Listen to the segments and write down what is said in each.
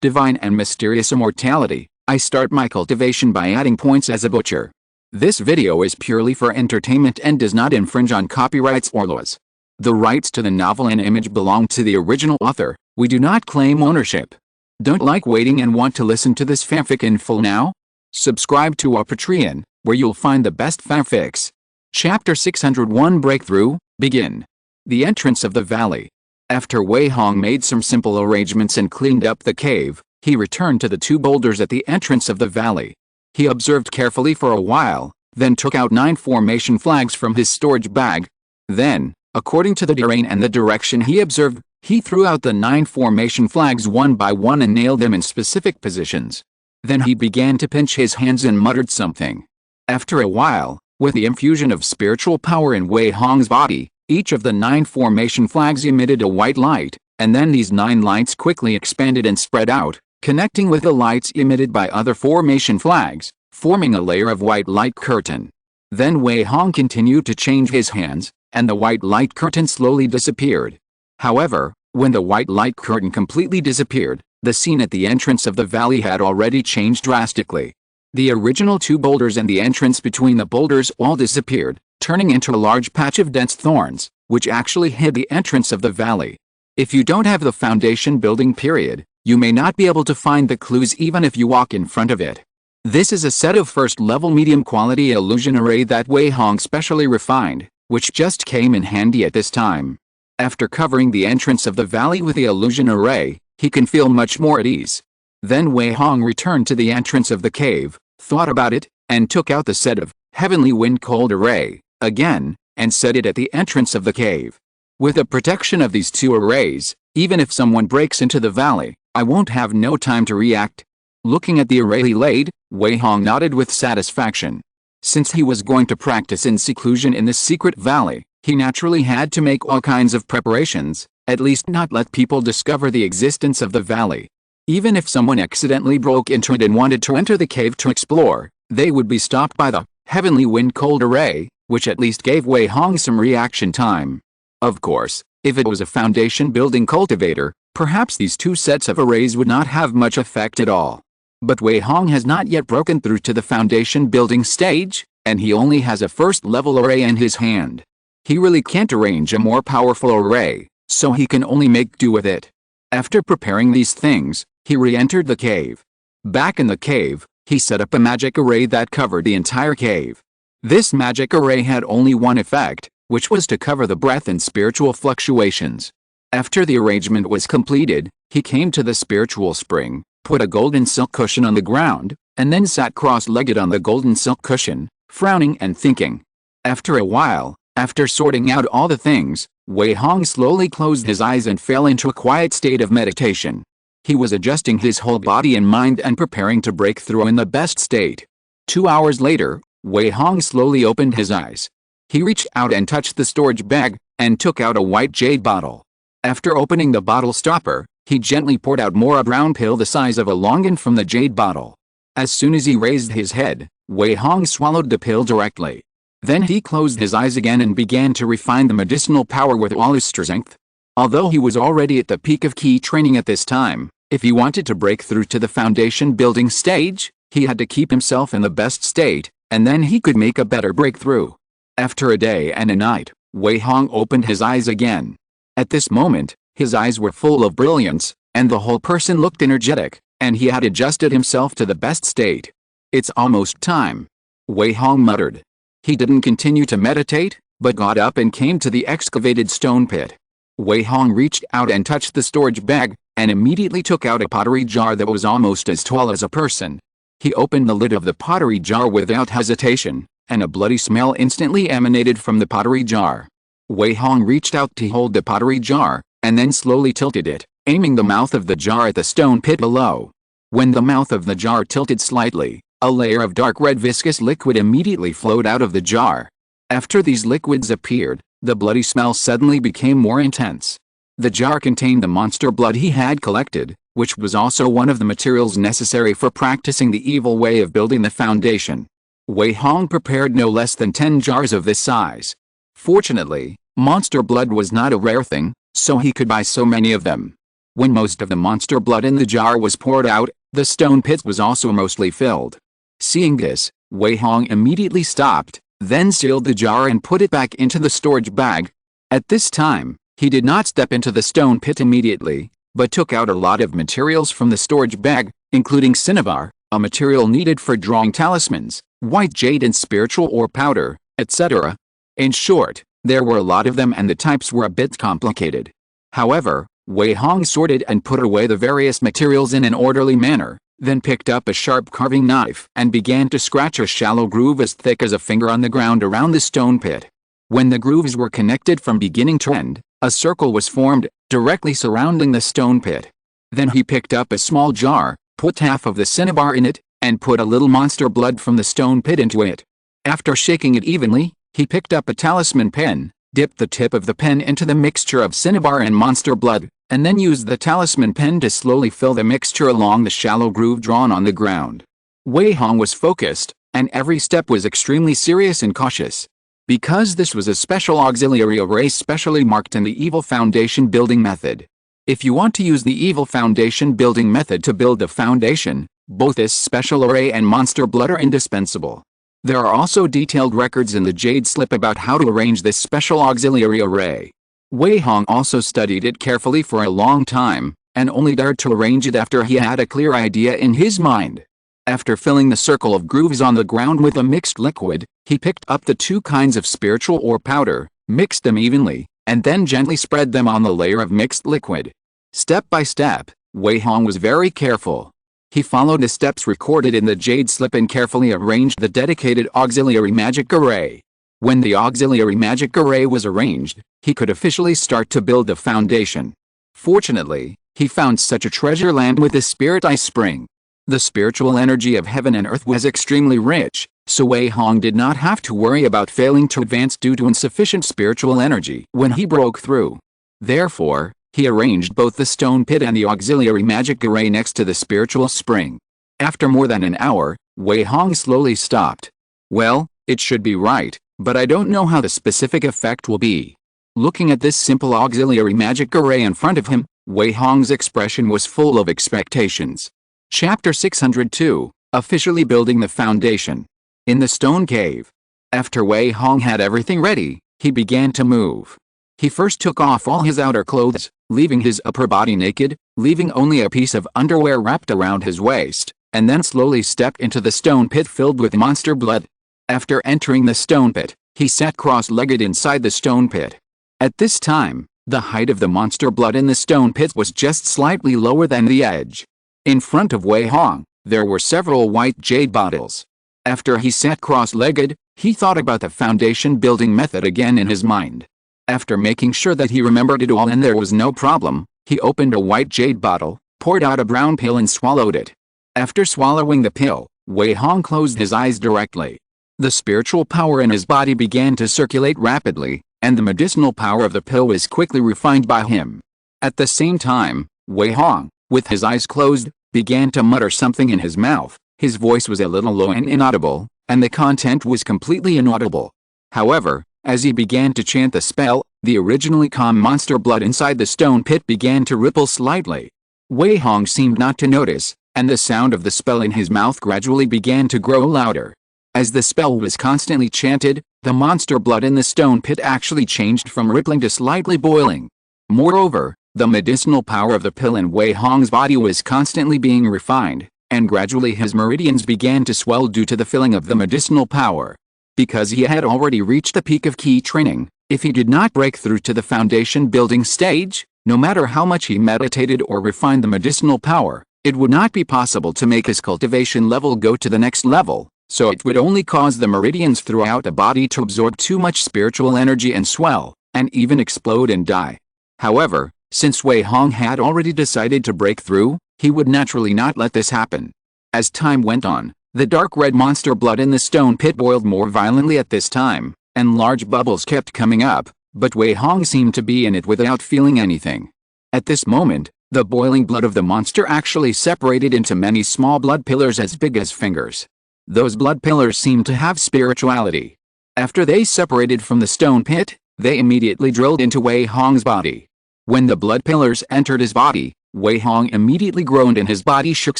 divine and mysterious immortality. I start my cultivation by adding points as a butcher. This video is purely for entertainment and does not infringe on copyrights or laws. The rights to the novel and image belong to the original author. We do not claim ownership. Don't like waiting and want to listen to this fanfic in full now? Subscribe to our Patreon, where you'll find the best fanfics. Chapter 601 Breakthrough, begin. The entrance of the valley. After Wei Hong made some simple arrangements and cleaned up the cave, he returned to the two boulders at the entrance of the valley. He observed carefully for a while, then took out 9 formation flags from his storage bag. Then, according to the terrain and the direction he observed, he threw out the 9 formation flags one by one and nailed them in specific positions. Then he began to pinch his hands and muttered something. After a while, with the infusion of spiritual power in Wei Hong's body, each of the 9 formation flags emitted a white light, and then these 9 lights quickly expanded and spread out, connecting with the lights emitted by other formation flags, forming a layer of white light curtain. Then Wei Hong continued to change his hands, and the white light curtain slowly disappeared. However, when the white light curtain completely disappeared, the scene at the entrance of the valley had already changed drastically. The original 2 boulders and the entrance between the boulders all disappeared, turning into a large patch of dense thorns, which actually hid the entrance of the valley. If you don't have the foundation building period, you may not be able to find the clues even if you walk in front of it. This is a set of first-level medium-quality illusion array that Wei Hong specially refined, which just came in handy at this time. After covering the entrance of the valley with the illusion array, he can feel much more at ease. Then Wei Hong returned to the entrance of the cave, thought about it, and took out the set of Heavenly Wind Cold array, again, and set it at the entrance of the cave. With the protection of these 2 arrays, even if someone breaks into the valley, I won't have no time to react. Looking at the array he laid, Wei Hong nodded with satisfaction. Since he was going to practice in seclusion in this secret valley, he naturally had to make all kinds of preparations, at least not let people discover the existence of the valley. Even if someone accidentally broke into it and wanted to enter the cave to explore, they would be stopped by the Heavenly Wind Cold array, which at least gave Wei Hong some reaction time. Of course, if it was a foundation building cultivator, perhaps these 2 sets of arrays would not have much effect at all. But Wei Hong has not yet broken through to the foundation building stage, and he only has a first-level array in his hand. He really can't arrange a more powerful array, so he can only make do with it. After preparing these things, he re-entered the cave. Back in the cave, he set up a magic array that covered the entire cave. This magic array had only one effect, which was to cover the breath and spiritual fluctuations. After the arrangement was completed, he came to the spiritual spring, put a golden silk cushion on the ground, and then sat cross-legged on the golden silk cushion, frowning and thinking. After a while, after sorting out all the things, Wei Hong slowly closed his eyes and fell into a quiet state of meditation. He was adjusting his whole body and mind and preparing to break through in the best state. 2 hours later, Wei Hong slowly opened his eyes. He reached out and touched the storage bag, and took out a white jade bottle. After opening the bottle stopper, he gently poured out more a brown pill the size of a longan from the jade bottle. As soon as he raised his head, Wei Hong swallowed the pill directly. Then he closed his eyes again and began to refine the medicinal power with all his strength. Although he was already at the peak of key training at this time, if he wanted to break through to the foundation building stage, he had to keep himself in the best state, and then he could make a better breakthrough. After a day and a night, Wei Hong opened his eyes again. At this moment, his eyes were full of brilliance, and the whole person looked energetic, and he had adjusted himself to the best state. It's almost time, Wei Hong muttered. He didn't continue to meditate, but got up and came to the excavated stone pit. Wei Hong reached out and touched the storage bag, and immediately took out a pottery jar that was almost as tall as a person. He opened the lid of the pottery jar without hesitation, and a bloody smell instantly emanated from the pottery jar. Wei Hong reached out to hold the pottery jar, and then slowly tilted it, aiming the mouth of the jar at the stone pit below. When the mouth of the jar tilted slightly, a layer of dark red viscous liquid immediately flowed out of the jar. After these liquids appeared, the bloody smell suddenly became more intense. The jar contained the monster blood he had collected, which was also one of the materials necessary for practicing the evil way of building the foundation. Wei Hong prepared no less than 10 jars of this size. Fortunately, monster blood was not a rare thing, so he could buy so many of them. When most of the monster blood in the jar was poured out, the stone pit was also mostly filled. Seeing this, Wei Hong immediately stopped, then sealed the jar and put it back into the storage bag. At this time, he did not step into the stone pit immediately, but took out a lot of materials from the storage bag, including cinnabar, a material needed for drawing talismans, white jade and spiritual ore powder, etc. In short, there were a lot of them and the types were a bit complicated. However, Wei Hong sorted and put away the various materials in an orderly manner, then picked up a sharp carving knife and began to scratch a shallow groove as thick as a finger on the ground around the stone pit. When the grooves were connected from beginning to end, a circle was formed, directly surrounding the stone pit. Then he picked up a small jar, put half of the cinnabar in it, and put a little monster blood from the stone pit into it. After shaking it evenly, he picked up a talisman pen, dipped the tip of the pen into the mixture of cinnabar and monster blood, and then used the talisman pen to slowly fill the mixture along the shallow groove drawn on the ground. Wei Hong was focused, and every step was extremely serious and cautious. Because this was a special auxiliary array specially marked in the Evil Foundation building method. If you want to use the Evil Foundation building method to build the foundation, both this special array and monster blood are indispensable. There are also detailed records in the Jade Slip about how to arrange this special auxiliary array. Wei Hong also studied it carefully for a long time, and only dared to arrange it after he had a clear idea in his mind. After filling the circle of grooves on the ground with a mixed liquid, he picked up the two kinds of spiritual ore powder, mixed them evenly, and then gently spread them on the layer of mixed liquid. Step by step, Wei Hong was very careful. He followed the steps recorded in the Jade Slip and carefully arranged the dedicated auxiliary magic array. When the auxiliary magic array was arranged, he could officially start to build the foundation. Fortunately, he found such a treasure land with the Spirit Ice Spring. The spiritual energy of heaven and earth was extremely rich, so Wei Hong did not have to worry about failing to advance due to insufficient spiritual energy when he broke through. Therefore, he arranged both the stone pit and the auxiliary magic array next to the spiritual spring. After more than an hour, Wei Hong slowly stopped. Well, it should be right, but I don't know how the specific effect will be. Looking at this simple auxiliary magic array in front of him, Wei Hong's expression was full of expectations. Chapter 602, Officially Building the Foundation. In the Stone Cave. After Wei Hong had everything ready, he began to move. He first took off all his outer clothes, leaving his upper body naked, leaving only a piece of underwear wrapped around his waist, and then slowly stepped into the stone pit filled with monster blood. After entering the stone pit, he sat cross-legged inside the stone pit. At this time, the height of the monster blood in the stone pit was just slightly lower than the edge. In front of Wei Hong, there were several white jade bottles. After he sat cross-legged, he thought about the foundation building method again in his mind. After making sure that he remembered it all and there was no problem, he opened a white jade bottle, poured out a brown pill and swallowed it. After swallowing the pill, Wei Hong closed his eyes directly. The spiritual power in his body began to circulate rapidly, and the medicinal power of the pill was quickly refined by him. At the same time, Wei Hong, with his eyes closed, began to mutter something in his mouth. His voice was a little low and inaudible, and the content was completely inaudible. However, as he began to chant the spell, the originally calm monster blood inside the stone pit began to ripple slightly. Wei Hong seemed not to notice, and the sound of the spell in his mouth gradually began to grow louder. As the spell was constantly chanted, the monster blood in the stone pit actually changed from rippling to slightly boiling. Moreover, the medicinal power of the pill in Wei Hong's body was constantly being refined, and gradually his meridians began to swell due to the filling of the medicinal power. Because he had already reached the peak of key training, if he did not break through to the foundation building stage, no matter how much he meditated or refined the medicinal power, it would not be possible to make his cultivation level go to the next level, so it would only cause the meridians throughout the body to absorb too much spiritual energy and swell, and even explode and die. However, since Wei Hong had already decided to break through, he would naturally not let this happen. As time went on, the dark red monster blood in the stone pit boiled more violently at this time, and large bubbles kept coming up, but Wei Hong seemed to be in it without feeling anything. At this moment, the boiling blood of the monster actually separated into many small blood pillars as big as fingers. Those blood pillars seemed to have spirituality. After they separated from the stone pit, they immediately drilled into Wei Hong's body. When the blood pillars entered his body, Wei Hong immediately groaned and his body shook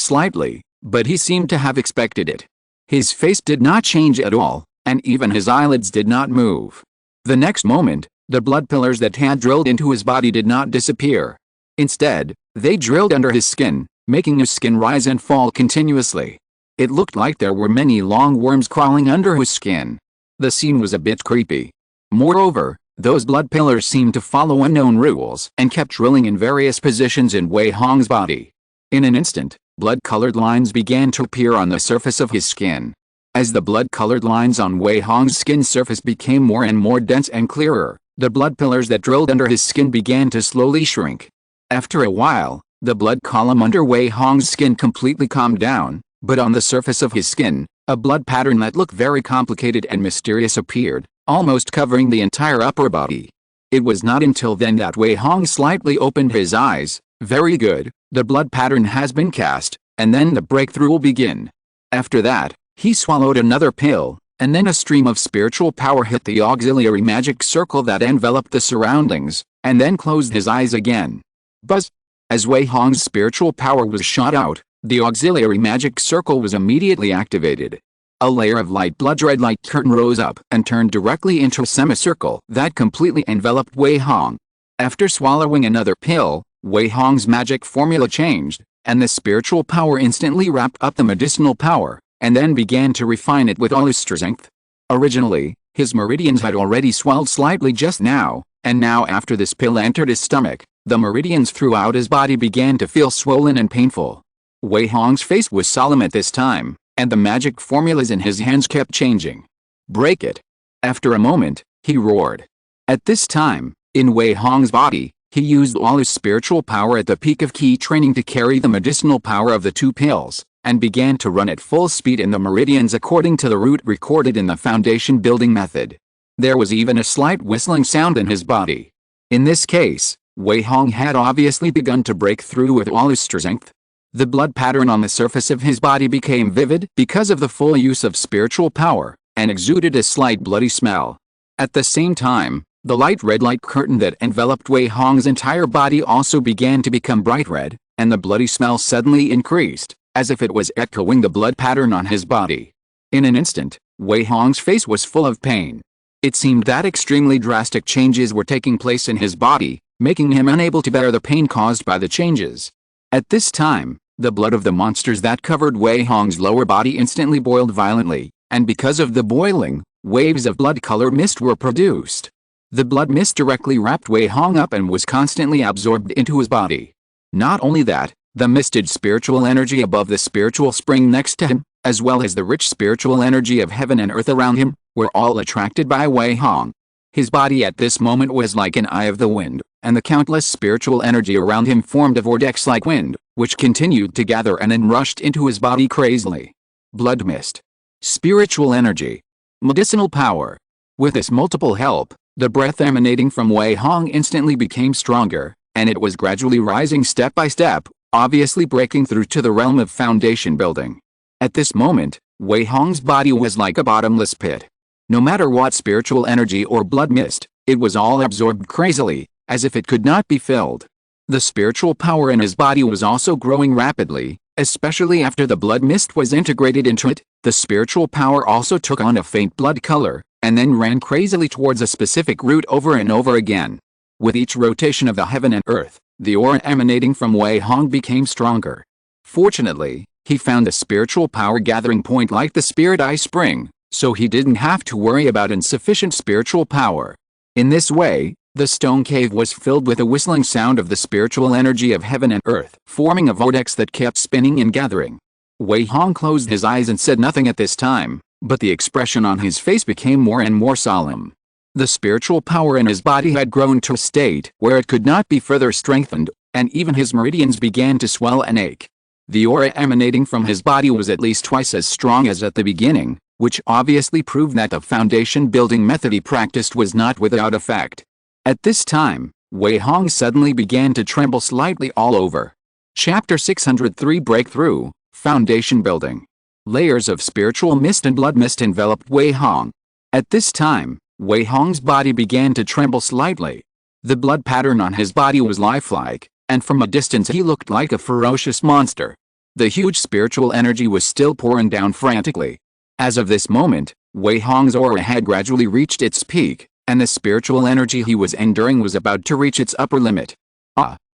slightly, but he seemed to have expected it. His face did not change at all, and even his eyelids did not move. The next moment, the blood pillars that had drilled into his body did not disappear. Instead, they drilled under his skin, making his skin rise and fall continuously. It looked like there were many long worms crawling under his skin. The scene was a bit creepy. Moreover, those blood pillars seemed to follow unknown rules and kept drilling in various positions in Wei Hong's body. In an instant, blood-colored lines began to appear on the surface of his skin. As the blood-colored lines on Wei Hong's skin surface became more and more dense and clearer, the blood pillars that drilled under his skin began to slowly shrink. After a while, the blood column under Wei Hong's skin completely calmed down, but on the surface of his skin, a blood pattern that looked very complicated and mysterious appeared, almost covering the entire upper body. It was not until then that Wei Hong slightly opened his eyes. Very good, the blood pattern has been cast, and then the breakthrough will begin. After that, he swallowed another pill, and then a stream of spiritual power hit the auxiliary magic circle that enveloped the surroundings, and then closed his eyes again. Buzz! As Wei Hong's spiritual power was shot out, the auxiliary magic circle was immediately activated. A layer of light blood red light curtain rose up and turned directly into a semicircle that completely enveloped Wei Hong. After swallowing another pill, Wei Hong's magic formula changed, and the spiritual power instantly wrapped up the medicinal power, and then began to refine it with all his strength. Originally, his meridians had already swelled slightly just now, and now after this pill entered his stomach, the meridians throughout his body began to feel swollen and painful. Wei Hong's face was solemn at this time, and the magic formulas in his hands kept changing. Break it! After a moment, he roared. At this time, in Wei Hong's body, he used all his spiritual power at the peak of key training to carry the medicinal power of the two pills, and began to run at full speed in the meridians according to the route recorded in the foundation building method. There was even a slight whistling sound in his body. In this case, Wei Hong had obviously begun to break through with all his strength. The blood pattern on the surface of his body became vivid because of the full use of spiritual power, and exuded a slight bloody smell. At the same time, the light red light curtain that enveloped Wei Hong's entire body also began to become bright red, and the bloody smell suddenly increased, as if it was echoing the blood pattern on his body. In an instant, Wei Hong's face was full of pain. It seemed that extremely drastic changes were taking place in his body, making him unable to bear the pain caused by the changes. At this time, the blood of the monsters that covered Wei Hong's lower body instantly boiled violently, and because of the boiling, waves of blood-color mist were produced. The blood mist directly wrapped Wei Hong up and was constantly absorbed into his body. Not only that, the misted spiritual energy above the spiritual spring next to him, as well as the rich spiritual energy of heaven and earth around him, were all attracted by Wei Hong. His body at this moment was like an eye of the wind, and the countless spiritual energy around him formed a vortex like wind, which continued to gather and then rushed into his body crazily. Blood mist. Spiritual energy. Medicinal power. With this multiple help, the breath emanating from Wei Hong instantly became stronger, and it was gradually rising step by step, obviously breaking through to the realm of foundation building. At this moment, Wei Hong's body was like a bottomless pit. No matter what spiritual energy or blood mist, it was all absorbed crazily, as if it could not be filled. The spiritual power in his body was also growing rapidly, especially after the blood mist was integrated into it. The spiritual power also took on a faint blood color, and then ran crazily towards a specific route over and over again. With each rotation of the heaven and earth, the aura emanating from Wei Hong became stronger. Fortunately, he found a spiritual power gathering point like the Spirit Eye Spring, so he didn't have to worry about insufficient spiritual power. In this way, the stone cave was filled with a whistling sound of the spiritual energy of heaven and earth, forming a vortex that kept spinning and gathering. Wei Hong closed his eyes and said nothing at this time, but the expression on his face became more and more solemn. The spiritual power in his body had grown to a state where it could not be further strengthened, and even his meridians began to swell and ache. The aura emanating from his body was at least twice as strong as at the beginning, which obviously proved that the foundation building method he practiced was not without effect. At this time, Wei Hong suddenly began to tremble slightly all over. Chapter 603 Breakthrough, Foundation Building. Layers of spiritual mist and blood mist enveloped Wei Hong. At this time, Wei Hong's body began to tremble slightly. The blood pattern on his body was lifelike, and from a distance he looked like a ferocious monster. The huge spiritual energy was still pouring down frantically. As of this moment, Wei Hong's aura had gradually reached its peak, and the spiritual energy he was enduring was about to reach its upper limit.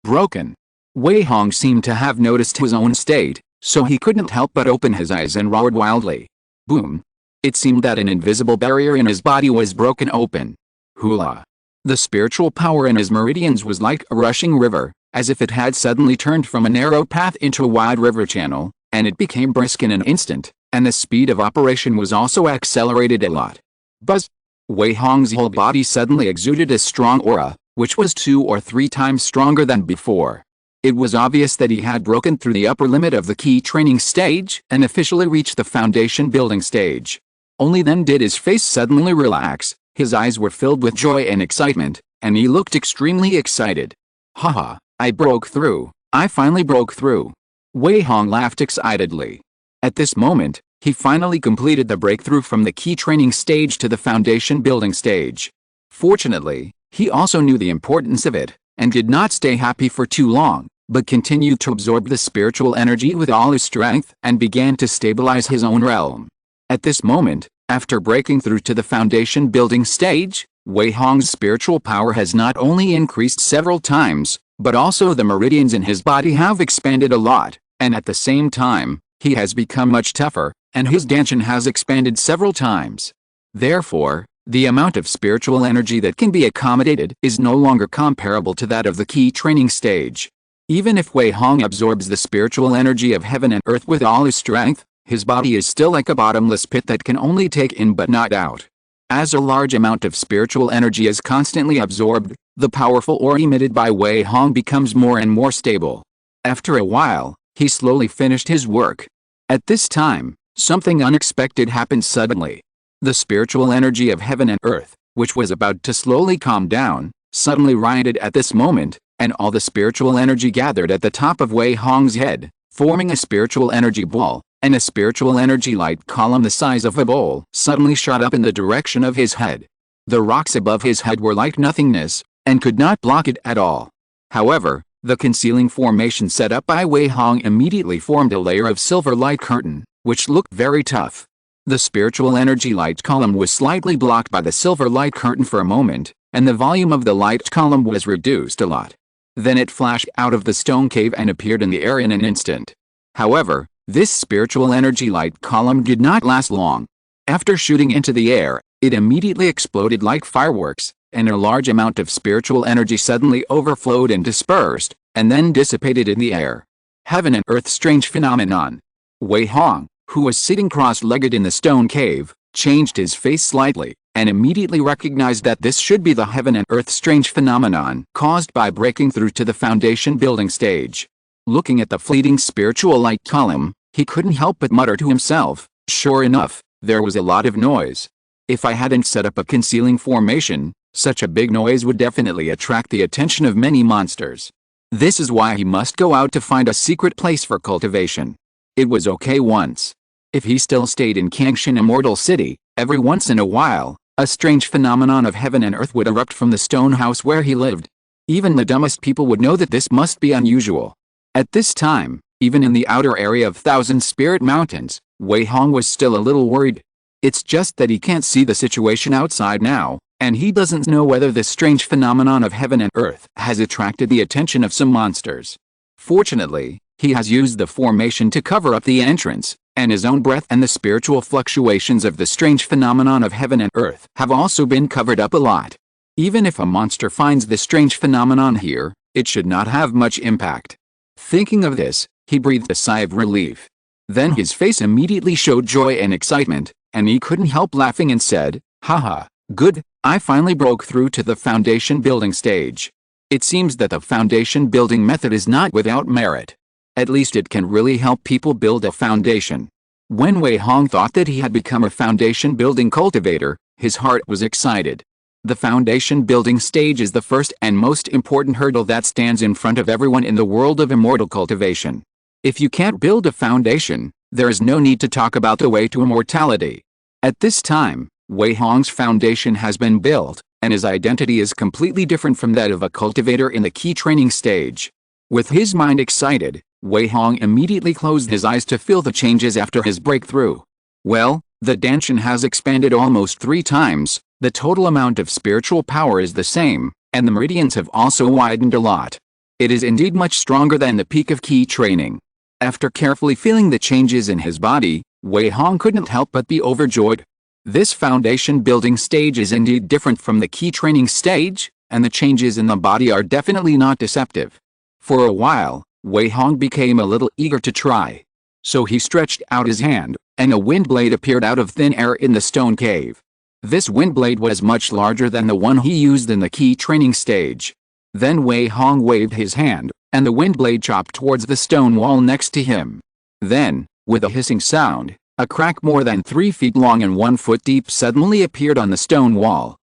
Broken. Wei Hong seemed to have noticed his own state, so he couldn't help but open his eyes and roared wildly. Boom. It seemed that an invisible barrier in his body was broken open. Hula. The spiritual power in his meridians was like a rushing river, as if it had suddenly turned from a narrow path into a wide river channel, and it became brisk in an instant, and the speed of operation was also accelerated a lot. Buzz! Wei Hong's whole body suddenly exuded a strong aura, which was 2 or 3 times stronger than before. It was obvious that he had broken through the upper limit of the key training stage and officially reached the foundation building stage. Only then did his face suddenly relax, his eyes were filled with joy and excitement, and he looked extremely excited. Haha, I broke through, I finally broke through. Wei Hong laughed excitedly. At this moment, he finally completed the breakthrough from the key training stage to the foundation building stage. Fortunately, he also knew the importance of it, and did not stay happy for too long, but continued to absorb the spiritual energy with all his strength and began to stabilize his own realm. At this moment, after breaking through to the foundation building stage, Wei Hong's spiritual power has not only increased several times, but also the meridians in his body have expanded a lot, and at the same time, he has become much tougher, and his danshan has expanded several times. Therefore, the amount of spiritual energy that can be accommodated is no longer comparable to that of the key training stage. Even if Wei Hong absorbs the spiritual energy of heaven and earth with all his strength, his body is still like a bottomless pit that can only take in but not out. As a large amount of spiritual energy is constantly absorbed, the powerful aura emitted by Wei Hong becomes more and more stable. After a while, he slowly finished his work. At this time, something unexpected happened suddenly. The spiritual energy of heaven and earth, which was about to slowly calm down, suddenly rioted at this moment, and all the spiritual energy gathered at the top of Wei Hong's head, forming a spiritual energy ball, and a spiritual energy light column the size of a bowl suddenly shot up in the direction of his head. The rocks above his head were like nothingness, and could not block it at all. However, the concealing formation set up by Wei Hong immediately formed a layer of silver light curtain, which looked very tough. The spiritual energy light column was slightly blocked by the silver light curtain for a moment, and the volume of the light column was reduced a lot. Then it flashed out of the stone cave and appeared in the air in an instant. However, this spiritual energy light column did not last long. After shooting into the air, it immediately exploded like fireworks, and a large amount of spiritual energy suddenly overflowed and dispersed, and then dissipated in the air. Heaven and earth strange phenomenon. Wei Hong, who was sitting cross-legged in the stone cave, changed his face slightly, and immediately recognized that this should be the heaven and earth strange phenomenon caused by breaking through to the foundation building stage. Looking at the fleeting spiritual light column, he couldn't help but mutter to himself, sure enough, there was a lot of noise. If I hadn't set up a concealing formation, such a big noise would definitely attract the attention of many monsters. This is why he must go out to find a secret place for cultivation. It was okay once. If he still stayed in Kangshan Immortal City, every once in a while, a strange phenomenon of heaven and earth would erupt from the stone house where he lived. Even the dumbest people would know that this must be unusual. At this time, even in the outer area of Thousand Spirit Mountains, Wei Hong was still a little worried. It's just that he can't see the situation outside now, and he doesn't know whether this strange phenomenon of heaven and earth has attracted the attention of some monsters. Fortunately, he has used the formation to cover up the entrance, and his own breath and the spiritual fluctuations of the strange phenomenon of heaven and earth have also been covered up a lot. Even if a monster finds the strange phenomenon here, it should not have much impact. Thinking of this, he breathed a sigh of relief. Then his face immediately showed joy and excitement, and he couldn't help laughing and said, haha, good, I finally broke through to the foundation building stage. It seems that the foundation building method is not without merit. At least it can really help people build a foundation. When Wei Hong thought that he had become a foundation building cultivator, his heart was excited. The foundation building stage is the first and most important hurdle that stands in front of everyone in the world of immortal cultivation. If you can't build a foundation, there is no need to talk about the way to immortality. At this time, Wei Hong's foundation has been built, and his identity is completely different from that of a cultivator in the key training stage. With his mind excited, Wei Hong immediately closed his eyes to feel the changes after his breakthrough. Well, the Danshan has expanded almost 3 times, the total amount of spiritual power is the same, and the meridians have also widened a lot. It is indeed much stronger than the peak of key training. After carefully feeling the changes in his body, Wei Hong couldn't help but be overjoyed. This foundation building stage is indeed different from the key training stage, and the changes in the body are definitely not deceptive. For a while, Wei Hong became a little eager to try. So he stretched out his hand, and a wind blade appeared out of thin air in the stone cave. This wind blade was much larger than the one he used in the key training stage. Then Wei Hong waved his hand, and the wind blade chopped towards the stone wall next to him. Then, with a hissing sound, a crack more than 3 feet long and 1 foot deep suddenly appeared on the stone wall.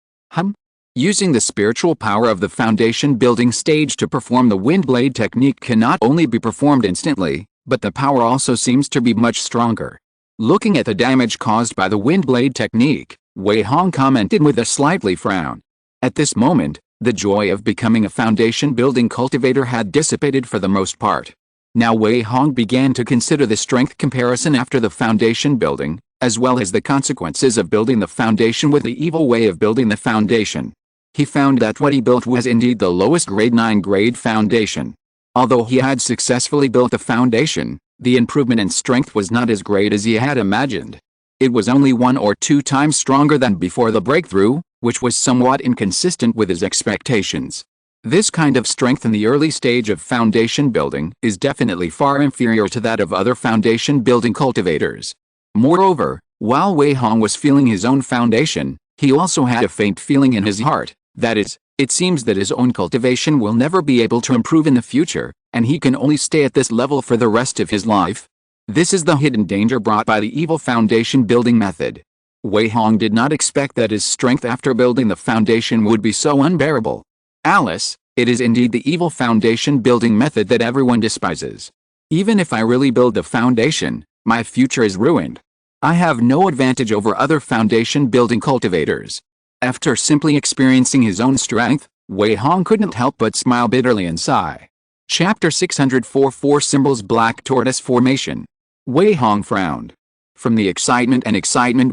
Using the spiritual power of the foundation building stage to perform the wind blade technique can not only be performed instantly, but the power also seems to be much stronger. Looking at the damage caused by the wind blade technique, Wei Hong commented with a slightly frown. At this moment, the joy of becoming a foundation building cultivator had dissipated for the most part. Now Wei Hong began to consider the strength comparison after the foundation building, as well as the consequences of building the foundation with the evil way of building the foundation. He found that what he built was indeed the lowest grade 9 grade foundation. Although he had successfully built the foundation, the improvement in strength was not as great as he had imagined. It was only 1 or 2 times stronger than before the breakthrough, which was somewhat inconsistent with his expectations. This kind of strength in the early stage of foundation building is definitely far inferior to that of other foundation building cultivators. Moreover, while Wei Hong was feeling his own foundation, he also had a faint feeling in his heart. That is, it seems that his own cultivation will never be able to improve in the future, and he can only stay at this level for the rest of his life. This is the hidden danger brought by the evil foundation building method. Wei Hong did not expect that his strength after building the foundation would be so unbearable. Alice, it is indeed the evil foundation building method that everyone despises. Even if I really build the foundation, my future is ruined. I have no advantage over other foundation building cultivators. After simply experiencing his own strength, Wei Hong couldn't help but smile bitterly and sigh. Chapter 604 4 Symbols Black Tortoise Formation. Wei Hong frowned. From the excitement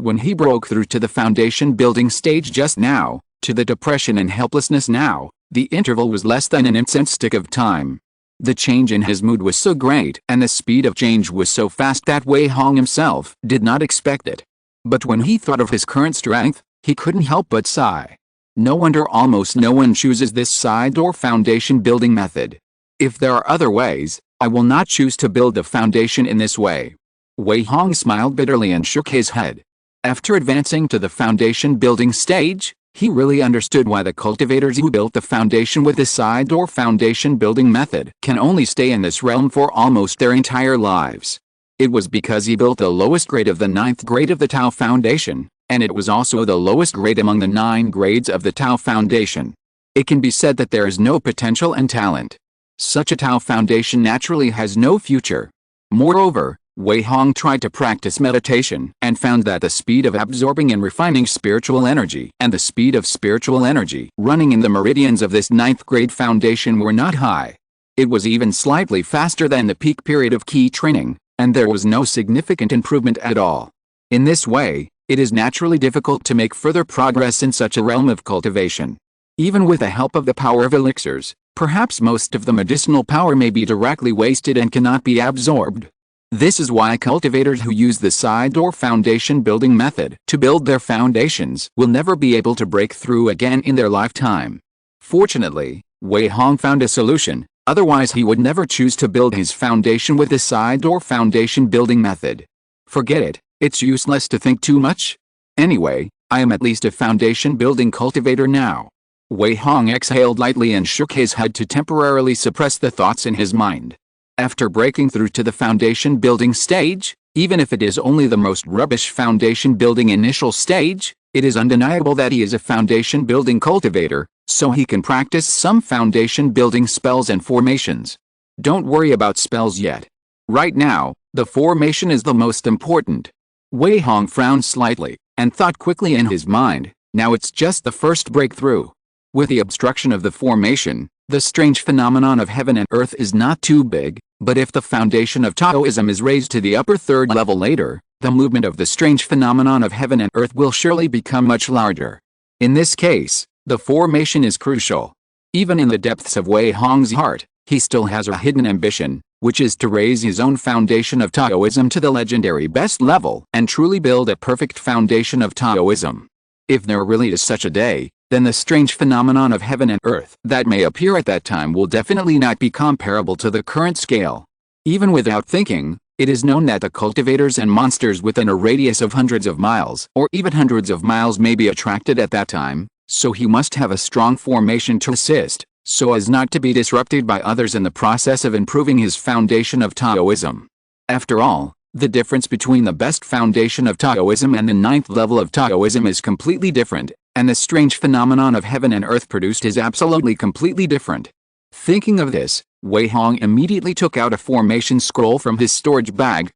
when he broke through to the foundation building stage just now, to the depression and helplessness now, the interval was less than an instant stick of time. The change in his mood was so great and the speed of change was so fast that Wei Hong himself did not expect it. But when he thought of his current strength, he couldn't help but sigh. No wonder almost no one chooses this side door foundation building method. If there are other ways, I will not choose to build the foundation in this way. Wei Hong smiled bitterly and shook his head. After advancing to the foundation building stage, he really understood why the cultivators who built the foundation with the side door foundation building method can only stay in this realm for almost their entire lives. It was because he built the lowest grade of the 9th grade of the Tao Foundation, and it was also the lowest grade among the 9 grades of the Tao Foundation. It can be said that there is no potential and talent. Such a Tao Foundation naturally has no future. Moreover, Wei Hong tried to practice meditation and found that the speed of absorbing and refining spiritual energy and the speed of spiritual energy running in the meridians of this 9th grade foundation were not high. It was even slightly faster than the peak period of key training, and there was no significant improvement at all. In this way, it is naturally difficult to make further progress in such a realm of cultivation. Even with the help of the power of elixirs, perhaps most of the medicinal power may be directly wasted and cannot be absorbed. This is why cultivators who use the side door foundation building method to build their foundations will never be able to break through again in their lifetime. Fortunately, Wei Hong found a solution, otherwise he would never choose to build his foundation with the side door foundation building method. Forget it, it's useless to think too much. Anyway, I am at least a foundation building cultivator now. Wei Hong exhaled lightly and shook his head to temporarily suppress the thoughts in his mind. After breaking through to the foundation building stage, even if it is only the most rubbish foundation building initial stage, it is undeniable that he is a foundation building cultivator, so he can practice some foundation building spells and formations. Don't worry about spells yet. Right now, the formation is the most important. Wei Hong frowned slightly, and thought quickly in his mind, now it's just the first breakthrough. With the obstruction of the formation, The strange phenomenon of heaven and earth is not too big, but if the foundation of Taoism is raised to the upper third level later, the movement of the strange phenomenon of heaven and earth will surely become much larger. In this case, the formation is crucial. Even in the depths of Wei Hong's heart, he still has a hidden ambition, which is to raise his own foundation of Taoism to the legendary best level and truly build a perfect foundation of Taoism. If there really is such a day, then the strange phenomenon of heaven and earth that may appear at that time will definitely not be comparable to the current scale. Even without thinking, it is known that the cultivators and monsters within a radius of hundreds of miles or even hundreds of miles may be attracted at that time, so he must have a strong formation to assist, so as not to be disrupted by others in the process of improving his foundation of Taoism. After all, the difference between the best foundation of Taoism and the 9th level of Taoism is completely different, and the strange phenomenon of heaven and earth produced is absolutely completely different. Thinking of this, Wei Hong immediately took out a formation scroll from his storage bag.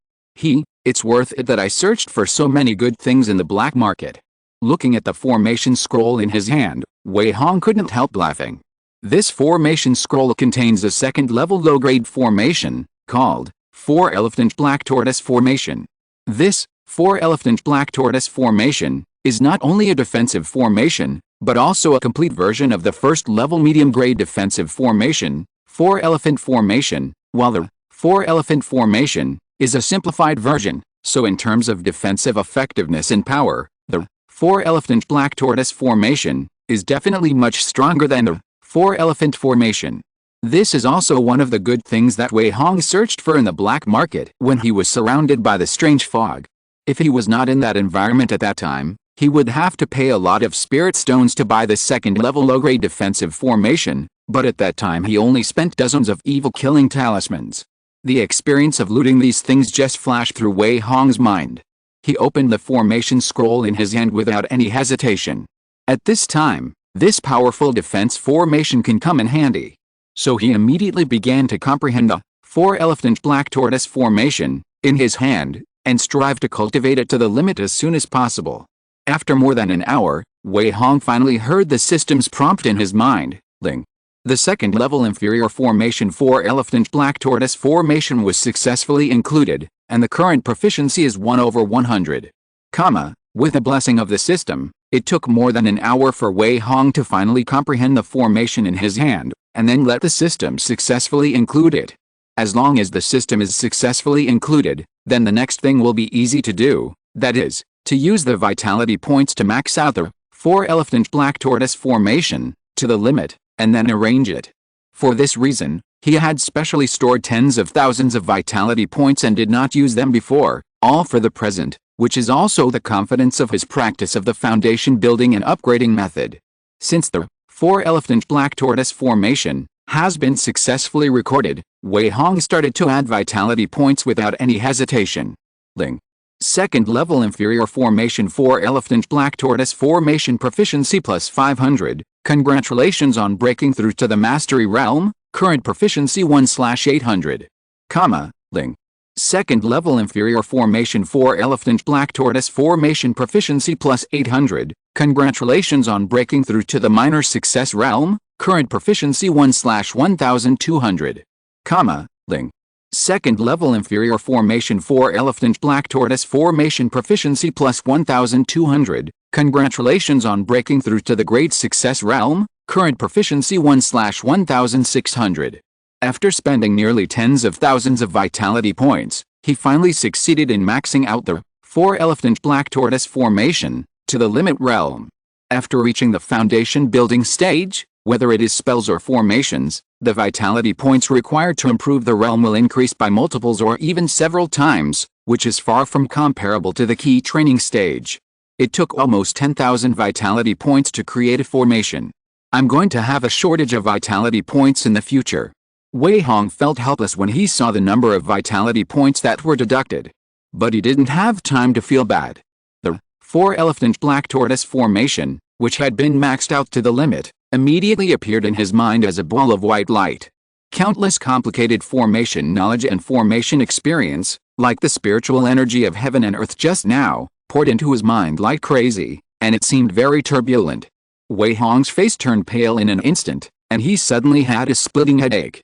It's worth it that I searched for so many good things in the black market. Looking at the formation scroll in his hand, Wei Hong couldn't help laughing. This formation scroll contains a 2nd level low-grade formation, called 4-Elephant Black Tortoise Formation. This 4-Elephant Black Tortoise Formation is not only a defensive formation, but also a complete version of the 1st level medium-grade defensive formation, 4-Elephant Formation, while the 4-Elephant Formation is a simplified version, so in terms of defensive effectiveness and power, the 4-Elephant Black Tortoise Formation is definitely much stronger than the 4-Elephant Formation. This is also one of the good things that Wei Hong searched for in the black market when he was surrounded by the strange fog. If he was not in that environment at that time, he would have to pay a lot of spirit stones to buy the 2nd level low-grade defensive formation, but at that time he only spent dozens of evil-killing talismans. The experience of looting these things just flashed through Wei Hong's mind. He opened the formation scroll in his hand without any hesitation. At this time, this powerful defense formation can come in handy. So he immediately began to comprehend the 4-Elephant Black Tortoise Formation in his hand, and strive to cultivate it to the limit as soon as possible. After more than an hour, Wei Hong finally heard the system's prompt in his mind, Ling. The 2nd level inferior formation 4-Elephant Black Tortoise Formation was successfully included, and the current proficiency is 1/100. With the blessing of the system, it took more than an hour for Wei Hong to finally comprehend the formation in his hand, and then let the system successfully include it. As long as the system is successfully included, then the next thing will be easy to do, that is, to use the vitality points to max out the 4-Elephant Black Tortoise Formation to the limit, and then arrange it. For this reason, he had specially stored tens of thousands of vitality points and did not use them before, all for the present, which is also the confidence of his practice of the foundation building and upgrading method. Since the 4-Elephant Black Tortoise Formation has been successfully recorded, Wei Hong started to add vitality points without any hesitation. Ling. 2nd level inferior formation 4-Elephant Black Tortoise Formation proficiency plus 500. Congratulations on breaking through to the mastery realm, current proficiency 1/800. Ling. 2nd level inferior formation 4-Elephant Black Tortoise Formation proficiency plus 800. Congratulations on breaking through to the minor success realm, current proficiency 1/1200. Ling. 2nd level inferior formation 4-Elephant Black Tortoise Formation proficiency plus 1200. Congratulations on breaking through to the great success realm, current proficiency 1/1600. After spending nearly tens of thousands of vitality points, he finally succeeded in maxing out the 4-Elephant Black Tortoise Formation to the limit realm. After reaching the foundation building stage, whether it is spells or formations, the vitality points required to improve the realm will increase by multiples or even several times, which is far from comparable to the key training stage. It took almost 10,000 vitality points to create a formation. I'm going to have a shortage of vitality points in the future. Wei Hong felt helpless when he saw the number of vitality points that were deducted. But he didn't have time to feel bad. The 4-Elephant Black Tortoise Formation, which had been maxed out to the limit, immediately appeared in his mind as a ball of white light. Countless complicated formation knowledge and formation experience, like the spiritual energy of heaven and earth just now, poured into his mind like crazy, and it seemed very turbulent. Wei Hong's face turned pale in an instant, and he suddenly had a splitting headache.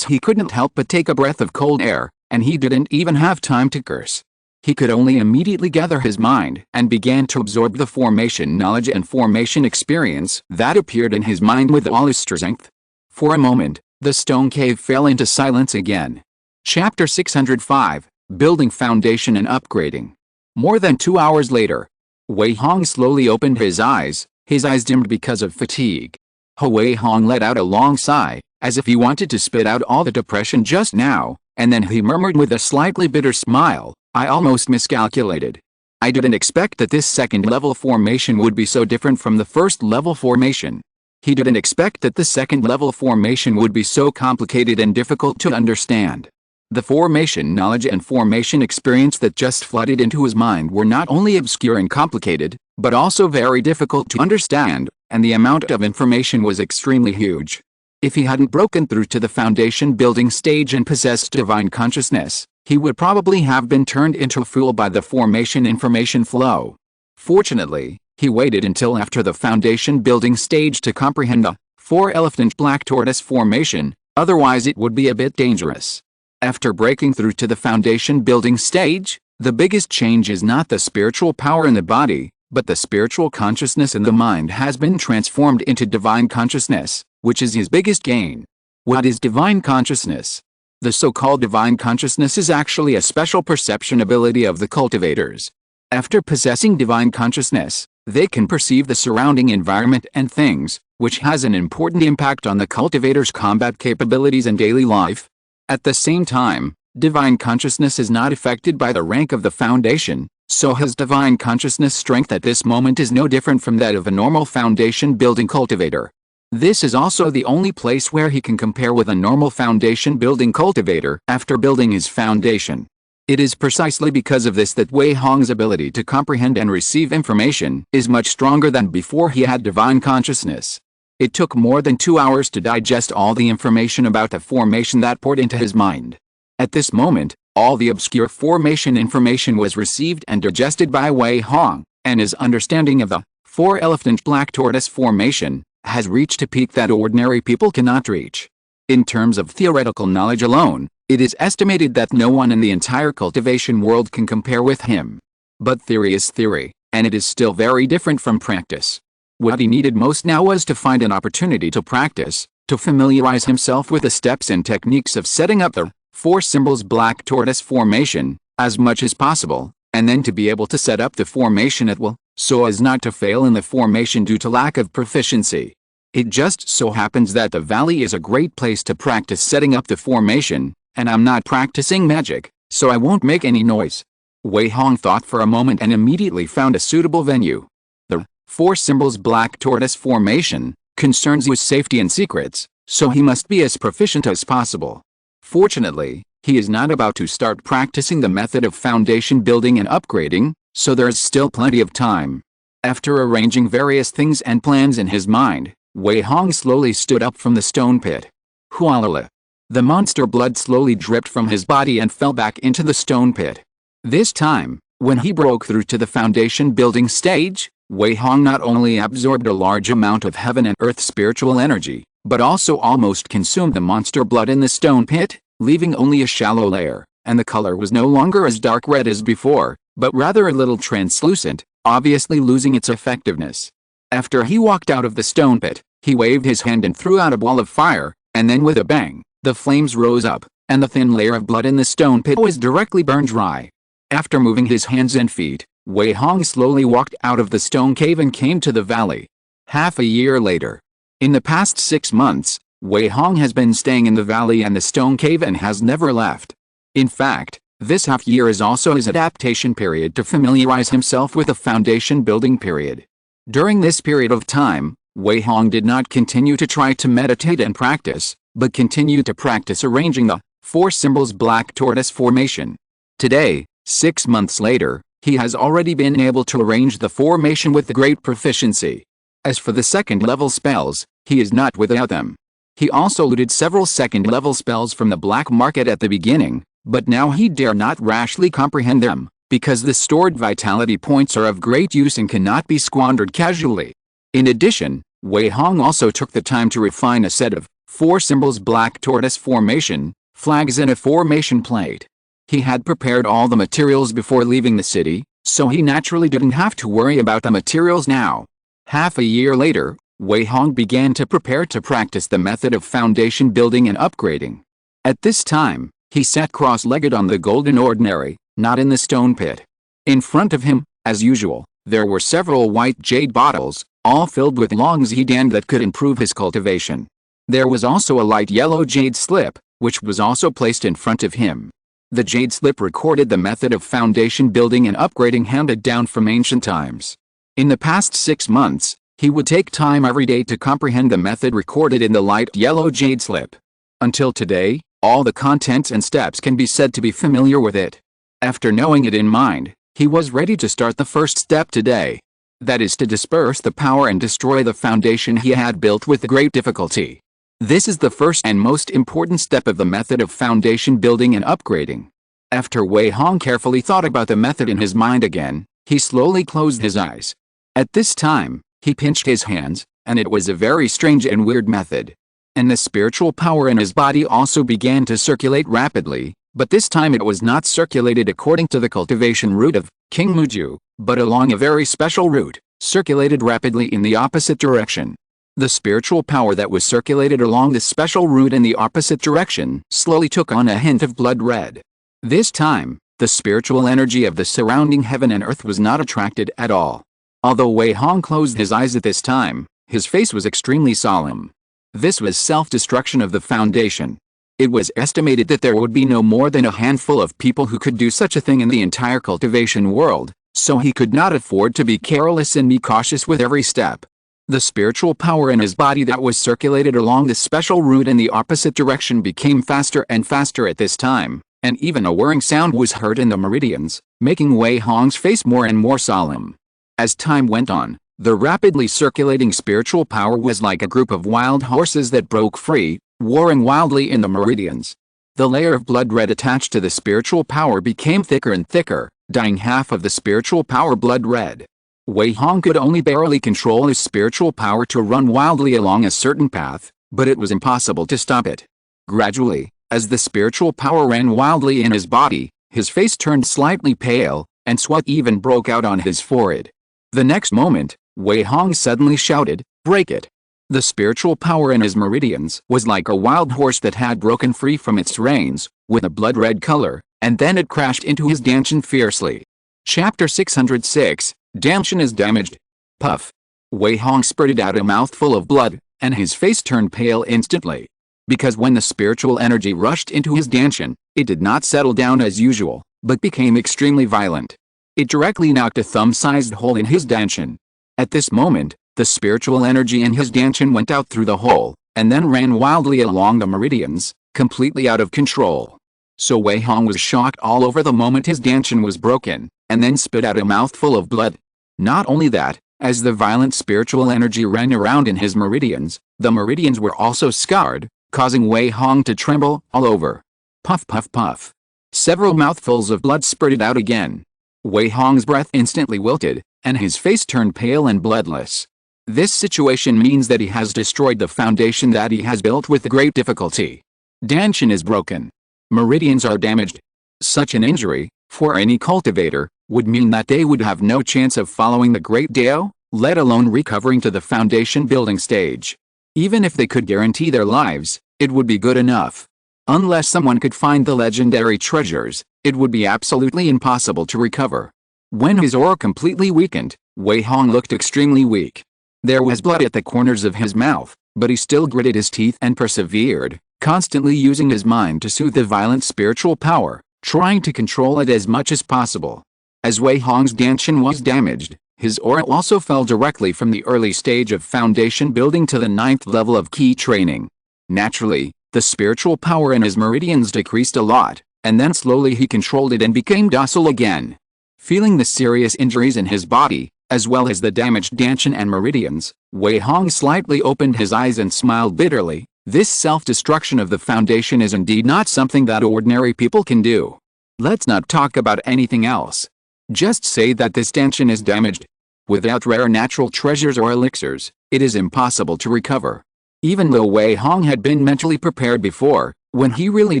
He couldn't help but take a breath of cold air, and he didn't even have time to curse. He could only immediately gather his mind and began to absorb the formation knowledge and formation experience that appeared in his mind with all his strength. For a moment, the stone cave fell into silence again. Chapter 605, Building Foundation and Upgrading. More than 2 hours later, Wei Hong slowly opened his eyes dimmed because of fatigue. Wei Hong let out a long sigh, as if he wanted to spit out all the depression just now, and then he murmured with a slightly bitter smile, "I almost miscalculated. I didn't expect that this second-level formation would be so different from the first-level formation." He didn't expect that the second-level formation would be so complicated and difficult to understand. The formation knowledge and formation experience that just flooded into his mind were not only obscure and complicated, but also very difficult to understand, and the amount of information was extremely huge. If he hadn't broken through to the foundation building stage and possessed divine consciousness, he would probably have been turned into a fool by the formation information flow. Fortunately, he waited until after the foundation building stage to comprehend the 4-elephant black tortoise formation, otherwise it would be a bit dangerous. After breaking through to the foundation building stage, the biggest change is not the spiritual power in the body, but the spiritual consciousness in the mind has been transformed into divine consciousness, which is his biggest gain. What is divine consciousness? The so-called divine consciousness is actually a special perception ability of the cultivators. After possessing divine consciousness, they can perceive the surrounding environment and things, which has an important impact on the cultivator's combat capabilities and daily life. At the same time, divine consciousness is not affected by the rank of the foundation, so his divine consciousness strength at this moment is no different from that of a normal foundation building cultivator. This is also the only place where he can compare with a normal foundation building cultivator after building his foundation. It is precisely because of this that Wei Hong's ability to comprehend and receive information is much stronger than before he had divine consciousness. It took more than 2 hours to digest all the information about the formation that poured into his mind. At this moment, all the obscure formation information was received and digested by Wei Hong, and his understanding of the 4-elephant black tortoise formation has reached a peak that ordinary people cannot reach. In terms of theoretical knowledge alone, it is estimated that no one in the entire cultivation world can compare with him. But theory is theory, and it is still very different from practice. What he needed most now was to find an opportunity to practice, to familiarize himself with the steps and techniques of setting up the 4 symbols black tortoise formation, as much as possible, and then to be able to set up the formation at will, so as not to fail in the formation due to lack of proficiency. It just so happens that the valley is a great place to practice setting up the formation, and I'm not practicing magic, so I won't make any noise. Wei Hong thought for a moment and immediately found a suitable venue. The 4 symbols black tortoise formation concerns his safety and secrets, so he must be as proficient as possible. Fortunately, he is not about to start practicing the method of foundation building and upgrading, so there is still plenty of time. After arranging various things and plans in his mind, Wei Hong slowly stood up from the stone pit. Hualala. The monster blood slowly dripped from his body and fell back into the stone pit. This time, when he broke through to the foundation building stage, Wei Hong not only absorbed a large amount of heaven and earth spiritual energy, but also almost consumed the monster blood in the stone pit, leaving only a shallow layer, and the color was no longer as dark red as before, but rather a little translucent, obviously losing its effectiveness. After he walked out of the stone pit, he waved his hand and threw out a ball of fire, and then with a bang, the flames rose up, and the thin layer of blood in the stone pit was directly burned dry. After moving his hands and feet, Wei Hong slowly walked out of the stone cave and came to the valley. Half a year later. In the past 6 months, Wei Hong has been staying in the valley and the stone cave and has never left. In fact, this half year is also his adaptation period to familiarize himself with the foundation building period. During this period of time, Wei Hong did not continue to try to meditate and practice, but continued to practice arranging the 4 symbols black tortoise formation. Today, 6 months later, he has already been able to arrange the formation with great proficiency. As for the second-level spells, he is not without them. He also looted several second-level spells from the black market at the beginning, but now he dare not rashly comprehend them, because the stored vitality points are of great use and cannot be squandered casually. In addition, Wei Hong also took the time to refine a set of 4 symbols: black tortoise formation, flags and a formation plate. He had prepared all the materials before leaving the city, so he naturally didn't have to worry about the materials now. Half a year later, Wei Hong began to prepare to practice the method of foundation building and upgrading. At this time, he sat cross-legged on the golden ordinary, not in the stone pit. In front of him, as usual, there were several white jade bottles, all filled with long zidan that could improve his cultivation. There was also a light yellow jade slip, which was also placed in front of him. The jade slip recorded the method of foundation building and upgrading handed down from ancient times. In the past 6 months, he would take time every day to comprehend the method recorded in the light yellow jade slip. Until today, all the contents and steps can be said to be familiar with it. After knowing it in mind, he was ready to start the first step today. That is to disperse the power and destroy the foundation he had built with great difficulty. This is the first and most important step of the method of foundation building and upgrading. After Wei Hong carefully thought about the method in his mind again, he slowly closed his eyes. At this time, he pinched his hands, and it was a very strange and weird method. And the spiritual power in his body also began to circulate rapidly, but this time it was not circulated according to the cultivation route of King Muju, but along a very special route, circulated rapidly in the opposite direction. The spiritual power that was circulated along this special route in the opposite direction slowly took on a hint of blood red. This time, the spiritual energy of the surrounding heaven and earth was not attracted at all. Although Wei Hong closed his eyes at this time, his face was extremely solemn. This was self-destruction of the foundation. It was estimated that there would be no more than a handful of people who could do such a thing in the entire cultivation world, so he could not afford to be careless and be cautious with every step. The spiritual power in his body that was circulated along the special route in the opposite direction became faster and faster at this time, and even a whirring sound was heard in the meridians, making Wei Hong's face more and more solemn. As time went on, the rapidly circulating spiritual power was like a group of wild horses that broke free, warring wildly in the meridians. The layer of blood red attached to the spiritual power became thicker and thicker, dyeing half of the spiritual power blood red. Wei Hong could only barely control his spiritual power to run wildly along a certain path, but it was impossible to stop it. Gradually, as the spiritual power ran wildly in his body, his face turned slightly pale, and sweat even broke out on his forehead. The next moment, Wei Hong suddenly shouted, "Break it!" The spiritual power in his meridians was like a wild horse that had broken free from its reins, with a blood-red color, and then it crashed into his danshan fiercely. Chapter 606, Danshan is damaged. Puff. Wei Hong spurted out a mouthful of blood, and his face turned pale instantly. Because when the spiritual energy rushed into his danshan, it did not settle down as usual, but became extremely violent. It directly knocked a thumb-sized hole in his danshan. At this moment, the spiritual energy in his danshan went out through the hole, and then ran wildly along the meridians, completely out of control. So Wei Hong was shocked all over the moment his danshan was broken, and then spit out a mouthful of blood. Not only that, as the violent spiritual energy ran around in his meridians, the meridians were also scarred, causing Wei Hong to tremble all over. Puff puff puff. Several mouthfuls of blood spurted out again. Wei Hong's breath instantly wilted, and his face turned pale and bloodless. This situation means that he has destroyed the foundation that he has built with great difficulty. Danshan is broken. Meridians are damaged. Such an injury, for any cultivator, would mean that they would have no chance of following the Great Dao, let alone recovering to the foundation building stage. Even if they could guarantee their lives, it would be good enough. Unless someone could find the legendary treasures, it would be absolutely impossible to recover. When his aura completely weakened, Wei Hong looked extremely weak. There was blood at the corners of his mouth, but he still gritted his teeth and persevered, constantly using his mind to soothe the violent spiritual power, trying to control it as much as possible. As Wei Hong's danshan was damaged, his aura also fell directly from the early stage of foundation building to the 9th level of key training. Naturally, the spiritual power in his meridians decreased a lot, and then slowly he controlled it and became docile again. Feeling the serious injuries in his body, as well as the damaged danshan and meridians, Wei Hong slightly opened his eyes and smiled bitterly. This self-destruction of the foundation is indeed not something that ordinary people can do. Let's not talk about anything else. Just say that this danshan is damaged. Without rare natural treasures or elixirs, it is impossible to recover. Even though Wei Hong had been mentally prepared before, when he really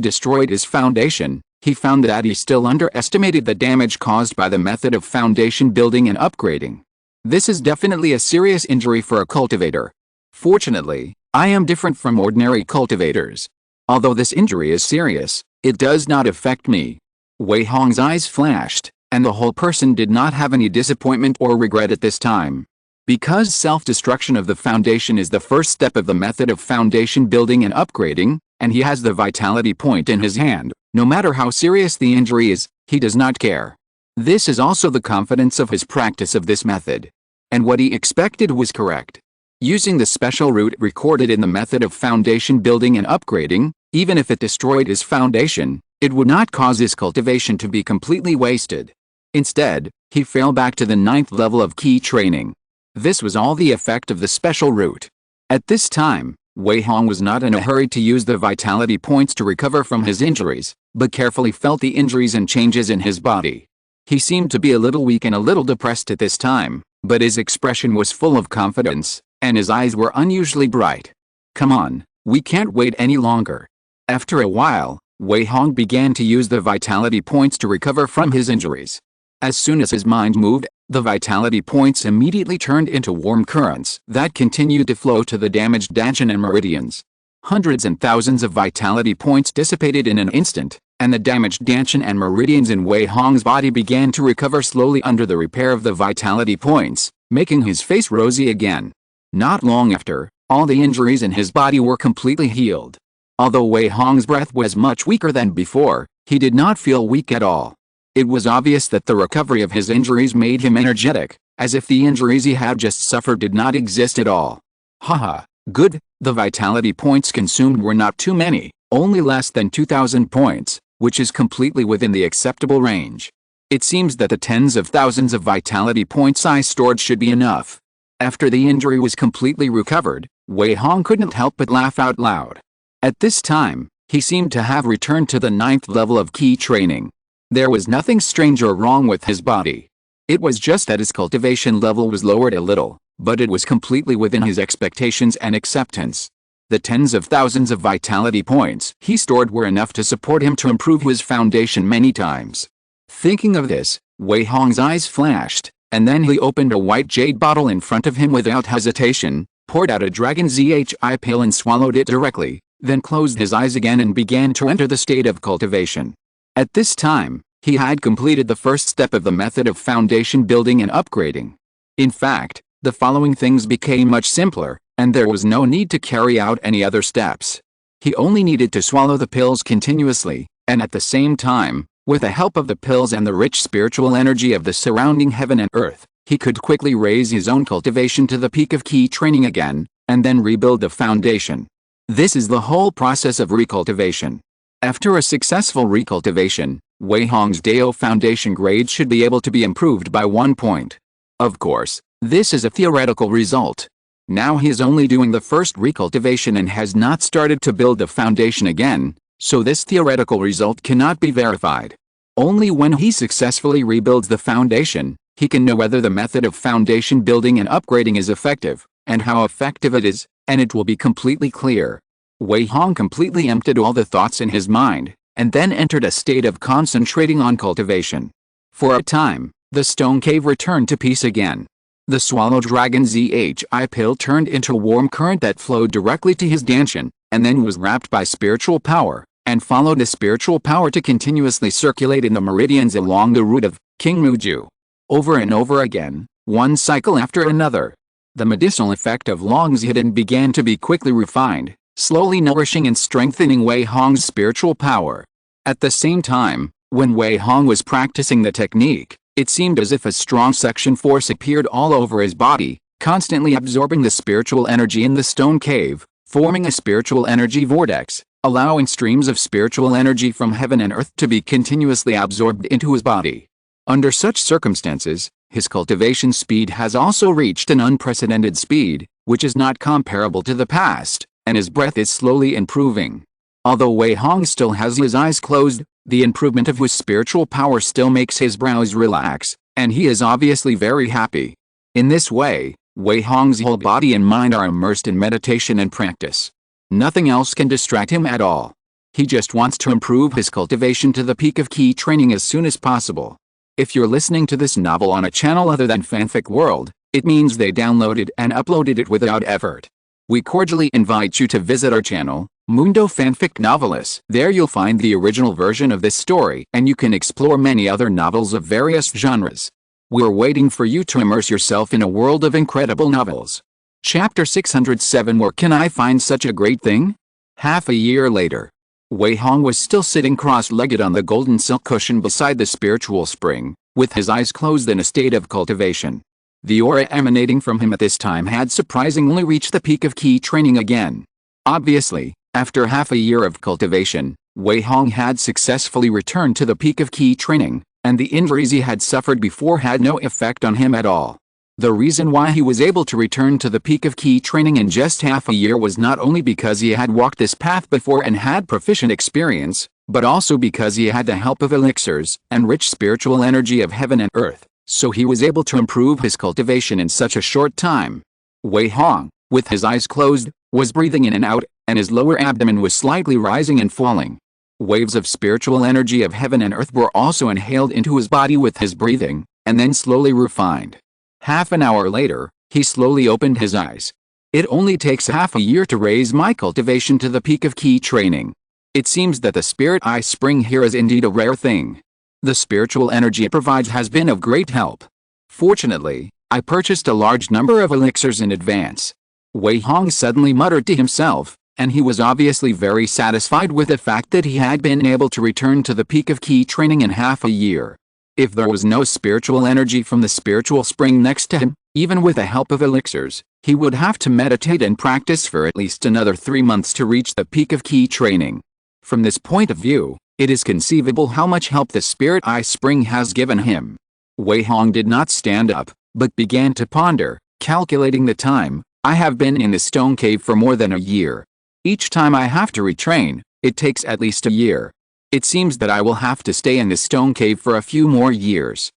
destroyed his foundation, he found that he still underestimated the damage caused by the method of foundation building and upgrading. This is definitely a serious injury for a cultivator. Fortunately, I am different from ordinary cultivators. Although this injury is serious, it does not affect me. Wei Hong's eyes flashed, and the whole person did not have any disappointment or regret at this time. Because self-destruction of the foundation is the first step of the method of foundation building and upgrading, and he has the vitality point in his hand, no matter how serious the injury is, he does not care. This is also the confidence of his practice of this method. And what he expected was correct. Using the special route recorded in the method of foundation building and upgrading, even if it destroyed his foundation, it would not cause his cultivation to be completely wasted. Instead, he fell back to the 9th level of key training. This was all the effect of the special route. At this time, Wei Hong was not in a hurry to use the vitality points to recover from his injuries, but carefully felt the injuries and changes in his body. He seemed to be a little weak and a little depressed at this time, but his expression was full of confidence, and his eyes were unusually bright. Come on, we can't wait any longer. After a while, Wei Hong began to use the vitality points to recover from his injuries. As soon as his mind moved, the vitality points immediately turned into warm currents that continued to flow to the damaged dantian and meridians. Hundreds and thousands of vitality points dissipated in an instant, and the damaged dantian and meridians in Wei Hong's body began to recover slowly under the repair of the vitality points, making his face rosy again. Not long after, all the injuries in his body were completely healed. Although Wei Hong's breath was much weaker than before, he did not feel weak at all. It was obvious that the recovery of his injuries made him energetic, as if the injuries he had just suffered did not exist at all. Haha, good, the vitality points consumed were not too many, only less than 2,000 points, which is completely within the acceptable range. It seems that the tens of thousands of vitality points I stored should be enough. After the injury was completely recovered, Wei Hong couldn't help but laugh out loud. At this time, he seemed to have returned to the 9th level of key training. There was nothing strange or wrong with his body. It was just that his cultivation level was lowered a little, but it was completely within his expectations and acceptance. The tens of thousands of vitality points he stored were enough to support him to improve his foundation many times. Thinking of this, Wei Hong's eyes flashed, and then he opened a white jade bottle in front of him without hesitation, poured out a dragon ZHI pill and swallowed it directly, then closed his eyes again and began to enter the state of cultivation. At this time, he had completed the first step of the method of foundation building and upgrading. In fact, the following things became much simpler, and there was no need to carry out any other steps. He only needed to swallow the pills continuously, and at the same time, with the help of the pills and the rich spiritual energy of the surrounding heaven and earth, he could quickly raise his own cultivation to the peak of key training again, and then rebuild the foundation. This is the whole process of recultivation. After a successful recultivation, Wei Hong's Dao foundation grade should be able to be improved by 1 point. Of course, this is a theoretical result. Now he is only doing the first recultivation and has not started to build the foundation again, so this theoretical result cannot be verified. Only when he successfully rebuilds the foundation, he can know whether the method of foundation building and upgrading is effective, and how effective it is, and it will be completely clear. Wei Hong completely emptied all the thoughts in his mind, and then entered a state of concentrating on cultivation. For a time, the stone cave returned to peace again. The swallowed dragon ZHI pill turned into a warm current that flowed directly to his dantian, and then was wrapped by spiritual power, and followed the spiritual power to continuously circulate in the meridians along the route of King Muju. Over and over again, one cycle after another. The medicinal effect of Long's hidden began to be quickly refined, slowly nourishing and strengthening Wei Hong's spiritual power. At the same time, when Wei Hong was practicing the technique, it seemed as if a strong suction force appeared all over his body, constantly absorbing the spiritual energy in the stone cave, forming a spiritual energy vortex, allowing streams of spiritual energy from heaven and earth to be continuously absorbed into his body. Under such circumstances, his cultivation speed has also reached an unprecedented speed, which is not comparable to the past, and his breath is slowly improving. Although Wei Hong still has his eyes closed, the improvement of his spiritual power still makes his brows relax, and he is obviously very happy. In this way, Wei Hong's whole body and mind are immersed in meditation and practice. Nothing else can distract him at all. He just wants to improve his cultivation to the peak of key training as soon as possible. If you're listening to this novel on a channel other than Fanfic World, it means they downloaded and uploaded it without effort. We cordially invite you to visit our channel, Mundo Fanfic Novelis. There you'll find the original version of this story, and you can explore many other novels of various genres. We're waiting for you to immerse yourself in a world of incredible novels. Chapter 607. Where can I find such a great thing? Half a year later. Wei Hong was still sitting cross-legged on the golden silk cushion beside the spiritual spring, with his eyes closed in a state of cultivation. The aura emanating from him at this time had surprisingly reached the peak of key training again. Obviously, after half a year of cultivation, Wei Hong had successfully returned to the peak of key training, and the injuries he had suffered before had no effect on him at all. The reason why he was able to return to the peak of key training in just half a year was not only because he had walked this path before and had proficient experience, but also because he had the help of elixirs and rich spiritual energy of heaven and earth, so he was able to improve his cultivation in such a short time. Wei Hong, with his eyes closed, was breathing in and out, and his lower abdomen was slightly rising and falling. Waves of spiritual energy of heaven and earth were also inhaled into his body with his breathing, and then slowly refined. Half an hour later, he slowly opened his eyes. It only takes half a year to raise my cultivation to the peak of key training. It seems that the spirit eye spring here is indeed a rare thing. The spiritual energy it provides has been of great help. Fortunately, I purchased a large number of elixirs in advance. Wei Hong suddenly muttered to himself, and he was obviously very satisfied with the fact that he had been able to return to the peak of key training in half a year. If there was no spiritual energy from the spiritual spring next to him, even with the help of elixirs, he would have to meditate and practice for at least another 3 months to reach the peak of key training. From this point of view, it is conceivable how much help the spirit eye spring has given him. Wei Hong did not stand up, but began to ponder, calculating the time. I have been in the stone cave for more than a year. Each time I have to retrain, it takes at least a year. It seems that I will have to stay in the stone cave for a few more years.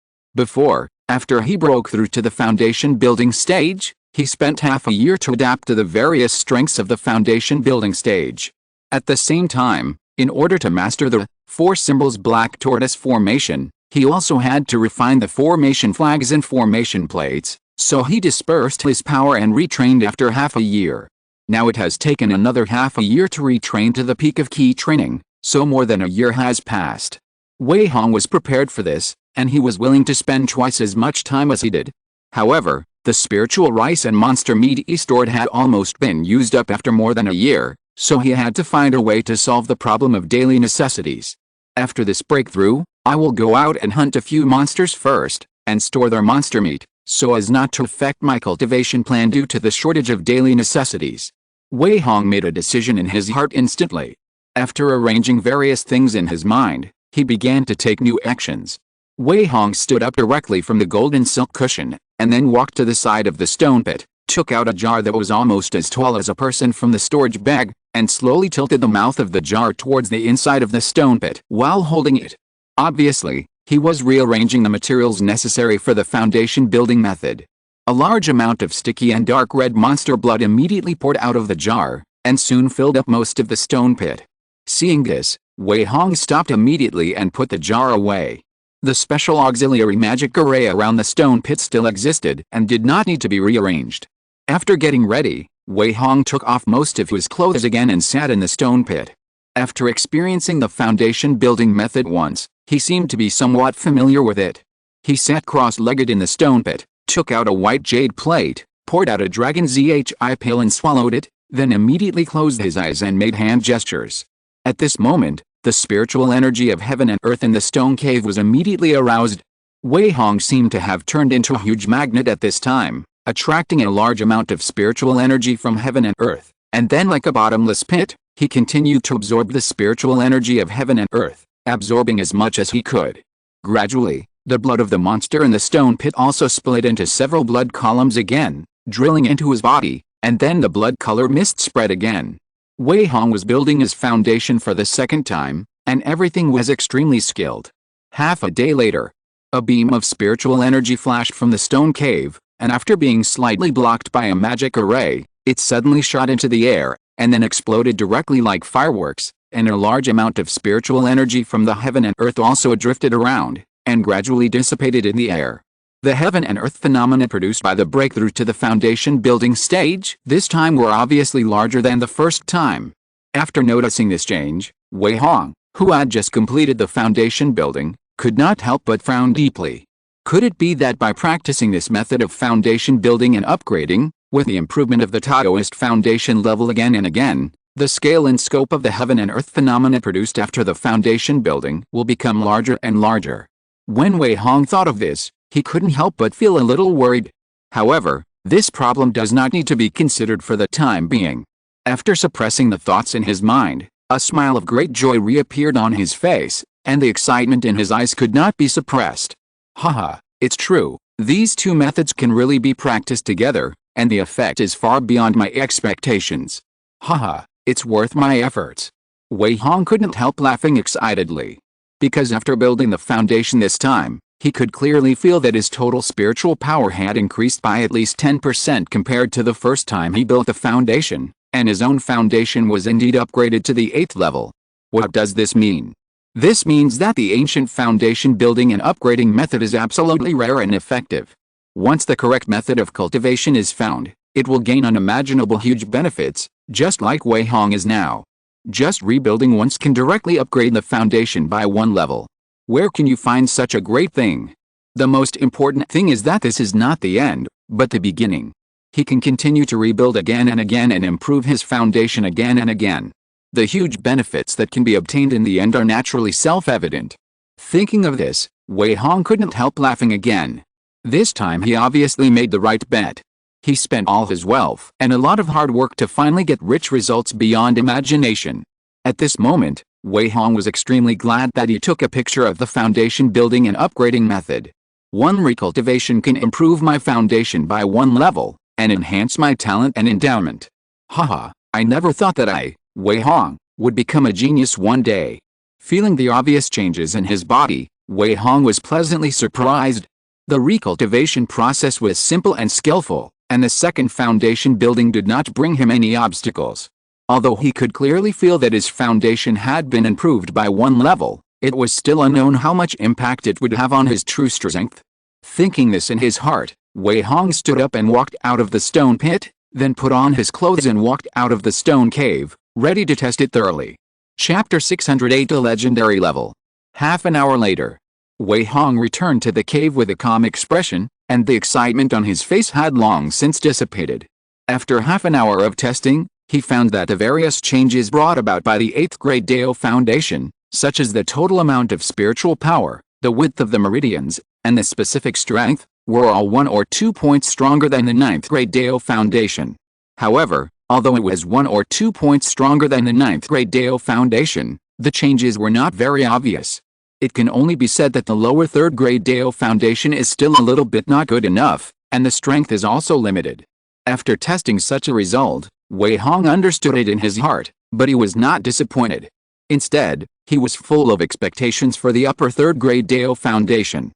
After he broke through to the foundation building stage, he spent half a year to adapt to the various strengths of the foundation building stage. At the same time, in order to master the 4 symbols black tortoise formation, he also had to refine the formation flags and formation plates, so he dispersed his power and retrained after half a year. Now it has taken another half a year to retrain to the peak of key training, so more than a year has passed. Wei Hong was prepared for this, and he was willing to spend twice as much time as he did. However, the spiritual rice and monster meat he stored had almost been used up after more than a year, so he had to find a way to solve the problem of daily necessities. After this breakthrough, I will go out and hunt a few monsters first, and store their monster meat, so as not to affect my cultivation plan due to the shortage of daily necessities. Wei Hong made a decision in his heart instantly. After arranging various things in his mind, he began to take new actions. Wei Hong stood up directly from the golden silk cushion, and then walked to the side of the stone pit, took out a jar that was almost as tall as a person from the storage bag, and slowly tilted the mouth of the jar towards the inside of the stone pit while holding it. Obviously, he was rearranging the materials necessary for the foundation building method. A large amount of sticky and dark red monster blood immediately poured out of the jar, and soon filled up most of the stone pit. Seeing this, Wei Hong stopped immediately and put the jar away. The special auxiliary magic array around the stone pit still existed and did not need to be rearranged. After getting ready, Wei Hong took off most of his clothes again and sat in the stone pit. After experiencing the foundation building method once, he seemed to be somewhat familiar with it. He sat cross-legged in the stone pit, took out a white jade plate, poured out a dragon zhi pill and swallowed it, then immediately closed his eyes and made hand gestures. At this moment, the spiritual energy of heaven and earth in the stone cave was immediately aroused. Wei Hong seemed to have turned into a huge magnet at this time, attracting a large amount of spiritual energy from heaven and earth, and then like a bottomless pit, he continued to absorb the spiritual energy of heaven and earth, absorbing as much as he could. Gradually, the blood of the monster in the stone pit also split into several blood columns again, drilling into his body, and then the blood color mist spread again. Wei Hong was building his foundation for the second time, and everything was extremely skilled. Half a day later, a beam of spiritual energy flashed from the stone cave, and after being slightly blocked by a magic array, it suddenly shot into the air, and then exploded directly like fireworks, and a large amount of spiritual energy from the heaven and earth also drifted around, and gradually dissipated in the air. The heaven and earth phenomena produced by the breakthrough to the foundation building stage this time were obviously larger than the first time. After noticing this change, Wei Hong, who had just completed the foundation building, could not help but frown deeply. Could it be that by practicing this method of foundation building and upgrading, with the improvement of the Taoist foundation level again and again, the scale and scope of the heaven and earth phenomena produced after the foundation building will become larger and larger? When Wei Hong thought of this, he couldn't help but feel a little worried. However, this problem does not need to be considered for the time being. After suppressing the thoughts in his mind, a smile of great joy reappeared on his face, and the excitement in his eyes could not be suppressed. Haha, it's true, these two methods can really be practiced together, and the effect is far beyond my expectations. Haha, it's worth my efforts. Wei Hong couldn't help laughing excitedly. Because after building the foundation this time, he could clearly feel that his total spiritual power had increased by at least 10% compared to the first time he built the foundation, and his own foundation was indeed upgraded to the 8th level. What does this mean? This means that the ancient foundation building and upgrading method is absolutely rare and effective. Once the correct method of cultivation is found, it will gain unimaginable huge benefits, just like Wei Hong is now. Just rebuilding once can directly upgrade the foundation by 1 level. Where can you find such a great thing? The most important thing is that this is not the end, but the beginning. He can continue to rebuild again and again and improve his foundation again and again. The huge benefits that can be obtained in the end are naturally self-evident. Thinking of this, Wei Hong couldn't help laughing again. This time he obviously made the right bet. He spent all his wealth and a lot of hard work to finally get rich results beyond imagination. At this moment, Wei Hong was extremely glad that he took a picture of the foundation building and upgrading method. One recultivation can improve my foundation by 1 level, and enhance my talent and endowment. Haha, I never thought that I, Wei Hong, would become a genius one day. Feeling the obvious changes in his body, Wei Hong was pleasantly surprised. The recultivation process was simple and skillful, and the second foundation building did not bring him any obstacles. Although he could clearly feel that his foundation had been improved by 1 level, it was still unknown how much impact it would have on his true strength. Thinking this in his heart, Wei Hong stood up and walked out of the stone pit, then put on his clothes and walked out of the stone cave, ready to test it thoroughly. Chapter 608, a legendary level. Half an hour later, Wei Hong returned to the cave with a calm expression, and the excitement on his face had long since dissipated. After half an hour of testing, he found that the various changes brought about by the 8th grade Dao Foundation, such as the total amount of spiritual power, the width of the meridians, and the specific strength, were all 1 or 2 points stronger than the 9th grade Dao Foundation. However, although it was 1 or 2 points stronger than the 9th grade Dao Foundation, the changes were not very obvious. It can only be said that the lower 3rd grade Dao Foundation is still a little bit not good enough, and the strength is also limited. After testing such a result, Wei Hong understood it in his heart, but he was not disappointed. Instead, he was full of expectations for the upper 3rd grade Dao Foundation.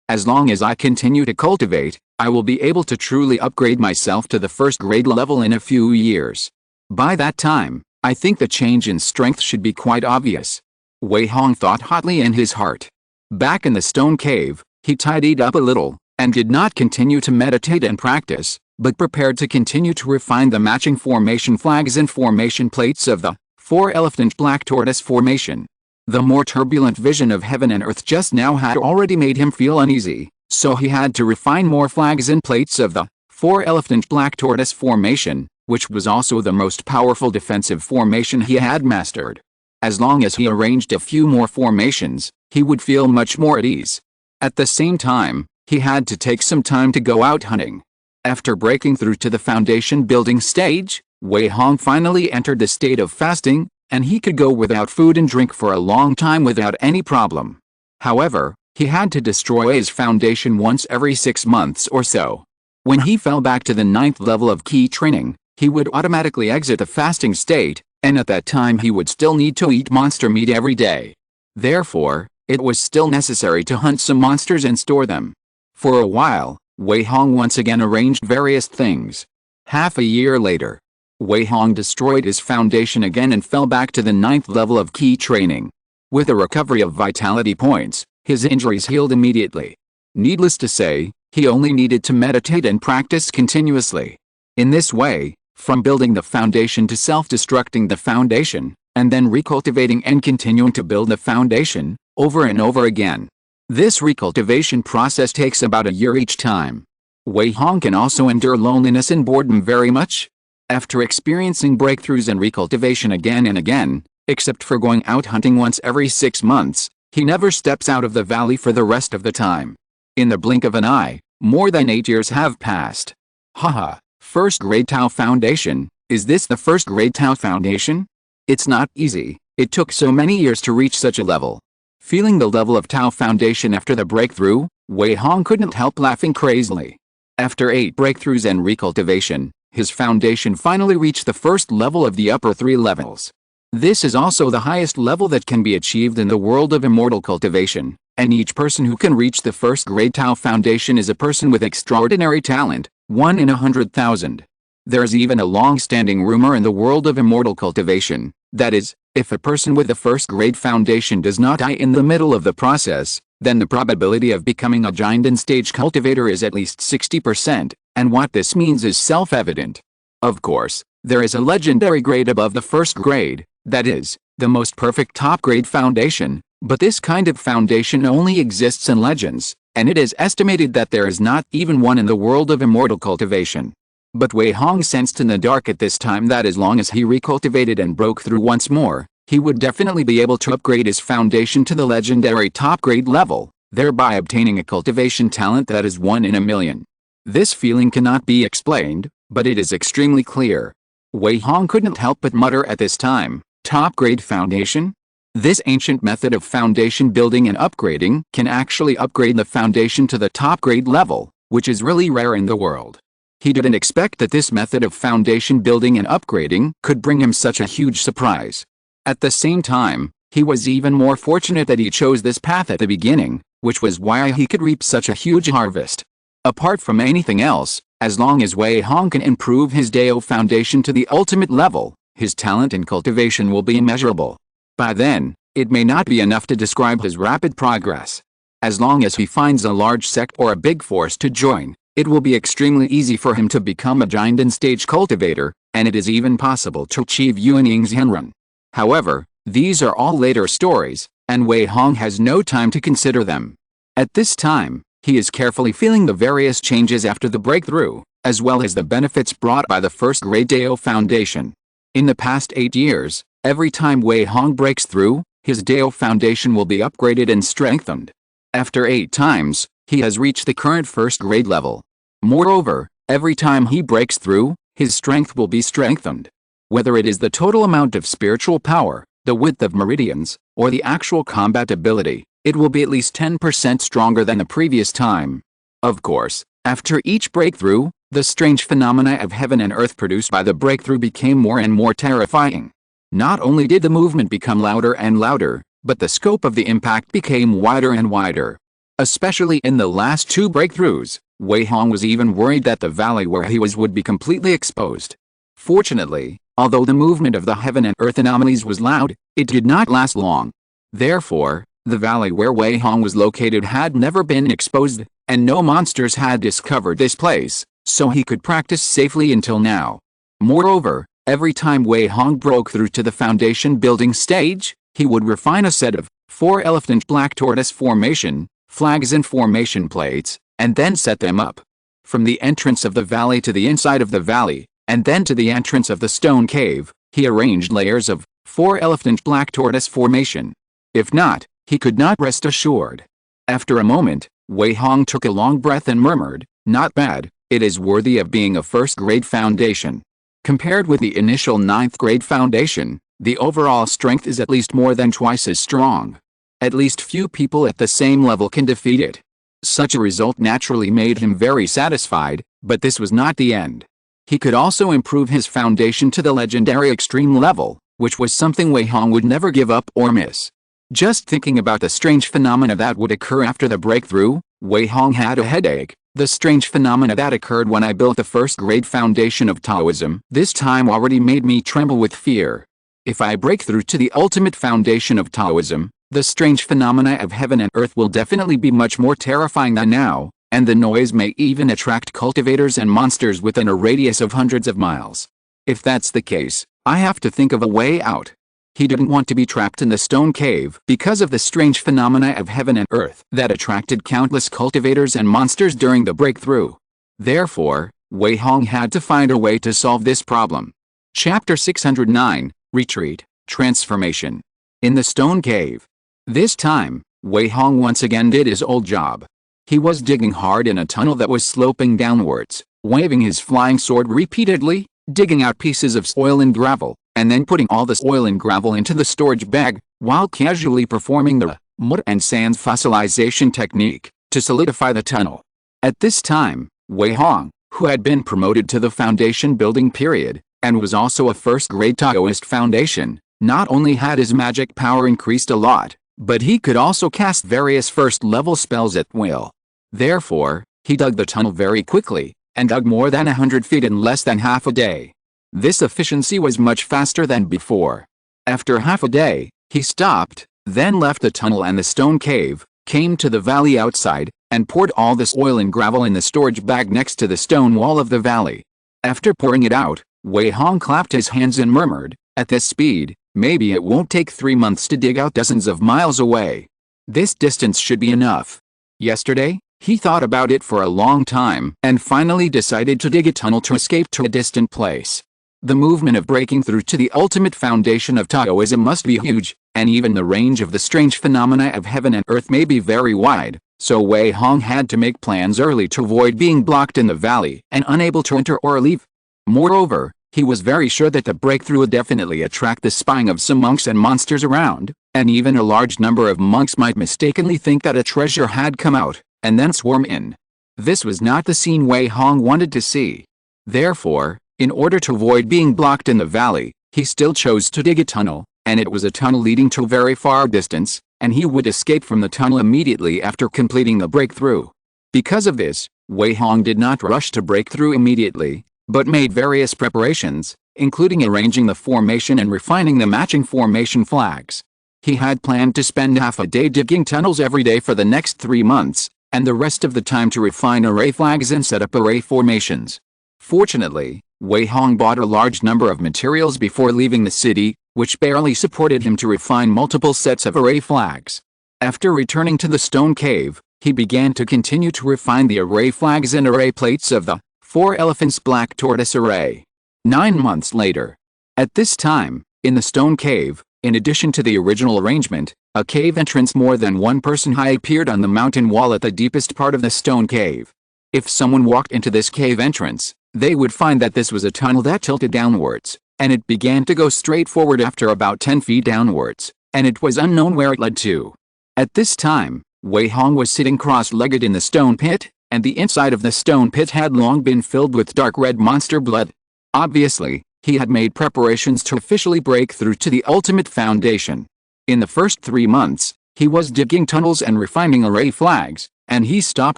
As long as I continue to cultivate, I will be able to truly upgrade myself to the 1st grade level in a few years. By that time, I think the change in strength should be quite obvious. Wei Hong thought hotly in his heart. Back in the stone cave, he tidied up a little, and did not continue to meditate and practice, but prepared to continue to refine the matching formation flags and formation plates of the 4-elephant black tortoise formation. The more turbulent vision of heaven and earth just now had already made him feel uneasy, so he had to refine more flags and plates of the 4-elephant black tortoise formation, which was also the most powerful defensive formation he had mastered. As long as he arranged a few more formations, he would feel much more at ease. At the same time, he had to take some time to go out hunting. After breaking through to the foundation building stage, Wei Hong finally entered the state of fasting, and he could go without food and drink for a long time without any problem. However, he had to destroy his foundation once every 6 months or so. When he fell back to the 9th level of key training, he would automatically exit the fasting state, and at that time he would still need to eat monster meat every day. Therefore, it was still necessary to hunt some monsters and store them. For a while, Wei Hong once again arranged various things. Half a year later, Wei Hong destroyed his foundation again and fell back to the 9th level of key training. With a recovery of vitality points, his injuries healed immediately. Needless to say, he only needed to meditate and practice continuously. In this way, from building the foundation to self-destructing the foundation, and then recultivating and continuing to build the foundation, over and over again. This recultivation process takes about a year each time. Wei Hong can also endure loneliness and boredom very much. After experiencing breakthroughs and recultivation again and again, except for going out hunting once every 6 months, he never steps out of the valley for the rest of the time. In the blink of an eye, more than 8 years have passed. Haha, first grade Tao Foundation, is this the first grade Tao Foundation? It's not easy, it took so many years to reach such a level. Feeling the level of Tao Foundation after the breakthrough, Wei Hong couldn't help laughing crazily. After 8 breakthroughs and recultivation, his foundation finally reached the first level of the upper 3 levels. This is also the highest level that can be achieved in the world of immortal cultivation, and each person who can reach the first grade Tao Foundation is a person with extraordinary talent, 1 in 100,000. There's even a long-standing rumor in the world of immortal cultivation, that is, if a person with the first grade foundation does not die in the middle of the process, then the probability of becoming a giant stage cultivator is at least 60%, and what this means is self-evident. Of course, there is a legendary grade above the first grade, that is, the most perfect top grade foundation, but this kind of foundation only exists in legends, and it is estimated that there is not even one in the world of immortal cultivation. But Wei Hong sensed in the dark at this time that as long as he recultivated and broke through once more, he would definitely be able to upgrade his foundation to the legendary top grade level, thereby obtaining a cultivation talent that is 1 in a million. This feeling cannot be explained, but it is extremely clear. Wei Hong couldn't help but mutter at this time, top grade foundation? This ancient method of foundation building and upgrading can actually upgrade the foundation to the top grade level, which is really rare in the world. He didn't expect that this method of foundation building and upgrading could bring him such a huge surprise. At the same time, he was even more fortunate that he chose this path at the beginning, which was why he could reap such a huge harvest. Apart from anything else, as long as Wei Hong can improve his Dao foundation to the ultimate level, his talent in cultivation will be immeasurable. By then, it may not be enough to describe his rapid progress. As long as he finds a large sect or a big force to join, it will be extremely easy for him to become a giant stage cultivator, and it is even possible to achieve Yuanying's Henrun. However, these are all later stories, and Wei Hong has no time to consider them. At this time, he is carefully feeling the various changes after the breakthrough, as well as the benefits brought by the first grade Dao foundation. In the past 8 years, every time Wei Hong breaks through, his Dao foundation will be upgraded and strengthened. After 8 times, he has reached the current first grade level. Moreover, every time he breaks through, his strength will be strengthened. Whether it is the total amount of spiritual power, the width of meridians, or the actual combat ability, it will be at least 10% stronger than the previous time. Of course, after each breakthrough, the strange phenomena of heaven and earth produced by the breakthrough became more and more terrifying. Not only did the movement become louder and louder, but the scope of the impact became wider and wider. Especially in the last 2 breakthroughs, Wei Hong was even worried that the valley where he was would be completely exposed. Fortunately, although the movement of the heaven and earth anomalies was loud, it did not last long. Therefore, the valley where Wei Hong was located had never been exposed, and no monsters had discovered this place, so he could practice safely until now. Moreover, every time Wei Hong broke through to the foundation building stage, he would refine a set of 4 elephant black tortoise formation, flags and formation plates, and then set them up. From the entrance of the valley to the inside of the valley, and then to the entrance of the stone cave, he arranged layers of 4 elephant black tortoise formation. If not, he could not rest assured. After a moment, Wei Hong took a long breath and murmured, "Not bad, it is worthy of being a first-grade foundation." Compared with the initial 9th grade foundation, the overall strength is at least more than twice as strong. At least few people at the same level can defeat it. Such a result naturally made him very satisfied, but this was not the end. He could also improve his foundation to the legendary extreme level, which was something Wei Hong would never give up or miss. Just thinking about the strange phenomena that would occur after the breakthrough, Wei Hong had a headache, The strange phenomena that occurred when I built the first great foundation of Taoism this time already made me tremble with fear. If I break through to the ultimate foundation of Taoism, the strange phenomena of heaven and earth will definitely be much more terrifying than now, and the noise may even attract cultivators and monsters within a radius of hundreds of miles. If that's the case, I have to think of a way out. He didn't want to be trapped in the stone cave because of the strange phenomena of heaven and earth that attracted countless cultivators and monsters during the breakthrough. Therefore, Wei Hong had to find a way to solve this problem. Chapter 609, Retreat, Transformation. In the stone cave. This time, Wei Hong once again did his old job. He was digging hard in a tunnel that was sloping downwards, waving his flying sword repeatedly, digging out pieces of soil and gravel, and then putting all the soil and gravel into the storage bag, while casually performing the mud and sand fossilization technique to solidify the tunnel. At this time, Wei Hong, who had been promoted to the foundation building period, and was also a first-grade Taoist foundation, not only had his magic power increased a lot, but he could also cast various first-level spells at will. Therefore, he dug the tunnel very quickly, and dug more than 100 feet in less than half a day. This efficiency was much faster than before. After half a day, he stopped, then left the tunnel and the stone cave, came to the valley outside, and poured all the soil and gravel in the storage bag next to the stone wall of the valley. After pouring it out, Wei Hong clapped his hands and murmured, "At this speed, maybe it won't take 3 months to dig out dozens of miles away. This distance should be enough." Yesterday, he thought about it for a long time and finally decided to dig a tunnel to escape to a distant place. The movement of breaking through to the ultimate foundation of Taoism must be huge, and even the range of the strange phenomena of heaven and earth may be very wide, so Wei Hong had to make plans early to avoid being blocked in the valley and unable to enter or leave. Moreover, he was very sure that the breakthrough would definitely attract the spying of some monks and monsters around, and even a large number of monks might mistakenly think that a treasure had come out, and then swarm in. This was not the scene Wei Hong wanted to see. Therefore, in order to avoid being blocked in the valley, he still chose to dig a tunnel, and it was a tunnel leading to a very far distance, and he would escape from the tunnel immediately after completing the breakthrough. Because of this, Wei Hong did not rush to break through immediately, but made various preparations, including arranging the formation and refining the matching formation flags. He had planned to spend half a day digging tunnels every day for the next 3 months, and the rest of the time to refine array flags and set up array formations. Fortunately, Wei Hong bought a large number of materials before leaving the city, which barely supported him to refine multiple sets of array flags. After returning to the stone cave, he began to continue to refine the array flags and array plates of the 4 elephants black tortoise array. 9 months later. At this time, in the stone cave, in addition to the original arrangement, a cave entrance more than 1 person high appeared on the mountain wall at the deepest part of the stone cave. If someone walked into this cave entrance, they would find that this was a tunnel that tilted downwards, and it began to go straight forward after about 10 feet downwards, and it was unknown where it led to. At this time, Wei Hong was sitting cross-legged in the stone pit, and the inside of the stone pit had long been filled with dark red monster blood. Obviously, he had made preparations to officially break through to the ultimate foundation. In the first 3 months, he was digging tunnels and refining array flags, and he stopped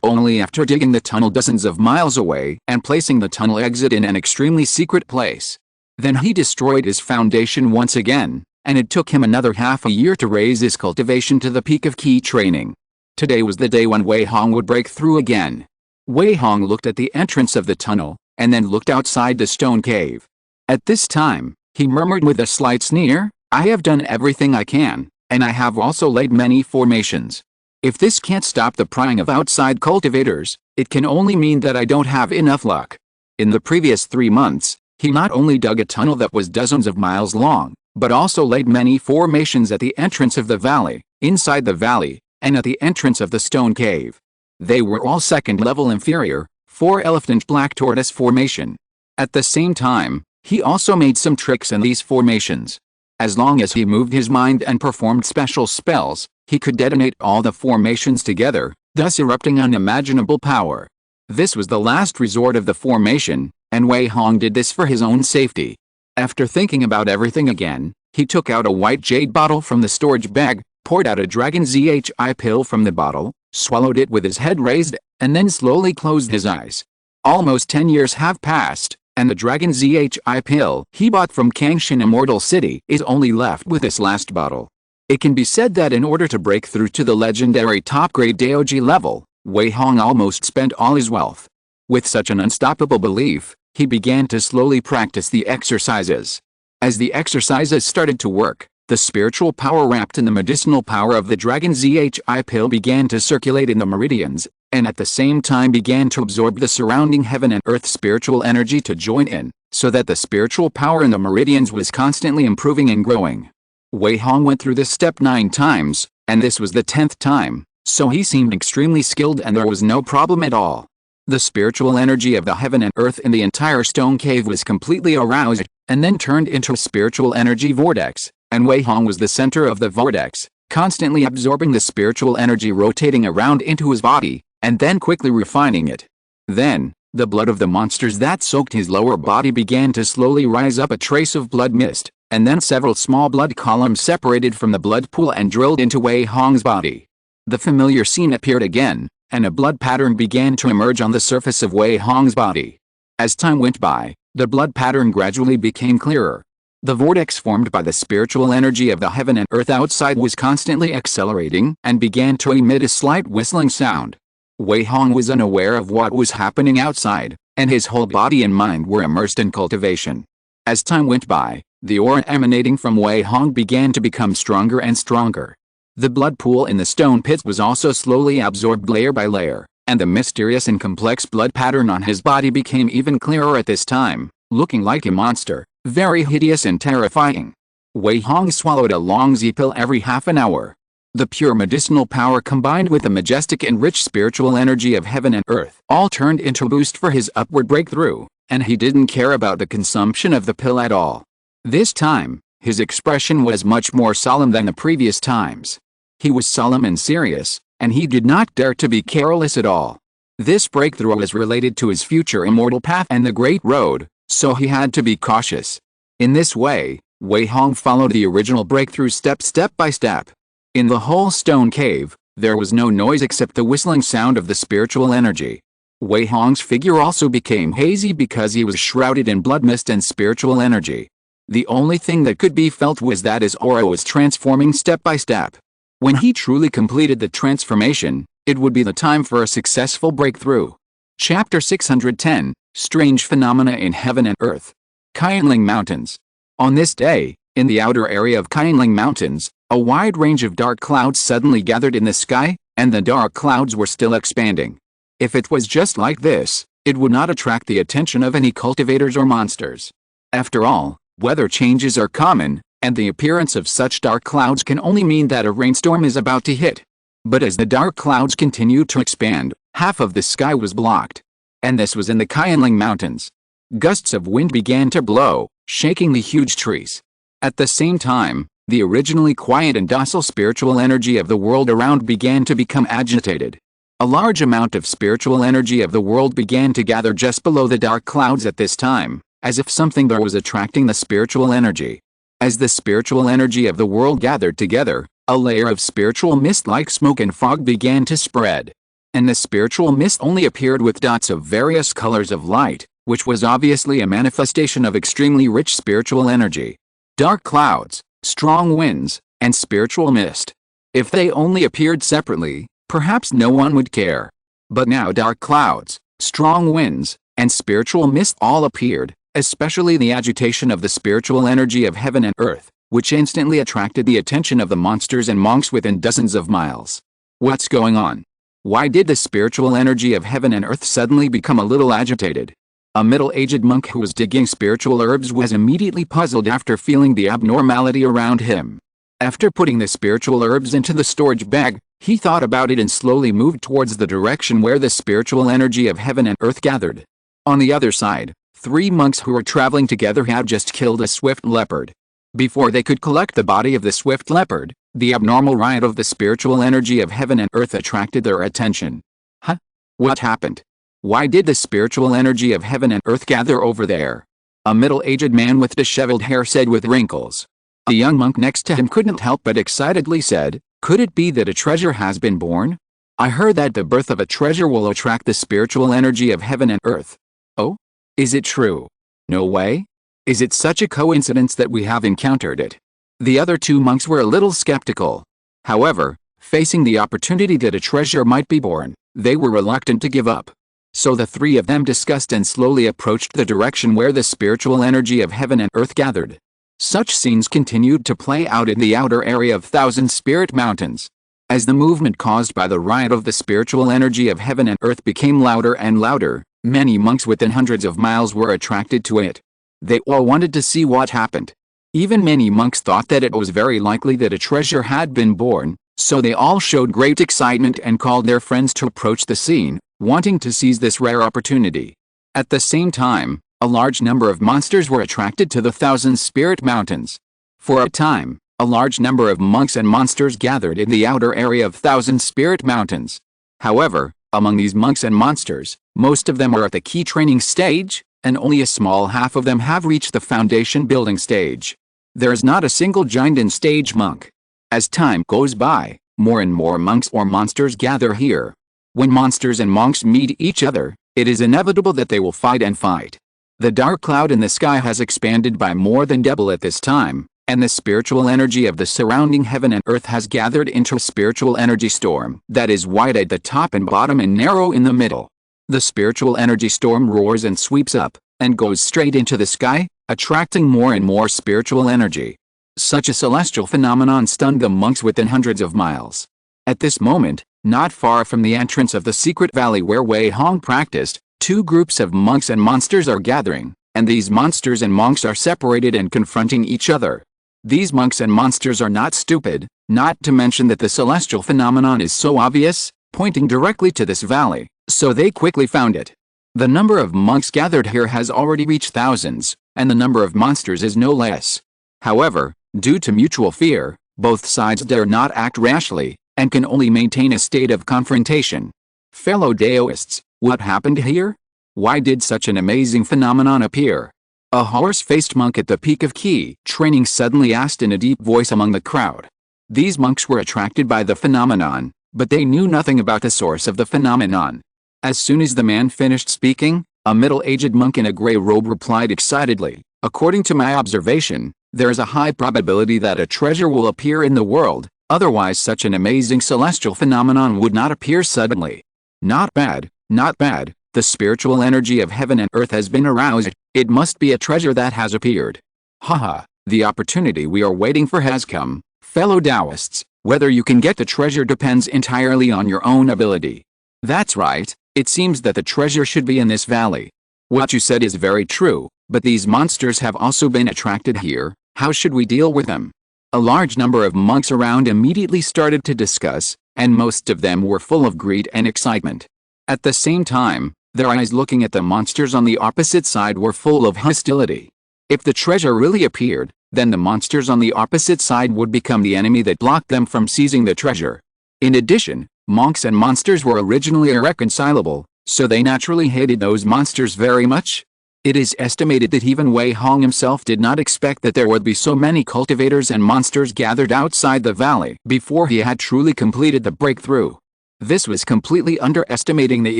only after digging the tunnel dozens of miles away and placing the tunnel exit in an extremely secret place. Then he destroyed his foundation once again, and it took him another half a year to raise his cultivation to the peak of key training. Today was the day when Wei Hong would break through again. Wei Hong looked at the entrance of the tunnel, and then looked outside the stone cave. At this time, he murmured with a slight sneer, "I have done everything I can, and I have also laid many formations. If this can't stop the prying of outside cultivators, it can only mean that I don't have enough luck." In the previous 3 months, he not only dug a tunnel that was dozens of miles long, but also laid many formations at the entrance of the valley, inside the valley, and at the entrance of the stone cave. They were all second-level inferior, 4 elephant black tortoise formation. At the same time, he also made some tricks in these formations. As long as he moved his mind and performed special spells, he could detonate all the formations together, thus erupting unimaginable power. This was the last resort of the formation, and Wei Hong did this for his own safety. After thinking about everything again, he took out a white jade bottle from the storage bag, poured out a dragon ZHI pill from the bottle, swallowed it with his head raised, and then slowly closed his eyes. Almost 10 years have passed, and the dragon ZHI pill he bought from Kangshan Immortal City is only left with this last bottle. It can be said that in order to break through to the legendary top-grade Daoji level, Wei Hong almost spent all his wealth. With such an unstoppable belief, he began to slowly practice the exercises. As the exercises started to work, the spiritual power wrapped in the medicinal power of the dragon ZHI pill began to circulate in the meridians, and at the same time began to absorb the surrounding heaven and earth spiritual energy to join in, so that the spiritual power in the meridians was constantly improving and growing. Wei Hong went through this step 9 times, and this was the 10th time, so he seemed extremely skilled and there was no problem at all. The spiritual energy of the heaven and earth in the entire stone cave was completely aroused, and then turned into a spiritual energy vortex, and Wei Hong was the center of the vortex, constantly absorbing the spiritual energy rotating around into his body, and then quickly refining it. Then, the blood of the monsters that soaked his lower body began to slowly rise up a trace of blood mist, and then several small blood columns separated from the blood pool and drilled into Wei Hong's body. The familiar scene appeared again, and a blood pattern began to emerge on the surface of Wei Hong's body. As time went by, the blood pattern gradually became clearer. The vortex formed by the spiritual energy of the heaven and earth outside was constantly accelerating and began to emit a slight whistling sound. Wei Hong was unaware of what was happening outside, and his whole body and mind were immersed in cultivation. As time went by, the aura emanating from Wei Hong began to become stronger and stronger. The blood pool in the stone pits was also slowly absorbed layer by layer, and the mysterious and complex blood pattern on his body became even clearer at this time, looking like a monster, very hideous and terrifying. Wei Hong swallowed a long Z pill every half an hour. The pure medicinal power combined with the majestic and rich spiritual energy of heaven and earth all turned into a boost for his upward breakthrough, and he didn't care about the consumption of the pill at all. This time, his expression was much more solemn than the previous times. He was solemn and serious, and he did not dare to be careless at all. This breakthrough was related to his future immortal path and the Great Road, so he had to be cautious. In this way, Wei Hong followed the original breakthrough step by step. In the whole stone cave, there was no noise except the whistling sound of the spiritual energy. Wei Hong's figure also became hazy because he was shrouded in blood mist and spiritual energy. The only thing that could be felt was that his aura was transforming step by step. When he truly completed the transformation, it would be the time for a successful breakthrough. Chapter 610, Strange Phenomena in Heaven and Earth. Qianling Mountains. On this day, in the outer area of Qianling Mountains, a wide range of dark clouds suddenly gathered in the sky, and the dark clouds were still expanding. If it was just like this, it would not attract the attention of any cultivators or monsters. After all, weather changes are common, and the appearance of such dark clouds can only mean that a rainstorm is about to hit. But as the dark clouds continued to expand, half of the sky was blocked. And this was in the Qianling Mountains. Gusts of wind began to blow, shaking the huge trees. At the same time, the originally quiet and docile spiritual energy of the world around began to become agitated. A large amount of spiritual energy of the world began to gather just below the dark clouds at this time, as if something there was attracting the spiritual energy. As the spiritual energy of the world gathered together, a layer of spiritual mist like smoke and fog began to spread. And the spiritual mist only appeared with dots of various colors of light, which was obviously a manifestation of extremely rich spiritual energy. Dark clouds, strong winds, and spiritual mist. If they only appeared separately, perhaps no one would care. But now dark clouds, strong winds, and spiritual mist all appeared, especially the agitation of the spiritual energy of heaven and earth, which instantly attracted the attention of the monsters and monks within dozens of miles. What's going on? Why did the spiritual energy of heaven and earth suddenly become a little agitated? A middle-aged monk who was digging spiritual herbs was immediately puzzled after feeling the abnormality around him. After putting the spiritual herbs into the storage bag, he thought about it and slowly moved towards the direction where the spiritual energy of heaven and earth gathered. On the other side, 3 monks who were traveling together had just killed a swift leopard. Before they could collect the body of the swift leopard, the abnormal riot of the spiritual energy of heaven and earth attracted their attention. Huh? What happened? Why did the spiritual energy of heaven and earth gather over there? A middle-aged man with disheveled hair said with wrinkles. A young monk next to him couldn't help but excitedly said, Could it be that a treasure has been born? I heard that the birth of a treasure will attract the spiritual energy of heaven and earth. Oh? Is it true? No way? Is it such a coincidence that we have encountered it? The other two monks were a little skeptical. However, facing the opportunity that a treasure might be born, they were reluctant to give up. So the three of them discussed and slowly approached the direction where the spiritual energy of heaven and earth gathered. Such scenes continued to play out in the outer area of Thousand Spirit Mountains. As the movement caused by the riot of the spiritual energy of heaven and earth became louder and louder, many monks within hundreds of miles were attracted to it. They all wanted to see what happened. Even many monks thought that it was very likely that a treasure had been born, so they all showed great excitement and called their friends to approach the scene, wanting to seize this rare opportunity. At the same time, a large number of monsters were attracted to the Thousand Spirit Mountains. For a time, a large number of monks and monsters gathered in the outer area of Thousand Spirit Mountains. However, among these monks and monsters, most of them are at the key training stage, and only a small half of them have reached the foundation building stage. There is not a single giant in stage monk. As time goes by, more and more monks or monsters gather here. When monsters and monks meet each other, it is inevitable that they will fight and fight. The dark cloud in the sky has expanded by more than double at this time, and the spiritual energy of the surrounding heaven and earth has gathered into a spiritual energy storm that is wide at the top and bottom and narrow in the middle. The spiritual energy storm roars and sweeps up, and goes straight into the sky, attracting more and more spiritual energy. Such a celestial phenomenon stunned the monks within hundreds of miles. At this moment, not far from the entrance of the secret valley where Wei Hong practiced, two groups of monks and monsters are gathering, and these monsters and monks are separated and confronting each other. These monks and monsters are not stupid, not to mention that the celestial phenomenon is so obvious, pointing directly to this valley, so they quickly found it. The number of monks gathered here has already reached thousands, and the number of monsters is no less. However, due to mutual fear, both sides dare not act rashly, and can only maintain a state of confrontation. Fellow Daoists, what happened here? Why did such an amazing phenomenon appear? A horse-faced monk at the peak of key training suddenly asked in a deep voice among the crowd. These monks were attracted by the phenomenon, but they knew nothing about the source of the phenomenon. As soon as the man finished speaking, a middle-aged monk in a gray robe replied excitedly, "According to my observation, there is a high probability that a treasure will appear in the world, otherwise such an amazing celestial phenomenon would not appear suddenly. Not bad, not bad, the spiritual energy of heaven and earth has been aroused, it must be a treasure that has appeared. Haha, the opportunity we are waiting for has come. Fellow Taoists, whether you can get the treasure depends entirely on your own ability." That's right, it seems that the treasure should be in this valley. What you said is very true, but these monsters have also been attracted here, how should we deal with them? A large number of monks around immediately started to discuss, and most of them were full of greed and excitement. At the same time, their eyes looking at the monsters on the opposite side were full of hostility. If the treasure really appeared, then the monsters on the opposite side would become the enemy that blocked them from seizing the treasure. In addition, monks and monsters were originally irreconcilable, so they naturally hated those monsters very much. It is estimated that even Wei Hong himself did not expect that there would be so many cultivators and monsters gathered outside the valley before he had truly completed the breakthrough. This was completely underestimating the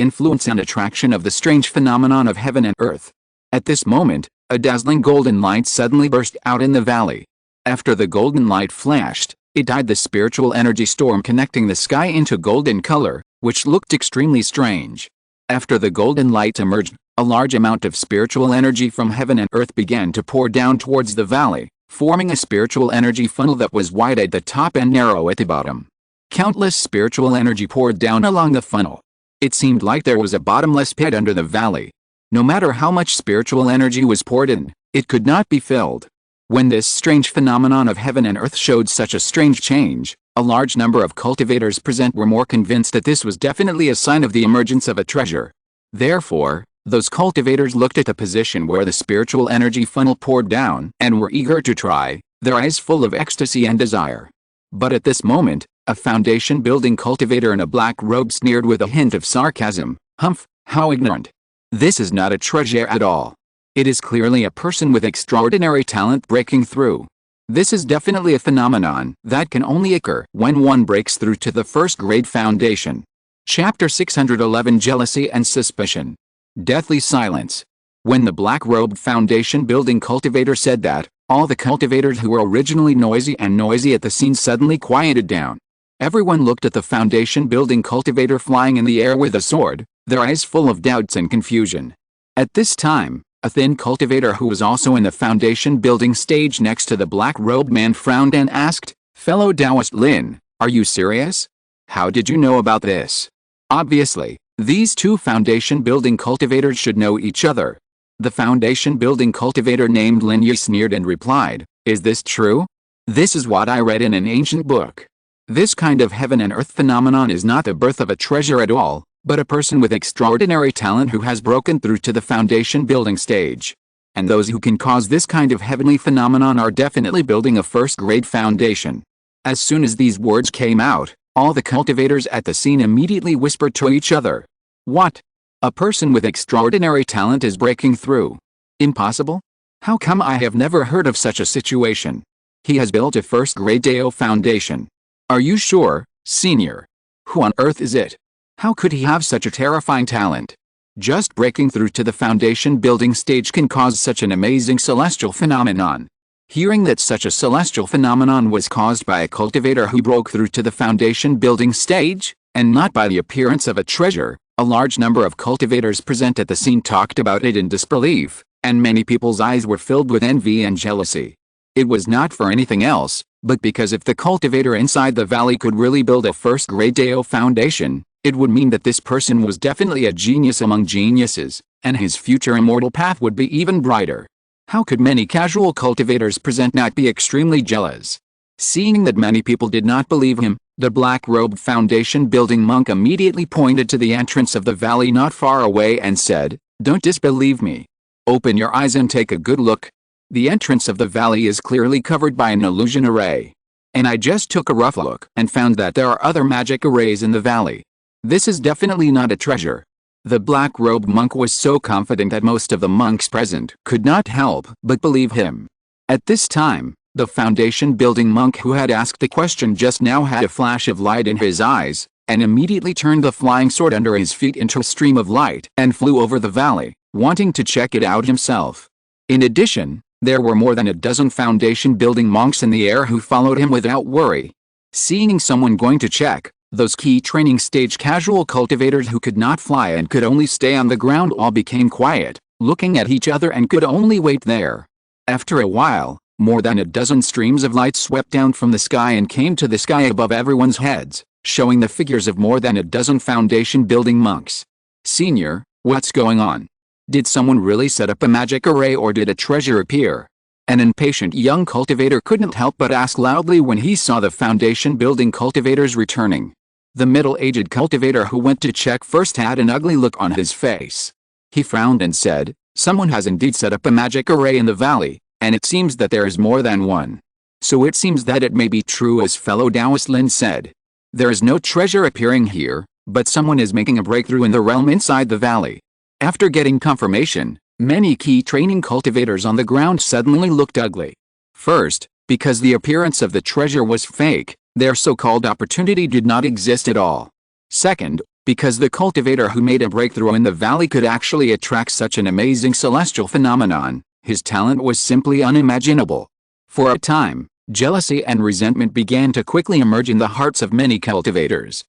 influence and attraction of the strange phenomenon of heaven and earth. At this moment, a dazzling golden light suddenly burst out in the valley. After the golden light flashed, it dyed the spiritual energy storm connecting the sky into golden color, which looked extremely strange. After the golden light emerged, a large amount of spiritual energy from heaven and earth began to pour down towards the valley, forming a spiritual energy funnel that was wide at the top and narrow at the bottom. Countless spiritual energy poured down along the funnel. It seemed like there was a bottomless pit under the valley. No matter how much spiritual energy was poured in, it could not be filled. When this strange phenomenon of heaven and earth showed such a strange change, a large number of cultivators present were more convinced that this was definitely a sign of the emergence of a treasure. Therefore, those cultivators looked at the position where the spiritual energy funnel poured down and were eager to try, their eyes full of ecstasy and desire. But at this moment, a foundation-building cultivator in a black robe sneered with a hint of sarcasm, "Humph, how ignorant. This is not a treasure at all. It is clearly a person with extraordinary talent breaking through." This is definitely a phenomenon that can only occur when one breaks through to the first grade foundation. Chapter 611 Jealousy and Suspicion. Deathly Silence. When the black-robed foundation building cultivator said that, all the cultivators who were originally noisy at the scene suddenly quieted down. Everyone looked at the foundation building cultivator flying in the air with a sword, their eyes full of doubts and confusion. At this time, a thin cultivator who was also in the foundation building stage next to the black-robed man frowned and asked, "Fellow Taoist Lin, are you serious? How did you know about this?" Obviously, these two foundation building cultivators should know each other. The foundation building cultivator named Lin Yi sneered and replied, "Is this true? This is what I read in an ancient book. This kind of heaven and earth phenomenon is not the birth of a treasure at all, but a person with extraordinary talent who has broken through to the foundation building stage. And those who can cause this kind of heavenly phenomenon are definitely building a first-grade foundation." As soon as these words came out, all the cultivators at the scene immediately whispered to each other, "What? A person with extraordinary talent is breaking through? Impossible? How come I have never heard of such a situation? He has built a first-grade Dao foundation. Are you sure, senior? Who on earth is it? How could he have such a terrifying talent? Just breaking through to the foundation building stage can cause such an amazing celestial phenomenon." Hearing that such a celestial phenomenon was caused by a cultivator who broke through to the foundation building stage, and not by the appearance of a treasure, a large number of cultivators present at the scene talked about it in disbelief, and many people's eyes were filled with envy and jealousy. It was not for anything else, but because if the cultivator inside the valley could really build a first-grade Dao foundation, it would mean that this person was definitely a genius among geniuses, and his future immortal path would be even brighter. How could many casual cultivators present not be extremely jealous? Seeing that many people did not believe him, the black-robed foundation building monk immediately pointed to the entrance of the valley not far away and said, "Don't disbelieve me. Open your eyes and take a good look. The entrance of the valley is clearly covered by an illusion array. And I just took a rough look and found that there are other magic arrays in the valley. This is definitely not a treasure." The black-robed monk was so confident that most of the monks present could not help but believe him. At this time, the foundation building monk who had asked the question just now had a flash of light in his eyes, and immediately turned the flying sword under his feet into a stream of light and flew over the valley, wanting to check it out himself. In addition, there were more than a dozen foundation building monks in the air who followed him without worry. Seeing someone going to check, those key training stage casual cultivators who could not fly and could only stay on the ground all became quiet, looking at each other and could only wait there. After a while, more than a dozen streams of light swept down from the sky and came to the sky above everyone's heads, showing the figures of more than a dozen foundation building monks. "Senior, what's going on? Did someone really set up a magic array or did a treasure appear?" An impatient young cultivator couldn't help but ask loudly when he saw the foundation building cultivators returning. The middle-aged cultivator who went to check first had an ugly look on his face. He frowned and said, "Someone has indeed set up a magic array in the valley, and it seems that there is more than one. So it seems that it may be true as fellow Taoist Lin said. There is no treasure appearing here, but someone is making a breakthrough in the realm inside the valley." After getting confirmation, many key training cultivators on the ground suddenly looked ugly. First, because the appearance of the treasure was fake, their so-called opportunity did not exist at all. Second, because the cultivator who made a breakthrough in the valley could actually attract such an amazing celestial phenomenon, his talent was simply unimaginable. For a time, jealousy and resentment began to quickly emerge in the hearts of many cultivators.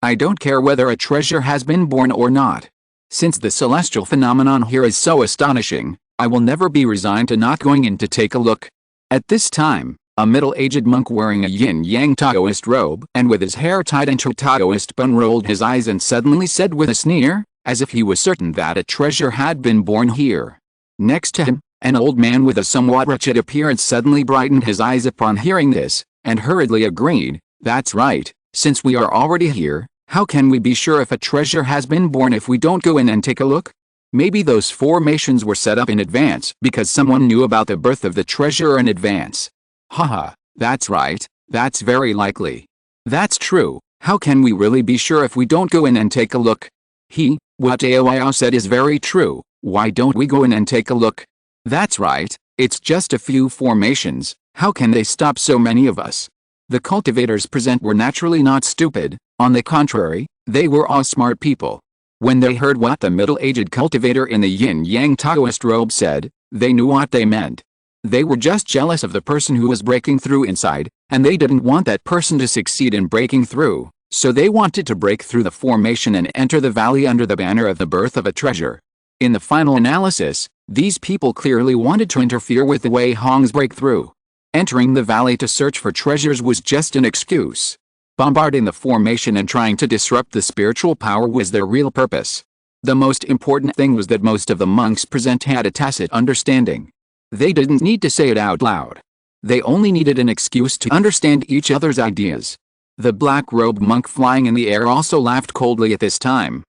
I don't care whether a treasure has been born or not. Since the celestial phenomenon here is so astonishing, I will never be resigned to not going in to take a look." At this time, a middle-aged monk wearing a yin-yang Taoist robe and with his hair tied into a Taoist bun rolled his eyes and suddenly said with a sneer, as if he was certain that a treasure had been born here. Next to him, an old man with a somewhat wretched appearance suddenly brightened his eyes upon hearing this, and hurriedly agreed, "That's right, since we are already here, how can we be sure if a treasure has been born if we don't go in and take a look? Maybe those formations were set up in advance because someone knew about the birth of the treasure in advance. Haha, that's right, that's very likely. That's true, how can we really be sure if we don't go in and take a look? What Aoyao said is very true, why don't we go in and take a look? That's right, it's just a few formations, How can they stop so many of us? The cultivators present were naturally not stupid, on the contrary, they were all smart people. When they heard what the middle-aged cultivator in the yin-yang Taoist robe said, they knew what they meant. They were just jealous of the person who was breaking through inside, and they didn't want that person to succeed in breaking through, so they wanted to break through the formation and enter the valley under the banner of the birth of a treasure. In the final analysis, these people clearly wanted to interfere with the Wei Hong's breakthrough. Entering the valley to search for treasures was just an excuse. Bombarding the formation and trying to disrupt the spiritual power was their real purpose. The most important thing was that most of the monks present had a tacit understanding. They didn't need to say it out loud. They only needed an excuse to understand each other's ideas. The black-robed monk flying in the air also laughed coldly at this time.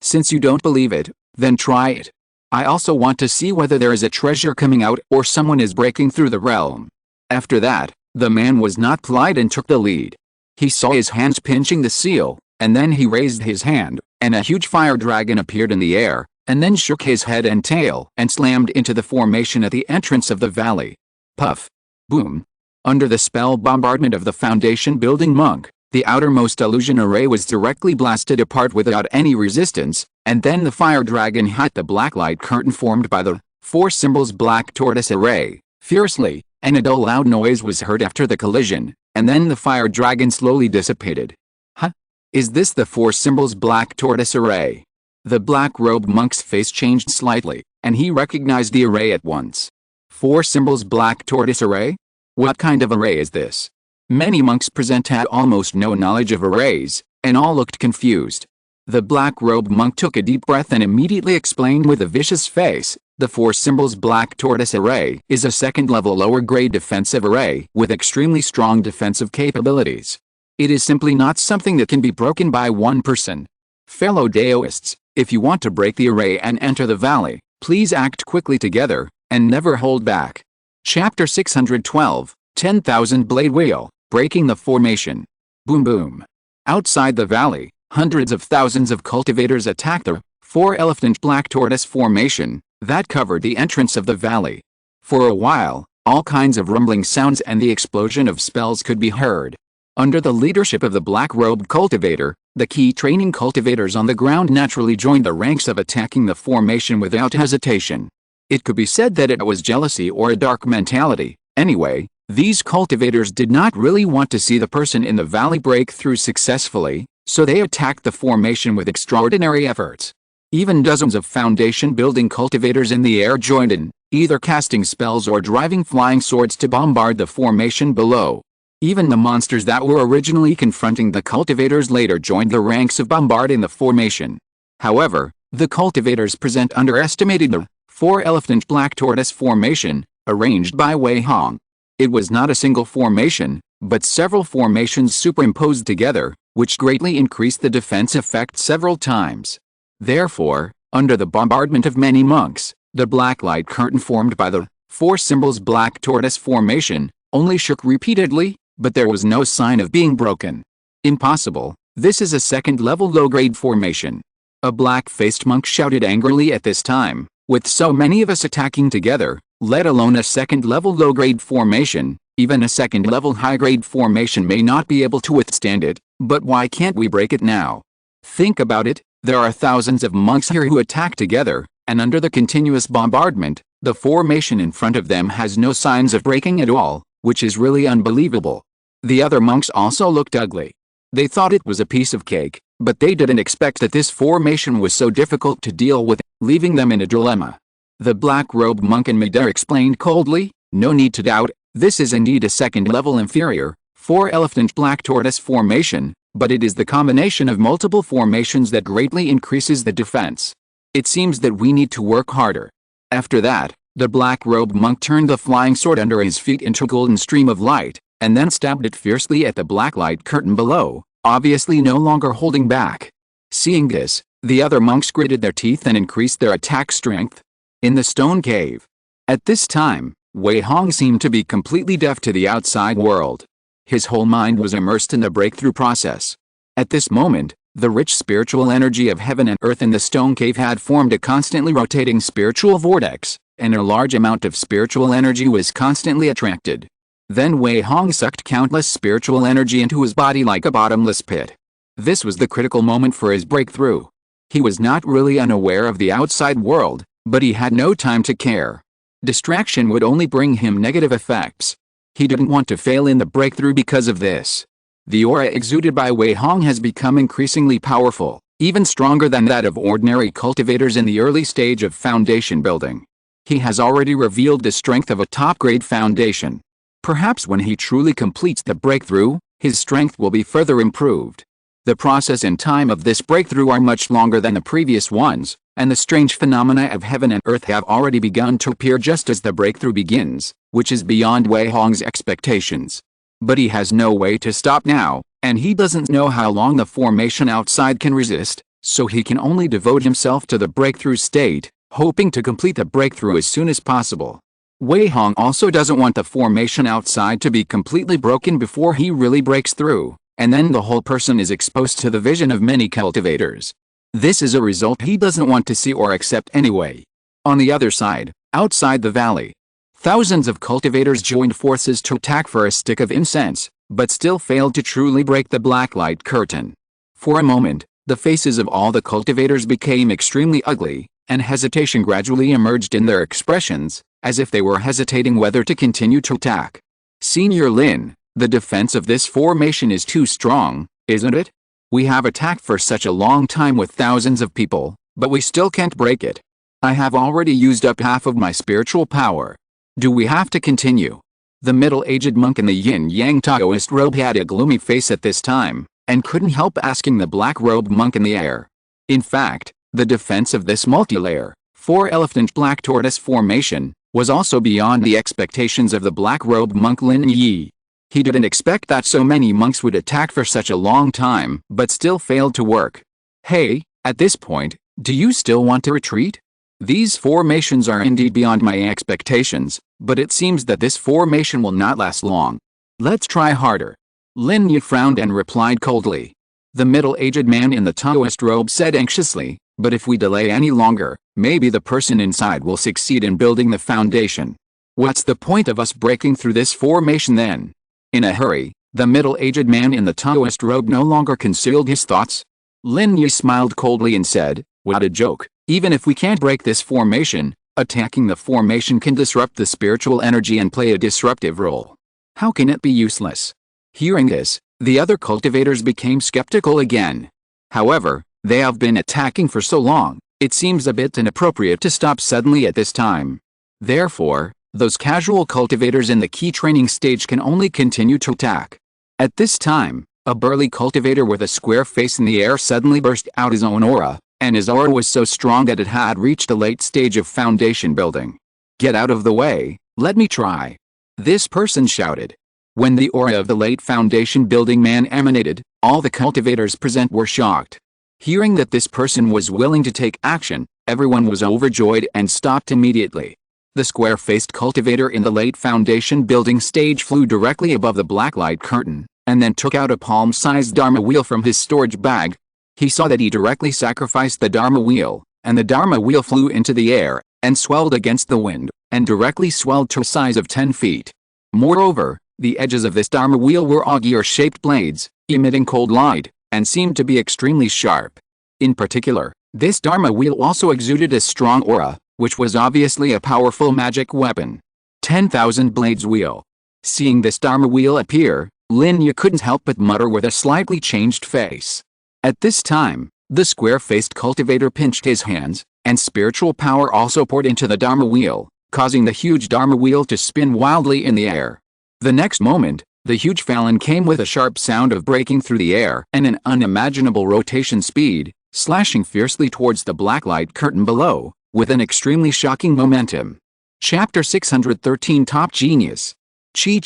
Since you don't believe it, then try it. I also want to see whether there is a treasure coming out or someone is breaking through the realm. After that, the man was not polite and took the lead. He saw his hands pinching the seal, and then he raised his hand, and a huge fire dragon appeared in the air, and then shook his head and tail and slammed into the formation at the entrance of the valley. Puff! Boom! Under the spell bombardment of the foundation building monk, the outermost illusion array was directly blasted apart without any resistance, and then the fire dragon hit the black light curtain formed by the four symbols black tortoise array, fiercely, and a dull loud noise was heard after the collision, and then the fire dragon slowly dissipated. Huh? Is this the four symbols black tortoise array? The black-robed monk's face changed slightly, and he recognized the array at once. Four symbols black tortoise array? What kind of array is this? Many monks present had almost no knowledge of arrays, and all looked confused. The black-robed monk took a deep breath and immediately explained with a vicious face, the four symbols black tortoise array is a second-level lower-grade defensive array with extremely strong defensive capabilities. It is simply not something that can be broken by one person. Fellow Daoists, if you want to break the array and enter the valley, please act quickly together, and never hold back. Chapter 612, 10,000 Blade Wheel, Breaking the Formation. Boom boom. Outside the valley, hundreds of thousands of cultivators attacked the four-elephant black tortoise formation that covered the entrance of the valley. For a while, all kinds of rumbling sounds and the explosion of spells could be heard. Under the leadership of the black-robed cultivator, the key training cultivators on the ground naturally joined the ranks of attacking the formation without hesitation. It could be said that it was jealousy or a dark mentality. Anyway, these cultivators did not really want to see the person in the valley break through successfully, so they attacked the formation with extraordinary efforts. Even dozens of foundation-building cultivators in the air joined in, either casting spells or driving flying swords to bombard the formation below. Even the monsters that were originally confronting the cultivators later joined the ranks of bombarding the formation. However, the cultivators present underestimated the four-elephant black tortoise formation, arranged by Wei Hong. It was not a single formation, but several formations superimposed together, which greatly increased the defense effect several times. Therefore, under the bombardment of many monks, the black light curtain formed by the four symbols black tortoise formation only shook repeatedly, but there was no sign of being broken. Impossible, this is a second-level low-grade formation. A black-faced monk shouted angrily at this time, with so many of us attacking together, let alone a second-level low-grade formation, even a second-level high-grade formation may not be able to withstand it, but why can't we break it now? Think about it, there are thousands of monks here who attack together, and under the continuous bombardment, the formation in front of them has no signs of breaking at all, which is really unbelievable. The other monks also looked ugly. They thought it was a piece of cake, but they didn't expect that this formation was so difficult to deal with, leaving them in a dilemma. The black-robed monk in midair explained coldly, no need to doubt, this is indeed a second-level inferior, four-elephant black tortoise formation, but it is the combination of multiple formations that greatly increases the defense. It seems that we need to work harder. After that, the black-robed monk turned the flying sword under his feet into a golden stream of light, and then stabbed it fiercely at the black light curtain below, obviously no longer holding back. Seeing this, the other monks gritted their teeth and increased their attack strength. In the stone cave. At this time, Wei Hong seemed to be completely deaf to the outside world. His whole mind was immersed in the breakthrough process. At this moment, the rich spiritual energy of heaven and earth in the stone cave had formed a constantly rotating spiritual vortex, and a large amount of spiritual energy was constantly attracted. Then Wei Hong sucked countless spiritual energy into his body like a bottomless pit. This was the critical moment for his breakthrough. He was not really unaware of the outside world, but he had no time to care. Distraction would only bring him negative effects. He didn't want to fail in the breakthrough because of this. The aura exuded by Wei Hong has become increasingly powerful, even stronger than that of ordinary cultivators in the early stage of foundation building. He has already revealed the strength of a top-grade foundation. Perhaps when he truly completes the breakthrough, his strength will be further improved. The process and time of this breakthrough are much longer than the previous ones, and the strange phenomena of heaven and earth have already begun to appear just as the breakthrough begins, which is beyond Wei Hong's expectations. But he has no way to stop now, and he doesn't know how long the formation outside can resist, so he can only devote himself to the breakthrough state, hoping to complete the breakthrough as soon as possible. Wei Hong also doesn't want the formation outside to be completely broken before he really breaks through, and then the whole person is exposed to the vision of many cultivators. This is a result he doesn't want to see or accept anyway. On the other side, outside the valley, thousands of cultivators joined forces to attack for a stick of incense, but still failed to truly break the black light curtain. For a moment, the faces of all the cultivators became extremely ugly, and hesitation gradually emerged in their expressions, as if they were hesitating whether to continue to attack. Senior Lin, the defense of this formation is too strong, isn't it? We have attacked for such a long time with thousands of people, but we still can't break it. I have already used up half of my spiritual power. Do we have to continue? The middle-aged monk in the yin-yang Taoist robe had a gloomy face at this time, and couldn't help asking the black-robed monk in the air. In fact, the defense of this multi-layer, four-elephant black tortoise formation, was also beyond the expectations of the black-robed monk Lin Yi. He didn't expect that so many monks would attack for such a long time, but still failed to work. Hey, at this point, do you still want to retreat? These formations are indeed beyond my expectations, but it seems that this formation will not last long. Let's try harder. Lin Yi frowned and replied coldly. The middle-aged man in the Taoist robe said anxiously, but if we delay any longer, maybe the person inside will succeed in building the foundation. What's the point of us breaking through this formation then? In a hurry, the middle-aged man in the Taoist robe no longer concealed his thoughts. Lin Yi smiled coldly and said, "What a joke. Even if we can't break this formation, attacking the formation can disrupt the spiritual energy and play a disruptive role. How can it be useless?" Hearing this, the other cultivators became skeptical again. However, they have been attacking for so long, it seems a bit inappropriate to stop suddenly at this time. Therefore, those casual cultivators in the key training stage can only continue to attack. At this time, a burly cultivator with a square face in the air suddenly burst out his own aura, and his aura was so strong that it had reached the late stage of foundation building. "Get out of the way, let me try," this person shouted. When the aura of the late foundation building man emanated, all the cultivators present were shocked. Hearing that this person was willing to take action, everyone was overjoyed and stopped immediately. The square-faced cultivator in the late foundation building stage flew directly above the blacklight curtain, and then took out a palm-sized Dharma wheel from his storage bag. He saw that he directly sacrificed the Dharma wheel, and the Dharma wheel flew into the air, and swelled against the wind, and directly swelled to a size of 10 feet. Moreover, the edges of this Dharma wheel were augur-shaped blades, emitting cold light, and seemed to be extremely sharp. In particular, this Dharma wheel also exuded a strong aura, which was obviously a powerful magic weapon. 10,000 Blades Wheel. Seeing this Dharma wheel appear, Lin Yi couldn't help but mutter with a slightly changed face. At this time, the square-faced cultivator pinched his hands, and spiritual power also poured into the Dharma wheel, causing the huge Dharma wheel to spin wildly in the air. The next moment, the huge Phalan came with a sharp sound of breaking through the air and an unimaginable rotation speed, slashing fiercely towards the blacklight curtain below, with an extremely shocking momentum. Chapter 613 Top Genius. Chi.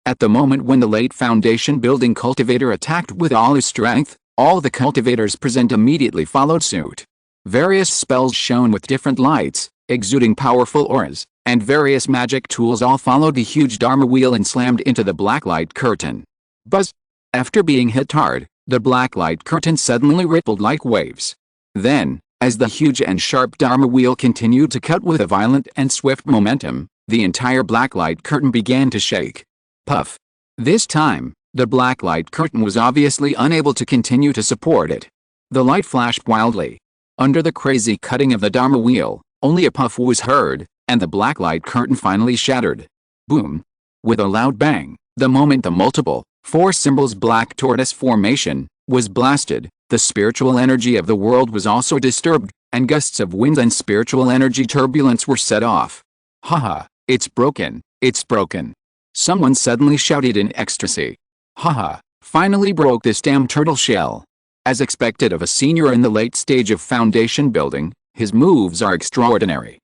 At the moment when the late foundation building cultivator attacked with all his strength, all the cultivators present immediately followed suit. Various spells shone with different lights, exuding powerful auras, and various magic tools all followed the huge Dharma wheel and slammed into the blacklight curtain. Buzz! After being hit hard, the blacklight curtain suddenly rippled like waves. Then, as the huge and sharp Dharma wheel continued to cut with a violent and swift momentum, the entire blacklight curtain began to shake. Puff. This time, the blacklight curtain was obviously unable to continue to support it. The light flashed wildly. Under the crazy cutting of the Dharma wheel, only a puff was heard, and the blacklight curtain finally shattered. Boom. With a loud bang, the moment the multiple, 4 symbols black tortoise formation, was blasted, the spiritual energy of the world was also disturbed, and gusts of wind and spiritual energy turbulence were set off. Haha, it's broken, it's broken. Someone suddenly shouted in ecstasy. Haha, finally broke this damn turtle shell. As expected of a senior in the late stage of foundation building, his moves are extraordinary.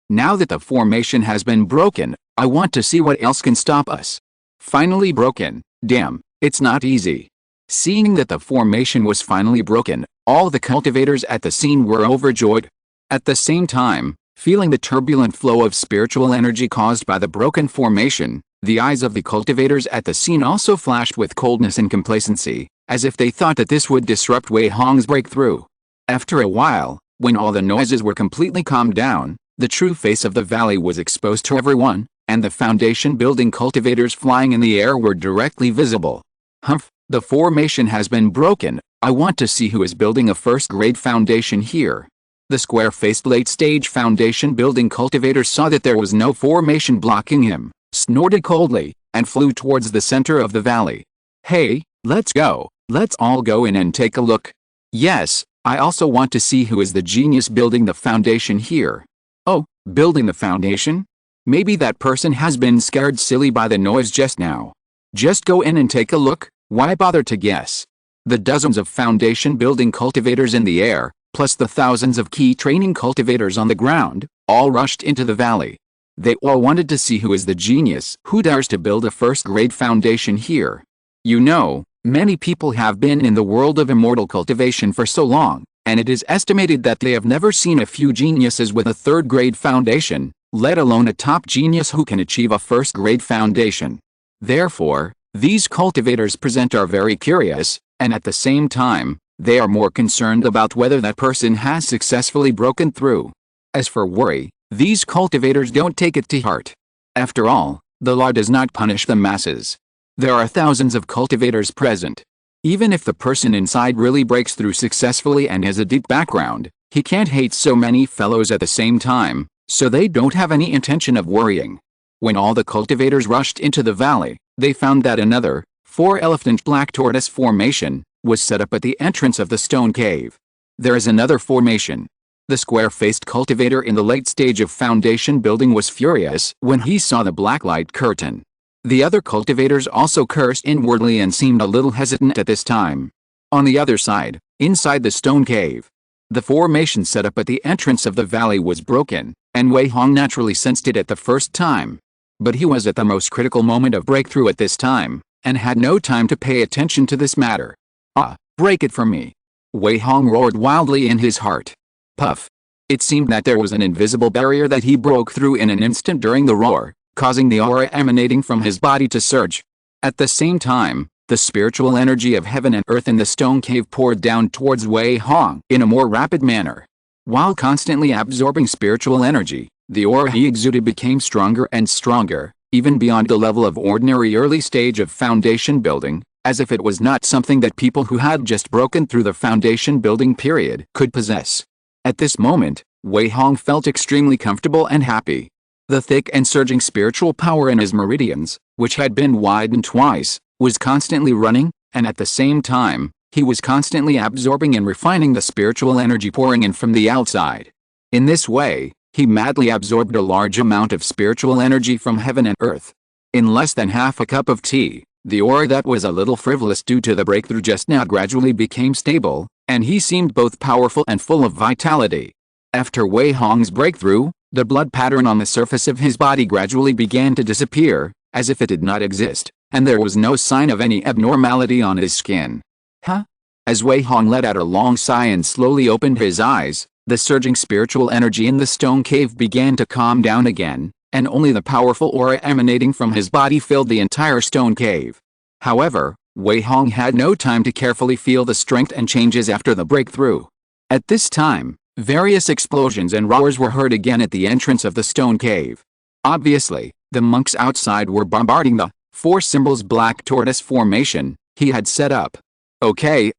Now that the formation has been broken, I want to see what else can stop us. Finally broken, damn, it's not easy. Seeing that the formation was finally broken, all the cultivators at the scene were overjoyed. At the same time, feeling the turbulent flow of spiritual energy caused by the broken formation, the eyes of the cultivators at the scene also flashed with coldness and complacency, as if they thought that this would disrupt Wei Hong's breakthrough. After a while, when all the noises were completely calmed down, the true face of the valley was exposed to everyone, and the foundation building cultivators flying in the air were directly visible. Humph, the formation has been broken. I want to see who is building a first-grade foundation here. The square-faced late-stage foundation building cultivator saw that there was no formation blocking him, snorted coldly, and flew towards the center of the valley. Hey, let's go. Let's all go in and take a look. Yes, I also want to see who is the genius building the foundation here. Oh, building the foundation? Maybe that person has been scared silly by the noise just now. Just go in and take a look, why bother to guess? The dozens of foundation building cultivators in the air, plus the thousands of key training cultivators on the ground, all rushed into the valley. They all wanted to see who is the genius who dares to build a first-grade foundation here. You know, many people have been in the world of immortal cultivation for so long, and it is estimated that they have never seen a few geniuses with a third-grade foundation, let alone a top genius who can achieve a first-grade foundation. Therefore, these cultivators present are very curious, and at the same time, they are more concerned about whether that person has successfully broken through. As for worry, these cultivators don't take it to heart. After all, the law does not punish the masses. There are thousands of cultivators present. Even if the person inside really breaks through successfully and has a deep background, he can't hate so many fellows at the same time, so they don't have any intention of worrying. When all the cultivators rushed into the valley, they found that another, 4-elephant black tortoise formation, was set up at the entrance of the stone cave. There is another formation. The square-faced cultivator in the late stage of foundation building was furious when he saw the blacklight curtain. The other cultivators also cursed inwardly and seemed a little hesitant at this time. On the other side, inside the stone cave, the formation set up at the entrance of the valley was broken, and Wei Hong naturally sensed it at the first time. But he was at the most critical moment of breakthrough at this time, and had no time to pay attention to this matter. Ah, break it for me. Wei Hong roared wildly in his heart. Puff. It seemed that there was an invisible barrier that he broke through in an instant during the roar, causing the aura emanating from his body to surge. At the same time, the spiritual energy of heaven and earth in the stone cave poured down towards Wei Hong in a more rapid manner. While constantly absorbing spiritual energy, the aura he exuded became stronger and stronger, even beyond the level of ordinary early stage of foundation building, as if it was not something that people who had just broken through the foundation building period could possess. At this moment, Wei Hong felt extremely comfortable and happy. The thick and surging spiritual power in his meridians, which had been widened twice, was constantly running, and at the same time, he was constantly absorbing and refining the spiritual energy pouring in from the outside. In this way, he madly absorbed a large amount of spiritual energy from heaven and earth. In less than half a cup of tea, the aura that was a little frivolous due to the breakthrough just now gradually became stable, and he seemed both powerful and full of vitality. After Wei Hong's breakthrough, the blood pattern on the surface of his body gradually began to disappear, as if it did not exist, and there was no sign of any abnormality on his skin. Huh? As Wei Hong let out a long sigh and slowly opened his eyes, the surging spiritual energy in the stone cave began to calm down again, and only the powerful aura emanating from his body filled the entire stone cave. However, Wei Hong had no time to carefully feel the strength and changes after the breakthrough. At this time, various explosions and roars were heard again at the entrance of the stone cave. Obviously, the monks outside were bombarding the four symbols black tortoise formation he had set up. Okay.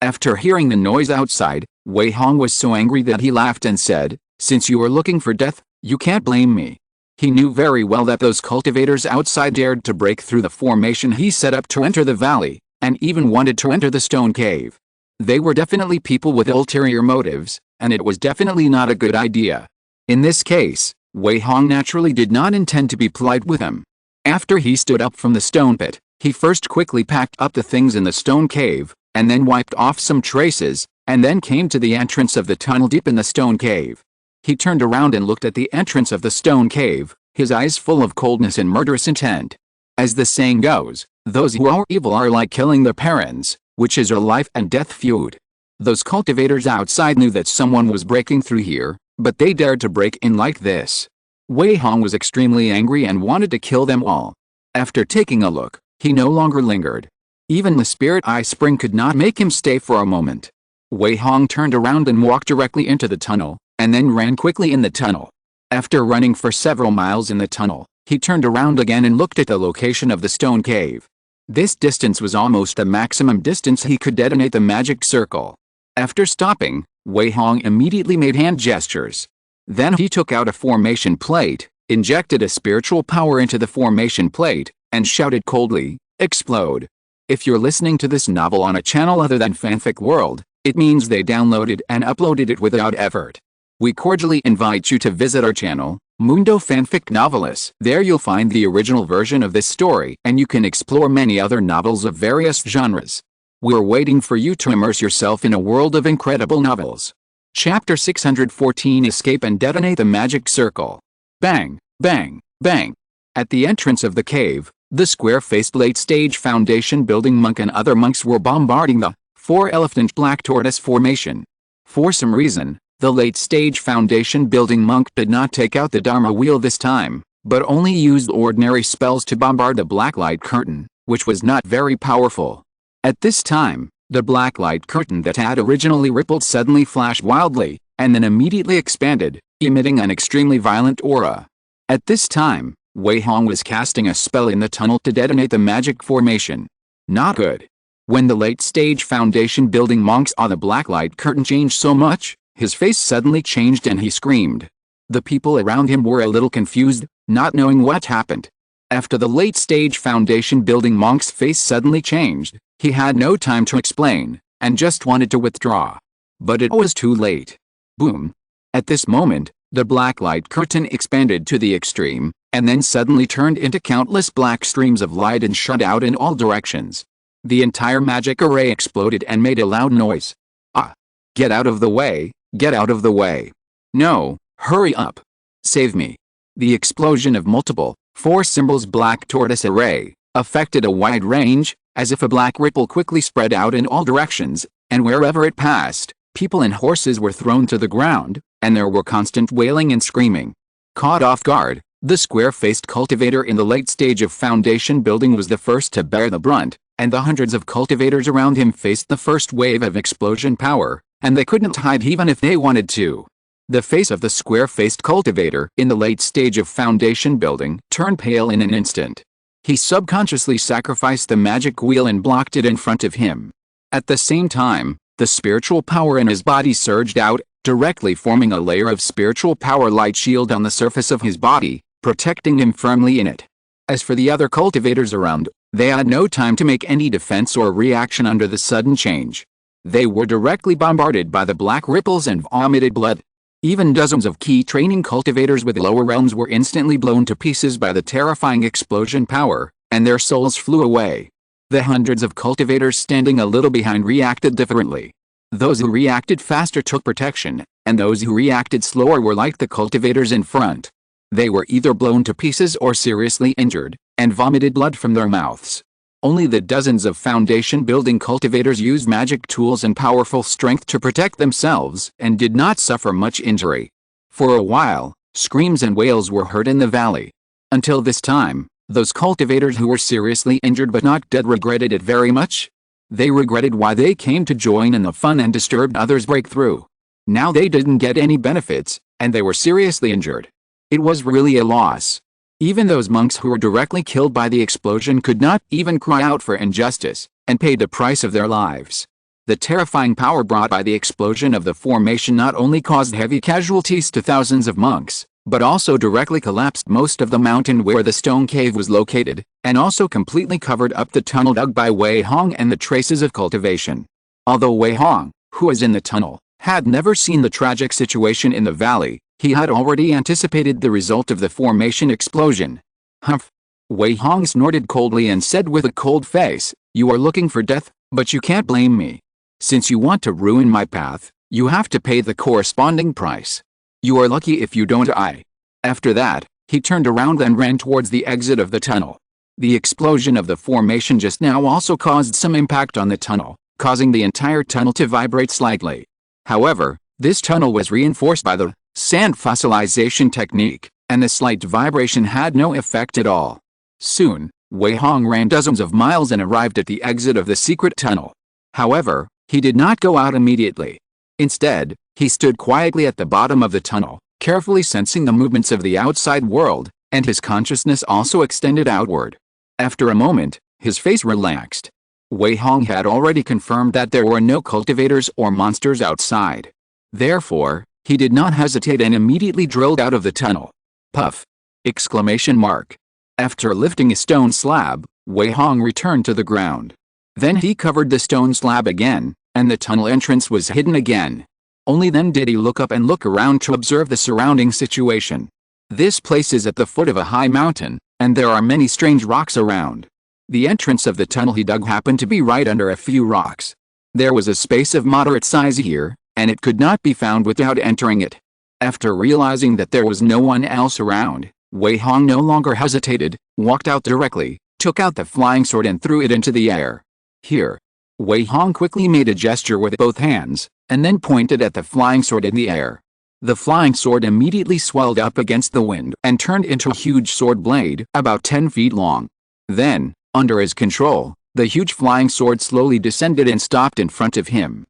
After hearing the noise outside, Wei Hong was so angry that he laughed and said, "Since you are looking for death, you can't blame me." He knew very well that those cultivators outside dared to break through the formation he set up to enter the valley, and even wanted to enter the stone cave. They were definitely people with ulterior motives, and it was definitely not a good idea. In this case, Wei Hong naturally did not intend to be polite with him. After he stood up from the stone pit, he first quickly packed up the things in the stone cave, and then wiped off some traces, and then came to the entrance of the tunnel deep in the stone cave. He turned around and looked at the entrance of the stone cave, his eyes full of coldness and murderous intent. As the saying goes, those who are evil are like killing their parents, which is a life and death feud. Those cultivators outside knew that someone was breaking through here, but they dared to break in like this. Wei Hong was extremely angry and wanted to kill them all. After taking a look, he no longer lingered. Even the spirit eye spring could not make him stay for a moment. Wei Hong turned around and walked directly into the tunnel, and then ran quickly in the tunnel. After running for several miles in the tunnel, he turned around again and looked at the location of the stone cave. This distance was almost the maximum distance he could detonate the magic circle. After stopping, Wei Hong immediately made hand gestures. Then he took out a formation plate, injected a spiritual power into the formation plate, and shouted coldly, "Explode." If you're listening to this novel on a channel other than Fanfic World, it means they downloaded and uploaded it without effort. We cordially invite you to visit our channel, Mundo Fanfic Novelist. There you'll find the original version of this story, and you can explore many other novels of various genres. We're waiting for you to immerse yourself in a world of incredible novels. Chapter 614: Escape and Detonate the Magic Circle. Bang, bang, bang. At the entrance of the cave, the square-faced late-stage foundation building monk and other monks were bombarding the four-elephant black tortoise formation. For some reason, the late-stage foundation building monk did not take out the Dharma wheel this time, but only used ordinary spells to bombard the black light curtain, which was not very powerful. At this time, the black light curtain that had originally rippled suddenly flashed wildly, and then immediately expanded, emitting an extremely violent aura. At this time, Wei Hong was casting a spell in the tunnel to detonate the magic formation. Not good. When the late-stage foundation building monk saw the black light curtain change so much, his face suddenly changed and he screamed. The people around him were a little confused, not knowing what happened. After the late-stage foundation building monk's face suddenly changed, he had no time to explain, and just wanted to withdraw. But it was too late. Boom. At this moment, the black light curtain expanded to the extreme, and then suddenly turned into countless black streams of light and shot out in all directions. The entire magic array exploded and made a loud noise. Ah! Get out of the way! Get out of the way! No, hurry up! Save me! The explosion of multiple, four symbols black tortoise array, affected a wide range, as if a black ripple quickly spread out in all directions, and wherever it passed, people and horses were thrown to the ground, and there were constant wailing and screaming. Caught off guard, the square-faced cultivator in the late stage of foundation building was the first to bear the brunt, and the hundreds of cultivators around him faced the first wave of explosion power, and they couldn't hide even if they wanted to. The face of the square-faced cultivator in the late stage of foundation building turned pale in an instant. He subconsciously sacrificed the magic wheel and blocked it in front of him. At the same time, the spiritual power in his body surged out, directly forming a layer of spiritual power light shield on the surface of his body, protecting him firmly in it. As for the other cultivators around, they had no time to make any defense or reaction under the sudden change. They were directly bombarded by the black ripples and vomited blood. Even dozens of key training cultivators with lower realms were instantly blown to pieces by the terrifying explosion power, and their souls flew away. The hundreds of cultivators standing a little behind reacted differently. Those who reacted faster took protection, and those who reacted slower were like the cultivators in front. They were either blown to pieces or seriously injured, and vomited blood from their mouths. Only the dozens of foundation building cultivators used magic tools and powerful strength to protect themselves and did not suffer much injury. For a while, screams and wails were heard in the valley. Until this time, those cultivators who were seriously injured but not dead regretted it very much. They regretted why they came to join in the fun and disturbed others' breakthrough. Now they didn't get any benefits, and they were seriously injured. It was really a loss. Even those monks who were directly killed by the explosion could not even cry out for injustice, and paid the price of their lives. The terrifying power brought by the explosion of the formation not only caused heavy casualties to thousands of monks, but also directly collapsed most of the mountain where the stone cave was located, and also completely covered up the tunnel dug by Wei Hong and the traces of cultivation. Although Wei Hong, who was in the tunnel, had never seen the tragic situation in the valley, he had already anticipated the result of the formation explosion. Humph! Wei Hong snorted coldly and said with a cold face, "You are looking for death, but you can't blame me. Since you want to ruin my path, you have to pay the corresponding price. You are lucky if you don't die." After that, he turned around and ran towards the exit of the tunnel. The explosion of the formation just now also caused some impact on the tunnel, causing the entire tunnel to vibrate slightly. However, this tunnel was reinforced by the sand fossilization technique, and the slight vibration had no effect at all. Soon, Wei Hong ran dozens of miles and arrived at the exit of the secret tunnel. However, he did not go out immediately. Instead, he stood quietly at the bottom of the tunnel, carefully sensing the movements of the outside world, and his consciousness also extended outward. After a moment, his face relaxed. Wei Hong had already confirmed that there were no cultivators or monsters outside. Therefore, he did not hesitate and immediately drilled out of the tunnel. Puff! Exclamation mark. After lifting a stone slab, Wei Hong returned to the ground. Then he covered the stone slab again, and the tunnel entrance was hidden again. Only then did he look up and look around to observe the surrounding situation. This place is at the foot of a high mountain, and there are many strange rocks around. The entrance of the tunnel he dug happened to be right under a few rocks. There was a space of moderate size here, and it could not be found without entering it. After realizing that there was no one else around, Wei Hong no longer hesitated, walked out directly, took out the flying sword and threw it into the air. Here. Wei Hong quickly made a gesture with both hands, and then pointed at the flying sword in the air. The flying sword immediately swelled up against the wind and turned into a huge sword blade, about 10 feet long. Then, under his control, the huge flying sword slowly descended and stopped in front of him.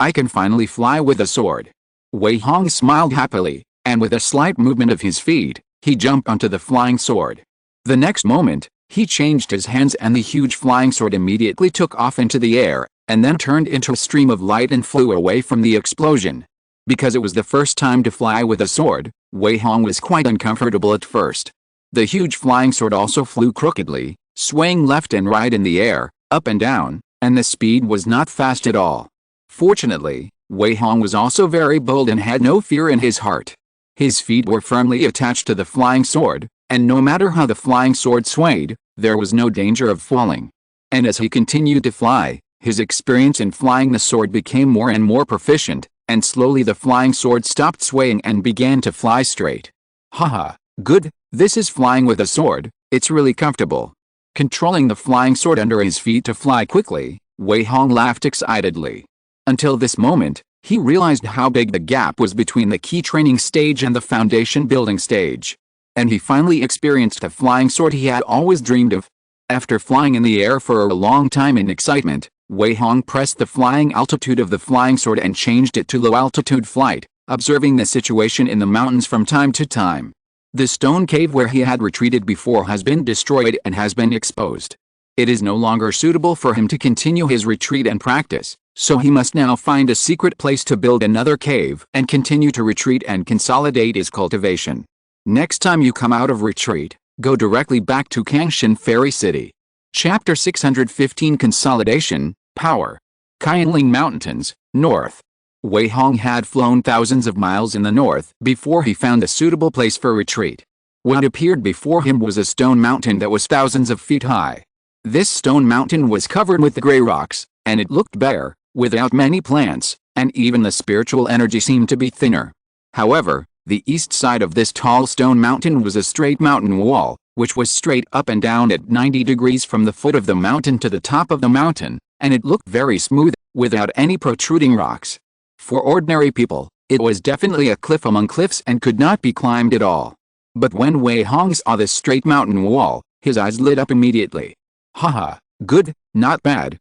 I can finally fly with a sword. Wei Hong smiled happily, and with a slight movement of his feet, he jumped onto the flying sword. The next moment, he changed his hands and the huge flying sword immediately took off into the air, and then turned into a stream of light and flew away from the explosion. Because it was the first time to fly with a sword, Wei Hong was quite uncomfortable at first. The huge flying sword also flew crookedly, swaying left and right in the air, up and down, and the speed was not fast at all. Fortunately, Wei Hong was also very bold and had no fear in his heart. His feet were firmly attached to the flying sword, and no matter how the flying sword swayed, there was no danger of falling. And as he continued to fly, his experience in flying the sword became more and more proficient, and slowly the flying sword stopped swaying and began to fly straight. Haha, good, this is flying with a sword, it's really comfortable. Controlling the flying sword under his feet to fly quickly, Wei Hong laughed excitedly. Until this moment, he realized how big the gap was between the key training stage and the foundation building stage. And he finally experienced the flying sword he had always dreamed of. After flying in the air for a long time in excitement, Wei Hong pressed the flying altitude of the flying sword and changed it to low-altitude flight, observing the situation in the mountains from time to time. The stone cave where he had retreated before has been destroyed and has been exposed. It is no longer suitable for him to continue his retreat and practice, so he must now find a secret place to build another cave and continue to retreat and consolidate his cultivation. Next time you come out of retreat, go directly back to Kangshan Fairy City. Chapter 615 Consolidation, Power. Qianling Mountains, North. Wei Hong had flown thousands of miles in the north before he found a suitable place for retreat. What appeared before him was a stone mountain that was thousands of feet high. This stone mountain was covered with gray rocks, and it looked bare, without many plants, and even the spiritual energy seemed to be thinner. However, the east side of this tall stone mountain was a straight mountain wall, which was straight up and down at 90 degrees from the foot of the mountain to the top of the mountain, and it looked very smooth, without any protruding rocks. For ordinary people, it was definitely a cliff among cliffs and could not be climbed at all. But when Wei Hong saw this straight mountain wall, his eyes lit up immediately. Haha, good, not bad,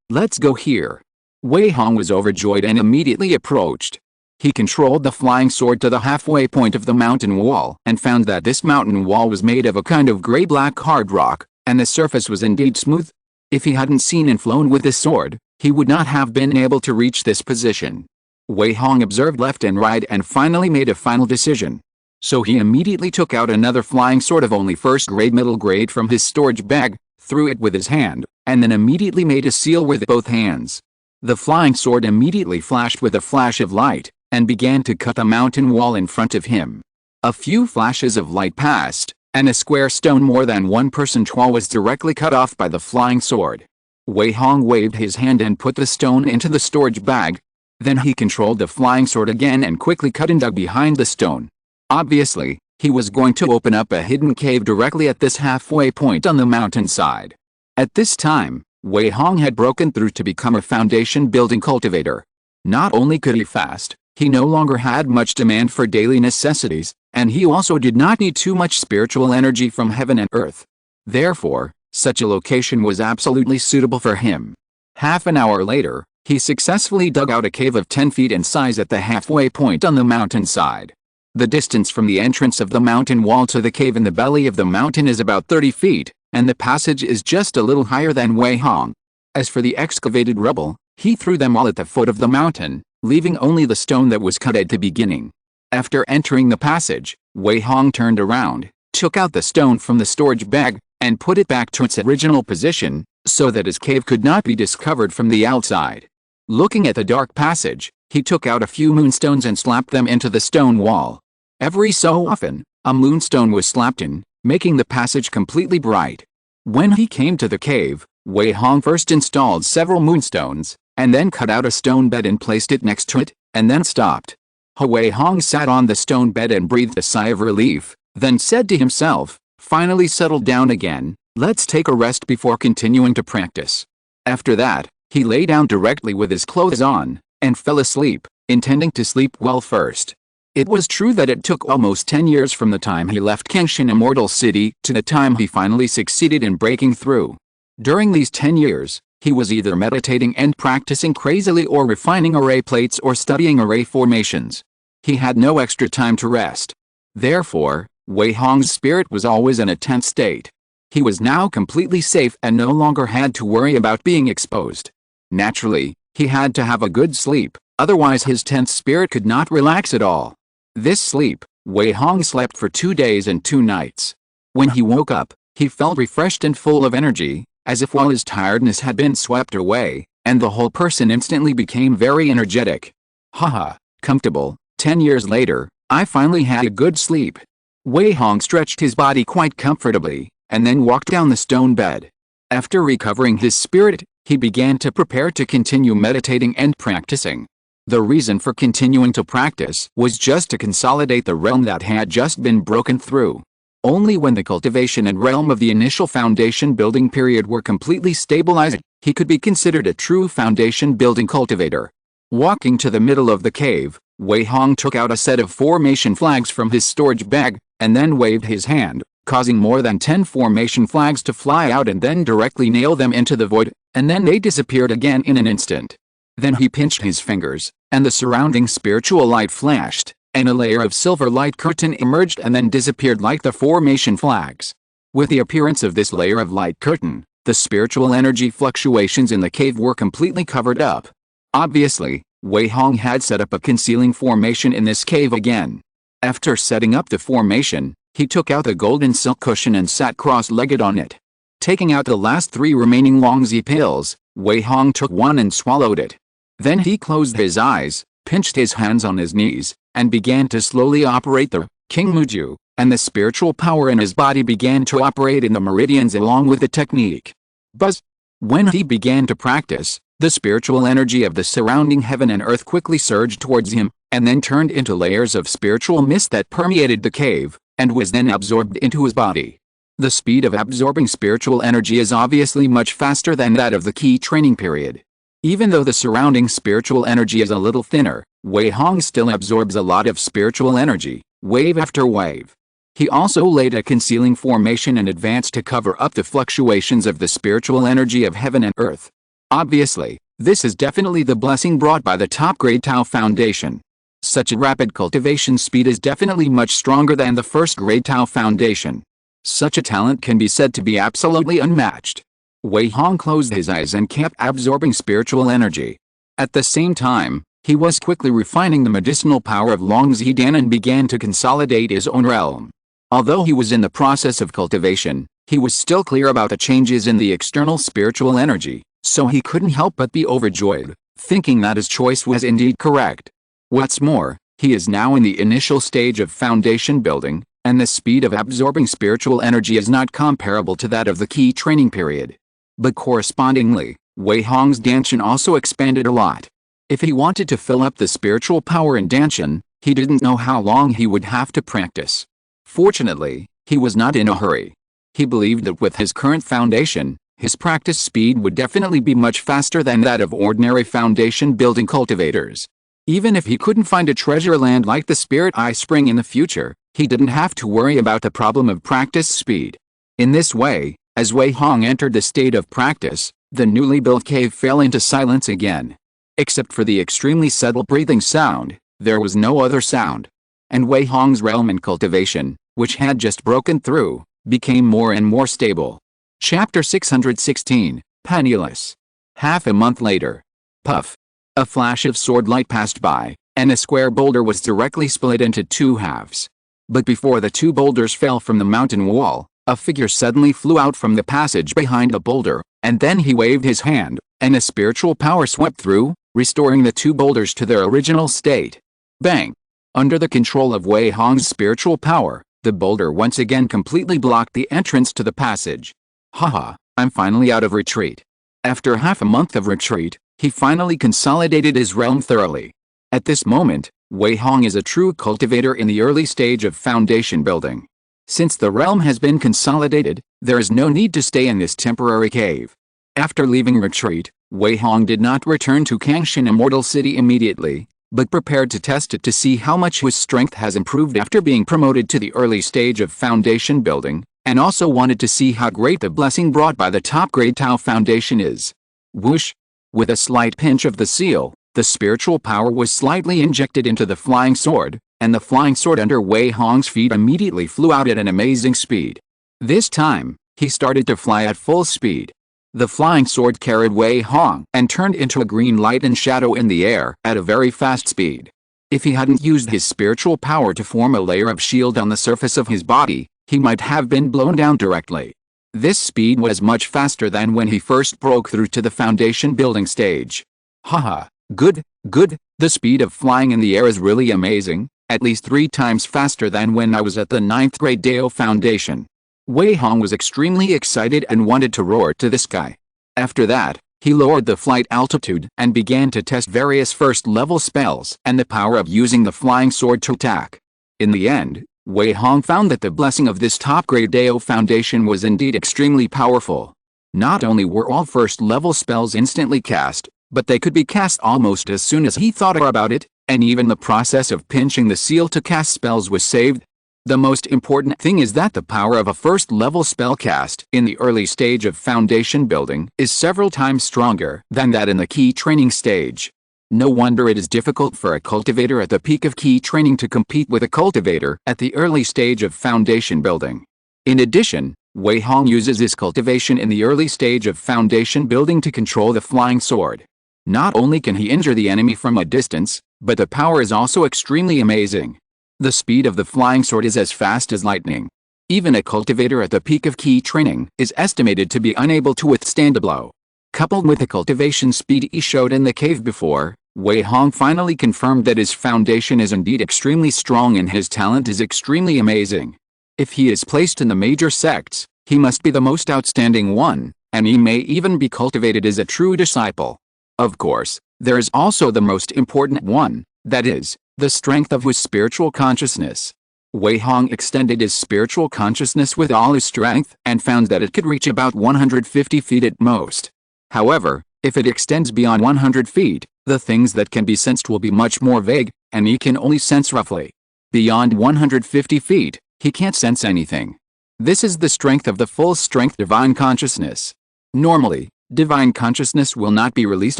let's go here. Wei Hong was overjoyed and immediately approached. He controlled the flying sword to the halfway point of the mountain wall and found that this mountain wall was made of a kind of gray-black hard rock, and the surface was indeed smooth. If he hadn't seen and flown with this sword, he would not have been able to reach this position. Wei Hong observed left and right and finally made a final decision. So he immediately took out another flying sword of only first grade middle grade from his storage bag, threw it with his hand, and then immediately made a seal with both hands. The flying sword immediately flashed with a flash of light, and began to cut the mountain wall in front of him. A few flashes of light passed, and a square stone more than 1 person tall was directly cut off by the flying sword. Wei Hong waved his hand and put the stone into the storage bag. Then he controlled the flying sword again and quickly cut and dug behind the stone. Obviously, he was going to open up a hidden cave directly at this halfway point on the mountainside. At this time, Wei Hong had broken through to become a foundation-building cultivator. Not only could he fast, he no longer had much demand for daily necessities, and he also did not need too much spiritual energy from heaven and earth. Therefore, such a location was absolutely suitable for him. Half an hour later, he successfully dug out a cave of 10 feet in size at the halfway point on the mountainside. The distance from the entrance of the mountain wall to the cave in the belly of the mountain is about 30 feet, and the passage is just a little higher than Wei Hong. As for the excavated rubble, he threw them all at the foot of the mountain, leaving only the stone that was cut at the beginning. After entering the passage, Wei Hong turned around, took out the stone from the storage bag, and put it back to its original position, so that his cave could not be discovered from the outside. Looking at the dark passage, he took out a few moonstones and slapped them into the stone wall. Every so often, a moonstone was slapped in, making the passage completely bright. When he came to the cave, Wei Hong first installed several moonstones, and then cut out a stone bed and placed it next to it, and then stopped. Wei Hong sat on the stone bed and breathed a sigh of relief, then said to himself, "Finally settled down again, let's take a rest before continuing to practice." After that, he lay down directly with his clothes on, and fell asleep, intending to sleep well first. It was true that it took almost 10 years from the time he left Kengshin Immortal City to the time he finally succeeded in breaking through. During these 10 years, he was either meditating and practicing crazily or refining array plates or studying array formations. He had no extra time to rest. Therefore, Wei Hong's spirit was always in a tense state. He was now completely safe and no longer had to worry about being exposed. Naturally, he had to have a good sleep, otherwise his tense spirit could not relax at all. This sleep, Wei Hong slept for 2 days and 2 nights. When he woke up, he felt refreshed and full of energy, as if all his tiredness had been swept away, and the whole person instantly became very energetic. Haha, comfortable. 10 years later, I finally had a good sleep. Wei Hong stretched his body quite comfortably, and then walked down the stone bed. After recovering his spirit, he began to prepare to continue meditating and practicing. The reason for continuing to practice was just to consolidate the realm that had just been broken through. Only when the cultivation and realm of the initial foundation building period were completely stabilized, he could be considered a true foundation building cultivator. Walking to the middle of the cave, Wei Hong took out a set of formation flags from his storage bag, and then waved his hand, causing more than 10 formation flags to fly out and then directly nail them into the void, and then they disappeared again in an instant. Then he pinched his fingers, and the surrounding spiritual light flashed, and a layer of silver light curtain emerged and then disappeared like the formation flags. With the appearance of this layer of light curtain, the spiritual energy fluctuations in the cave were completely covered up. Obviously, Wei Hong had set up a concealing formation in this cave again. After setting up the formation, he took out the golden silk cushion and sat cross-legged on it. Taking out the last 3 remaining Longzi pills, Wei Hong took one and swallowed it. Then he closed his eyes, pinched his hands on his knees, and began to slowly operate the King Muju, and the spiritual power in his body began to operate in the meridians along with the technique. Buzz! When he began to practice, the spiritual energy of the surrounding heaven and earth quickly surged towards him, and then turned into layers of spiritual mist that permeated the cave, and was then absorbed into his body. The speed of absorbing spiritual energy is obviously much faster than that of the key training period. Even though the surrounding spiritual energy is a little thinner, Wei Hong still absorbs a lot of spiritual energy, wave after wave. He also laid a concealing formation in advance to cover up the fluctuations of the spiritual energy of heaven and earth. Obviously, this is definitely the blessing brought by the top-grade Tao Foundation. Such a rapid cultivation speed is definitely much stronger than the first grade Tao foundation. Such a talent can be said to be absolutely unmatched. Wei Hong closed his eyes and kept absorbing spiritual energy. At the same time, he was quickly refining the medicinal power of Long Zidan and began to consolidate his own realm. Although he was in the process of cultivation, he was still clear about the changes in the external spiritual energy, so he couldn't help but be overjoyed, thinking that his choice was indeed correct. What's more, he is now in the initial stage of foundation building, and the speed of absorbing spiritual energy is not comparable to that of the key training period. But correspondingly, Wei Hong's Danshan also expanded a lot. If he wanted to fill up the spiritual power in Danshan, he didn't know how long he would have to practice. Fortunately, he was not in a hurry. He believed that with his current foundation, his practice speed would definitely be much faster than that of ordinary foundation building cultivators. Even if he couldn't find a treasure land like the Spirit Eye Spring in the future, he didn't have to worry about the problem of practice speed. In this way, as Wei Hong entered the state of practice, the newly built cave fell into silence again. Except for the extremely subtle breathing sound, there was no other sound. And Wei Hong's realm and cultivation, which had just broken through, became more and more stable. Chapter 616, Penniless. Half a month later. Puff. A flash of sword light passed by, and a square boulder was directly split into two halves. But before the two boulders fell from the mountain wall, a figure suddenly flew out from the passage behind the boulder, and then he waved his hand, and a spiritual power swept through, restoring the two boulders to their original state. Bang! Under the control of Wei Hong's spiritual power, the boulder once again completely blocked the entrance to the passage. Haha, I'm finally out of retreat. After half a month of retreat, he finally consolidated his realm thoroughly. At this moment, Wei Hong is a true cultivator in the early stage of foundation building. Since the realm has been consolidated, there is no need to stay in this temporary cave. After leaving retreat, Wei Hong did not return to Kangshan Immortal City immediately, but prepared to test it to see how much his strength has improved after being promoted to the early stage of foundation building, and also wanted to see how great the blessing brought by the top-grade Tao foundation is. Whoosh! With a slight pinch of the seal, the spiritual power was slightly injected into the flying sword, and the flying sword under Wei Hong's feet immediately flew out at an amazing speed. This time, he started to fly at full speed. The flying sword carried Wei Hong and turned into a green light and shadow in the air at a very fast speed. If he hadn't used his spiritual power to form a layer of shield on the surface of his body, he might have been blown down directly. This speed was much faster than when he first broke through to the foundation building stage. Haha, good, the speed of flying in the air is really amazing, at least 3 times faster than when I was at the 9th grade Dao foundation. Wei Hong was extremely excited and wanted to roar to the sky. After that, he lowered the flight altitude and began to test various first-level spells and the power of using the flying sword to attack. In the end, Wei Hong found that the blessing of this top-grade Dao foundation was indeed extremely powerful. Not only were all first-level spells instantly cast, but they could be cast almost as soon as he thought about it, and even the process of pinching the seal to cast spells was saved. The most important thing is that the power of a first-level spell cast in the early stage of foundation building is several times stronger than that in the key training stage. No wonder it is difficult for a cultivator at the peak of key training to compete with a cultivator at the early stage of foundation building. In addition, Wei Hong uses his cultivation in the early stage of foundation building to control the flying sword. Not only can he injure the enemy from a distance, but the power is also extremely amazing. The speed of the flying sword is as fast as lightning. Even a cultivator at the peak of key training is estimated to be unable to withstand a blow. Coupled with the cultivation speed he showed in the cave before, Wei Hong finally confirmed that his foundation is indeed extremely strong and his talent is extremely amazing. If he is placed in the major sects, he must be the most outstanding one, and he may even be cultivated as a true disciple. Of course, there is also the most important one, that is, the strength of his spiritual consciousness. Wei Hong extended his spiritual consciousness with all his strength and found that it could reach about 150 feet at most. However, if it extends beyond 100 feet, the things that can be sensed will be much more vague, and he can only sense roughly. Beyond 150 feet, he can't sense anything. This is the strength of the full-strength divine consciousness. Normally, divine consciousness will not be released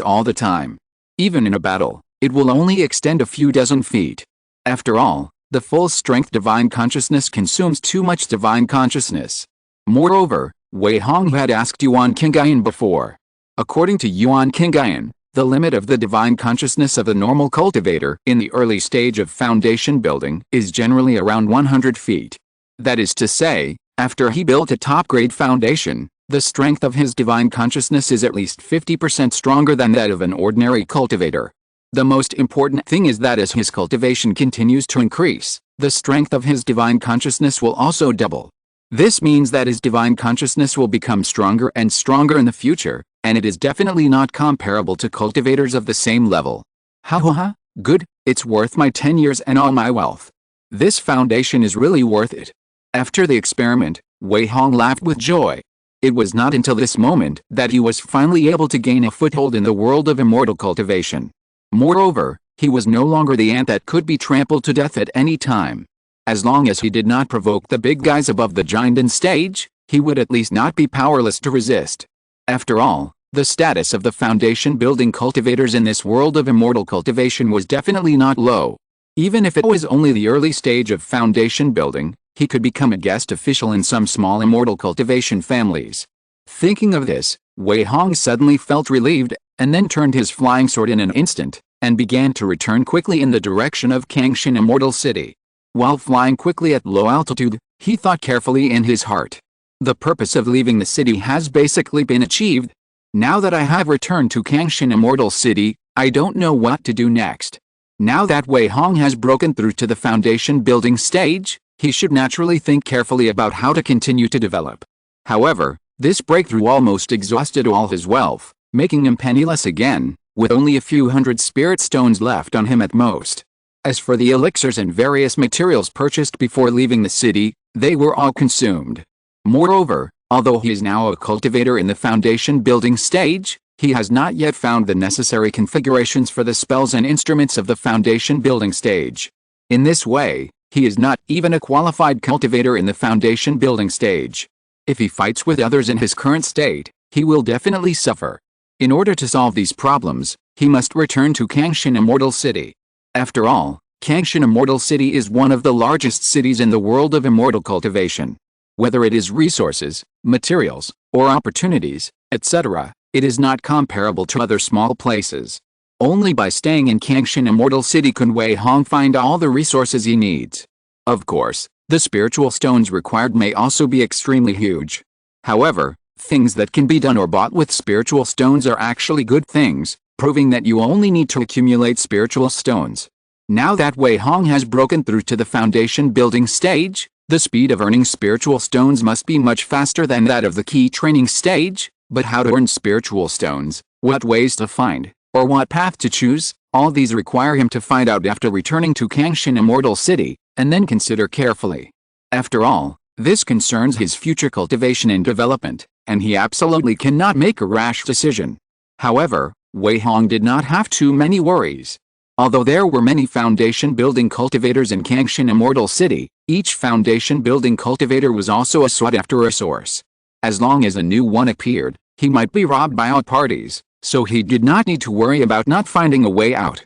all the time. Even in a battle, It will only extend a few dozen feet. After all, the full-strength divine consciousness consumes too much divine consciousness. Moreover, Wei Hong had asked Yuan Qingyan before. According to Yuan Qingyan, the limit of the divine consciousness of a normal cultivator in the early stage of foundation building is generally around 100 feet. That is to say, after he built a top-grade foundation, the strength of his divine consciousness is at least 50% stronger than that of an ordinary cultivator. The most important thing is that as his cultivation continues to increase, the strength of his divine consciousness will also double. This means that his divine consciousness will become stronger and stronger in the future, and it is definitely not comparable to cultivators of the same level. Ha ha ha, good, it's worth my 10 years and all my wealth. This foundation is really worth it. After the experiment, Wei Hong laughed with joy. It was not until this moment that he was finally able to gain a foothold in the world of immortal cultivation. Moreover, he was no longer the ant that could be trampled to death at any time. As long as he did not provoke the big guys above the giant stage, he would at least not be powerless to resist. After all, the status of the foundation building cultivators in this world of immortal cultivation was definitely not low. Even if it was only the early stage of foundation building, he could become a guest official in some small immortal cultivation families. Thinking of this, Wei Hong suddenly felt relieved, and then turned his flying sword in an instant, and began to return quickly in the direction of Kangshin Immortal City. While flying quickly at low altitude, he thought carefully in his heart. The purpose of leaving the city has basically been achieved. Now that I have returned to Kangshin Immortal City, I don't know what to do next. Now that Wei Hong has broken through to the foundation building stage, he should naturally think carefully about how to continue to develop. However, this breakthrough almost exhausted all his wealth, making him penniless again, with only a few hundred spirit stones left on him at most. As for the elixirs and various materials purchased before leaving the city, they were all consumed. Moreover, although he is now a cultivator in the foundation building stage, he has not yet found the necessary configurations for the spells and instruments of the foundation building stage. In this way, he is not even a qualified cultivator in the foundation building stage. If he fights with others in his current state, he will definitely suffer. In order to solve these problems, he must return to Kangshin Immortal City. After all, Kangshin Immortal City is one of the largest cities in the world of immortal cultivation. Whether it is resources, materials, or opportunities, etc., it is not comparable to other small places. Only by staying in Kangshin Immortal City can Wei Hong find all the resources he needs. Of course, the spiritual stones required may also be extremely huge. However, things that can be done or bought with spiritual stones are actually good things, proving that you only need to accumulate spiritual stones. Now that Wei Hong has broken through to the foundation building stage, the speed of earning spiritual stones must be much faster than that of the key training stage, but how to earn spiritual stones, what ways to find, or what path to choose, all these require him to find out after returning to Kangshin Immortal City, and then consider carefully. After all, this concerns his future cultivation and development, and he absolutely cannot make a rash decision. However, Wei Hong did not have too many worries. Although there were many foundation building cultivators in Kangshin Immortal City, each foundation building cultivator was also a sought-after resource. As long as a new one appeared, he might be robbed by all parties, so he did not need to worry about not finding a way out.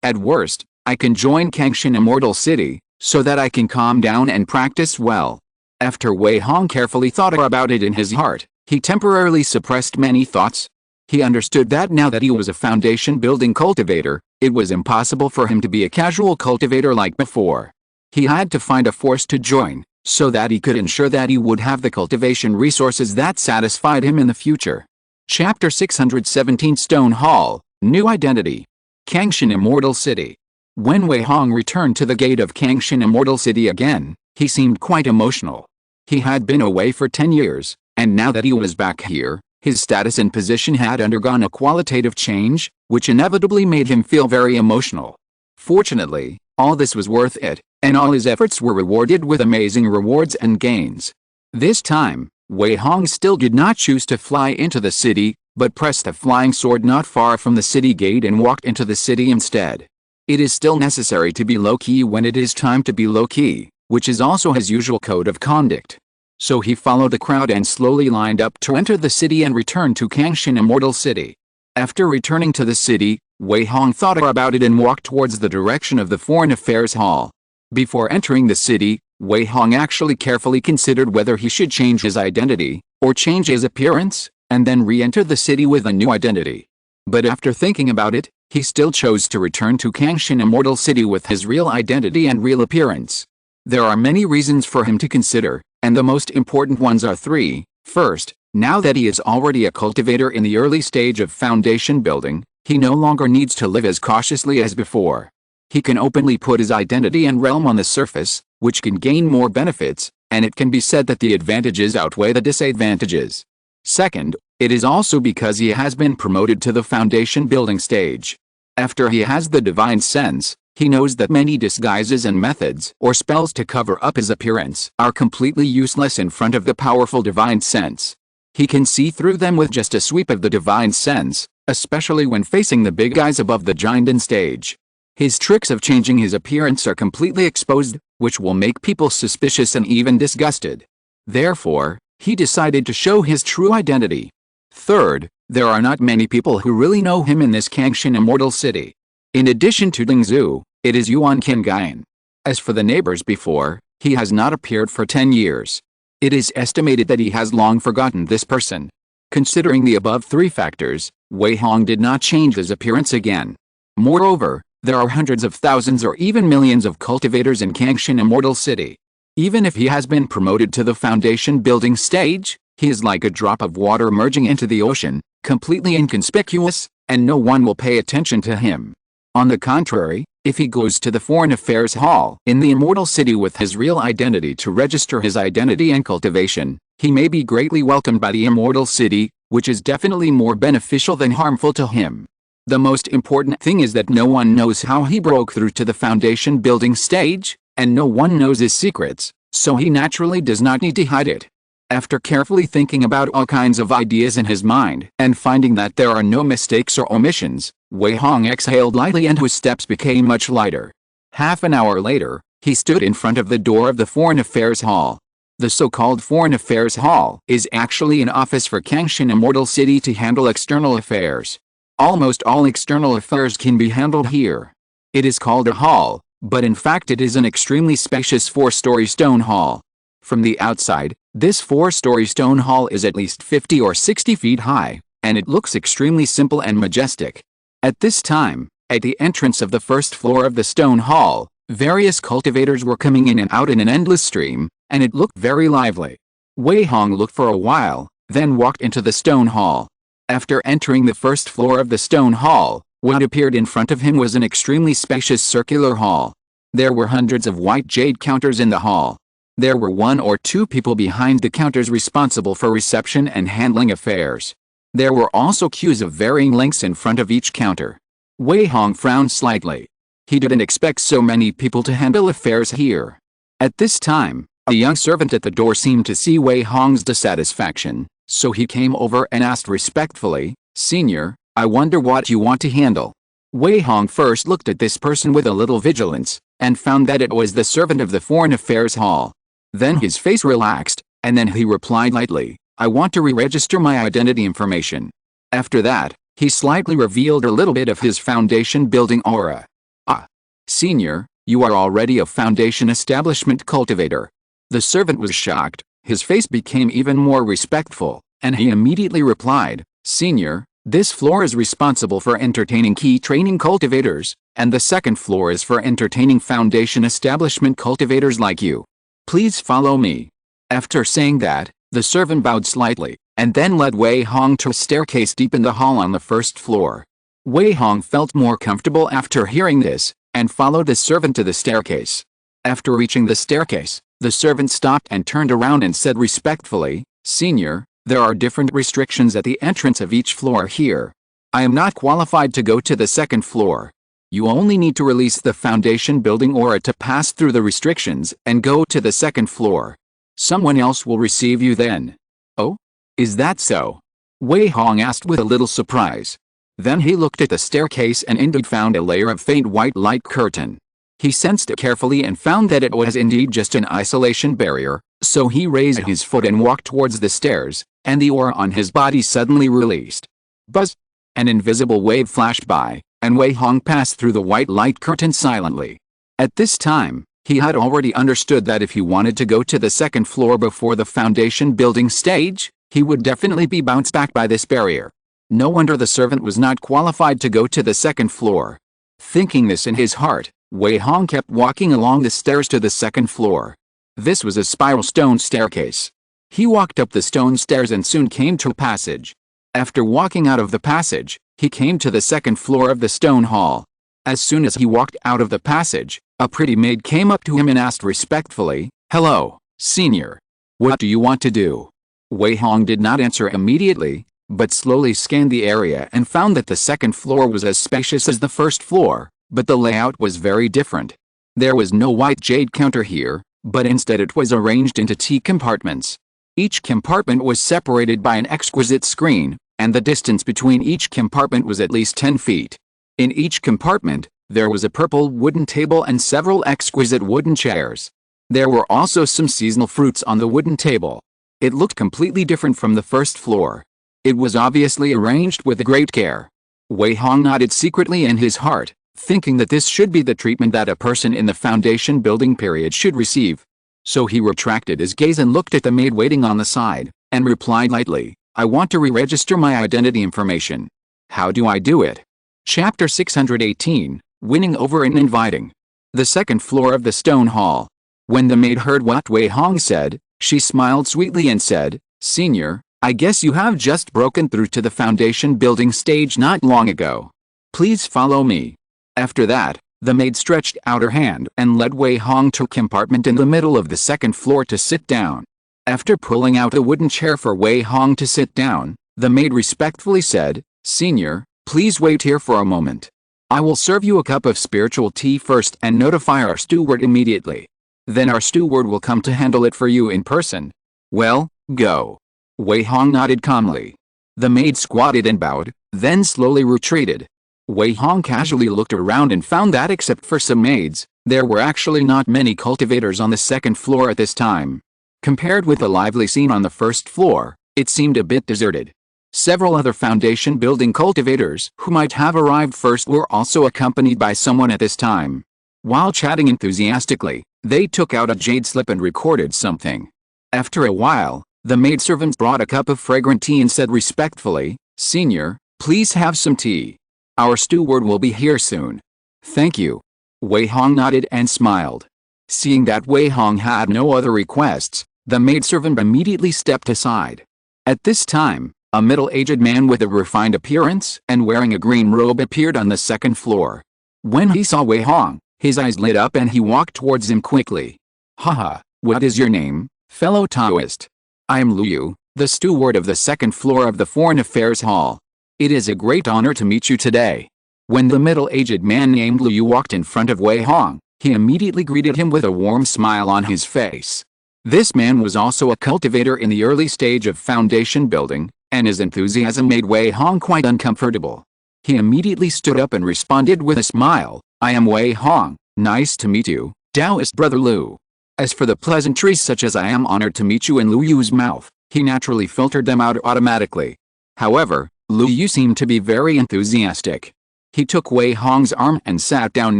At worst, I can join Kangshin Immortal City, so that I can calm down and practice well. After Wei Hong carefully thought about it in his heart, he temporarily suppressed many thoughts. He understood that now that he was a foundation-building cultivator, it was impossible for him to be a casual cultivator like before. He had to find a force to join, so that he could ensure that he would have the cultivation resources that satisfied him in the future. Chapter 617 Stone Hall, New Identity. Kangshin Immortal City. When Wei Hong returned to the gate of Kangshin Immortal City again, he seemed quite emotional. He had been away for 10 years, and now that he was back here, his status and position had undergone a qualitative change, which inevitably made him feel very emotional. Fortunately, all this was worth it, and all his efforts were rewarded with amazing rewards and gains. This time, Wei Hong still did not choose to fly into the city, but pressed the flying sword not far from the city gate and walked into the city instead. It is still necessary to be low-key when it is time to be low-key, which is also his usual code of conduct. So he followed the crowd and slowly lined up to enter the city and return to Kangshin Immortal City. After returning to the city, Wei Hong thought about it and walked towards the direction of the Foreign Affairs Hall. Before entering the city, Wei Hong actually carefully considered whether he should change his identity, or change his appearance, and then re-enter the city with a new identity. But after thinking about it, he still chose to return to Kangshan Immortal City with his real identity and real appearance. There are many reasons for him to consider, and the most important ones are three. First, now that he is already a cultivator in the early stage of foundation building, he no longer needs to live as cautiously as before. He can openly put his identity and realm on the surface, which can gain more benefits, and it can be said that the advantages outweigh the disadvantages. Second, it is also because he has been promoted to the foundation building stage. After he has the divine sense, he knows that many disguises and methods or spells to cover up his appearance are completely useless in front of the powerful divine sense. He can see through them with just a sweep of the divine sense, especially when facing the big guys above the giant stage. His tricks of changing his appearance are completely exposed, which will make people suspicious and even disgusted. Therefore, he decided to show his true identity. Third, there are not many people who really know him in this Kangshan Immortal City. In addition to Lingzhu, it is Yuan Qingyan. As for the neighbors before, he has not appeared for 10 years. It is estimated that he has long forgotten this person. Considering the above three factors, Wei Hong did not change his appearance again. Moreover, there are hundreds of thousands or even millions of cultivators in Kangshan Immortal City. Even if he has been promoted to the foundation building stage, he is like a drop of water merging into the ocean, completely inconspicuous, and no one will pay attention to him. On the contrary, if he goes to the Foreign Affairs Hall in the Immortal City with his real identity to register his identity and cultivation, he may be greatly welcomed by the Immortal City, which is definitely more beneficial than harmful to him. The most important thing is that no one knows how he broke through to the foundation building stage, and no one knows his secrets, so he naturally does not need to hide it. After carefully thinking about all kinds of ideas in his mind and finding that there are no mistakes or omissions, Wei Hong exhaled lightly and his steps became much lighter. Half an hour later, he stood in front of the door of the Foreign Affairs Hall. The so-called Foreign Affairs Hall is actually an office for Kangshan Immortal City to handle external affairs. Almost all external affairs can be handled here. It is called a hall, but in fact it is an extremely spacious 4-story stone hall. From the outside, this 4-story stone hall is at least 50 or 60 feet high, and it looks extremely simple and majestic. At this time, at the entrance of the first floor of the stone hall, various cultivators were coming in and out in an endless stream, and it looked very lively. Wei Hong looked for a while, then walked into the stone hall. After entering the first floor of the stone hall, what appeared in front of him was an extremely spacious circular hall. There were hundreds of white jade counters in the hall. There were 1 or 2 people behind the counters responsible for reception and handling affairs. There were also queues of varying lengths in front of each counter. Wei Hong frowned slightly. He didn't expect so many people to handle affairs here. At this time, a young servant at the door seemed to see Wei Hong's dissatisfaction, so he came over and asked respectfully, "Senior, I wonder what you want to handle." Wei Hong first looked at this person with a little vigilance, and found that it was the servant of the Foreign Affairs Hall. Then his face relaxed, and then he replied lightly, "I want to re-register my identity information." After that, he slightly revealed a little bit of his foundation building aura. "Ah, Senior, you are already a foundation establishment cultivator." The servant was shocked, his face became even more respectful, and he immediately replied, "Senior, this floor is responsible for entertaining key training cultivators, and the second floor is for entertaining foundation establishment cultivators like you. Please follow me." After saying that, the servant bowed slightly, and then led Wei Hong to a staircase deep in the hall on the first floor. Wei Hong felt more comfortable after hearing this, and followed the servant to the staircase. After reaching the staircase, the servant stopped and turned around and said respectfully, "Senior, there are different restrictions at the entrance of each floor here. I am not qualified to go to the second floor. You only need to release the foundation building aura to pass through the restrictions and go to the second floor. Someone else will receive you then." "Oh? Is that so?" Wei Hong asked with a little surprise. Then he looked at the staircase and indeed found a layer of faint white light curtain. He sensed it carefully and found that it was indeed just an isolation barrier, so he raised his foot and walked towards the stairs, and the aura on his body suddenly released. Buzz! An invisible wave flashed by, and Wei Hong passed through the white light curtain silently. At this time, he had already understood that if he wanted to go to the second floor before the foundation building stage, he would definitely be bounced back by this barrier. No wonder the servant was not qualified to go to the second floor. Thinking this in his heart, Wei Hong kept walking along the stairs to the second floor. This was a spiral stone staircase. He walked up the stone stairs and soon came to a passage. After walking out of the passage, he came to the second floor of the stone hall. As soon as he walked out of the passage, a pretty maid came up to him and asked respectfully, "Hello, senior. What do you want to do?" Wei Hong did not answer immediately, but slowly scanned the area and found that the second floor was as spacious as the first floor, but the layout was very different. There was no white jade counter here, but instead it was arranged into T compartments. Each compartment was separated by an exquisite screen, and the distance between each compartment was at least 10 feet. In each compartment, there was a purple wooden table and several exquisite wooden chairs. There were also some seasonal fruits on the wooden table. It looked completely different from the first floor. It was obviously arranged with great care. Wei Hong nodded secretly in his heart, thinking that this should be the treatment that a person in the foundation building period should receive. So he retracted his gaze and looked at the maid waiting on the side, and replied lightly, "I want to re-register my identity information. How do I do it?" Chapter 618, Winning Over and Inviting. The second floor of the stone hall. When the maid heard what Wei Hong said, she smiled sweetly and said, "Senior, I guess you have just broken through to the foundation building stage not long ago. Please follow me." After that, the maid stretched out her hand and led Wei Hong to a compartment in the middle of the second floor to sit down. After pulling out a wooden chair for Wei Hong to sit down, the maid respectfully said, "Senior, please wait here for a moment. I will serve you a cup of spiritual tea first and notify our steward immediately. Then our steward will come to handle it for you in person. Well, go." Wei Hong nodded calmly. The maid squatted and bowed, then slowly retreated. Wei Hong casually looked around and found that except for some maids, there were actually not many cultivators on the second floor at this time. Compared with the lively scene on the first floor, it seemed a bit deserted. Several other foundation building cultivators who might have arrived first were also accompanied by someone at this time. While chatting enthusiastically, they took out a jade slip and recorded something. After a while, the maidservant brought a cup of fragrant tea and said respectfully, "Senior, please have some tea. Our steward will be here soon." "Thank you." Wei Hong nodded and smiled. Seeing that Wei Hong had no other requests, the maidservant immediately stepped aside. At this time, a middle-aged man with a refined appearance and wearing a green robe appeared on the second floor. When he saw Wei Hong, his eyes lit up and he walked towards him quickly. "Haha, what is your name, fellow Taoist?" "I am Lu Yu, the steward of the second floor of the Foreign Affairs Hall. It is a great honor to meet you today." When the middle-aged man named Lu Yu walked in front of Wei Hong, he immediately greeted him with a warm smile on his face. This man was also a cultivator in the early stage of foundation building, and his enthusiasm made Wei Hong quite uncomfortable. He immediately stood up and responded with a smile, "I am Wei Hong, nice to meet you, Taoist brother Lu." As for the pleasantries such as "I am honored to meet you" in Lu Yu's mouth, he naturally filtered them out automatically. However, Lu Yu seemed to be very enthusiastic. He took Wei Hong's arm and sat down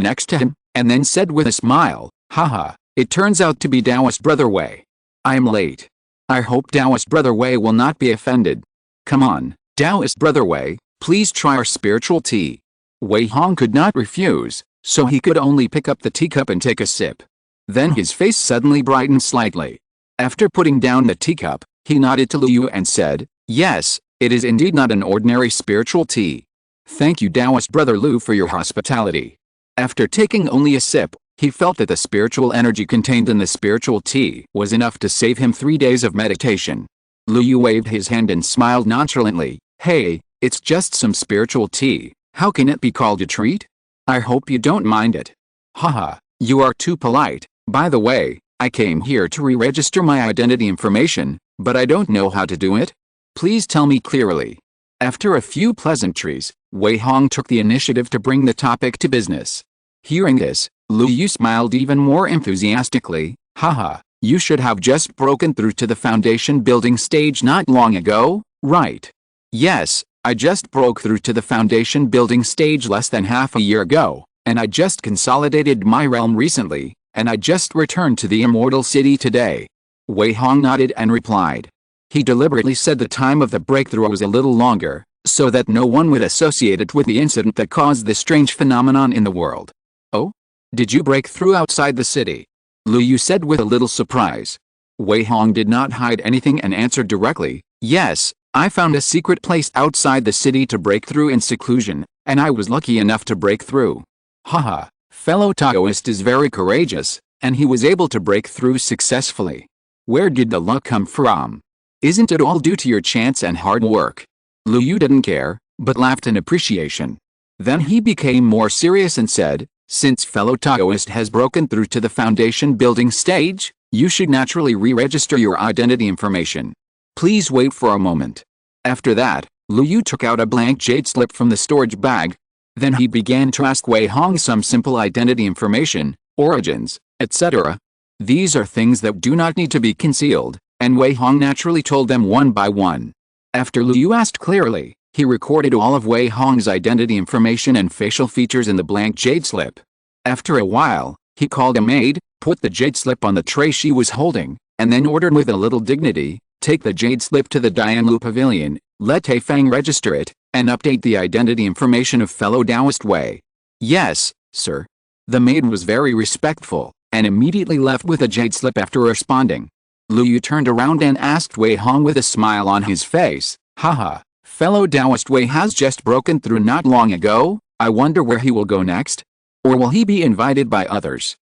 next to him, and then said with a smile, "Haha, it turns out to be Taoist brother Wei. I am late. I hope Taoist brother Wei will not be offended. Come on, Taoist brother Wei, please try our spiritual tea." Wei Hong could not refuse, so he could only pick up the teacup and take a sip. Then his face suddenly brightened slightly. After putting down the teacup, he nodded to Lu Yu and said, "Yes, it is indeed not an ordinary spiritual tea. Thank you Taoist brother Lu for your hospitality." After taking only a sip, he felt that the spiritual energy contained in the spiritual tea was enough to save him 3 days of meditation. Lu Yu waved his hand and smiled nonchalantly, "Hey, it's just some spiritual tea, how can it be called a treat? I hope you don't mind it." "Haha, you are too polite. By the way, I came here to re-register my identity information, but I don't know how to do it. Please tell me clearly." After a few pleasantries, Wei Hong took the initiative to bring the topic to business. Hearing this, Lu Yu smiled even more enthusiastically, "Haha, you should have just broken through to the foundation building stage not long ago, right?" "Yes, I just broke through to the foundation building stage less than half a year ago, and I just consolidated my realm recently, and I just returned to the Immortal City today. Wei Hong nodded and replied. He deliberately said the time of the breakthrough was a little longer, so that no one would associate it with the incident that caused this strange phenomenon in the world. Oh? Did you break through outside the city? Lu Yu said with a little surprise. Wei Hong did not hide anything and answered directly, yes, I found a secret place outside the city to break through in seclusion, and I was lucky enough to break through. Haha, fellow Taoist is very courageous, and he was able to break through successfully. Where did the luck come from? Isn't it all due to your chance and hard work? Lu Yu didn't care, but laughed in appreciation. Then he became more serious and said, since fellow Taoist has broken through to the foundation building stage, you should naturally re-register your identity information. Please wait for a moment. After that, Lu Yu took out a blank jade slip from the storage bag. Then he began to ask Wei Hong some simple identity information, origins, etc. These are things that do not need to be concealed, and Wei Hong naturally told them one by one. After Lu Yu asked clearly, he recorded all of Wei Hong's identity information and facial features in the blank jade slip. After a while, he called a maid, put the jade slip on the tray she was holding, and then ordered with a little dignity, take the jade slip to the Dianlu Pavilion, let Taifang register it, and update the identity information of fellow Taoist Wei. Yes, sir. The maid was very respectful, and immediately left with a jade slip after responding. Lu Yu turned around and asked Wei Hong with a smile on his face, haha, fellow Taoist Wei has just broken through not long ago, I wonder where he will go next? Or will he be invited by others?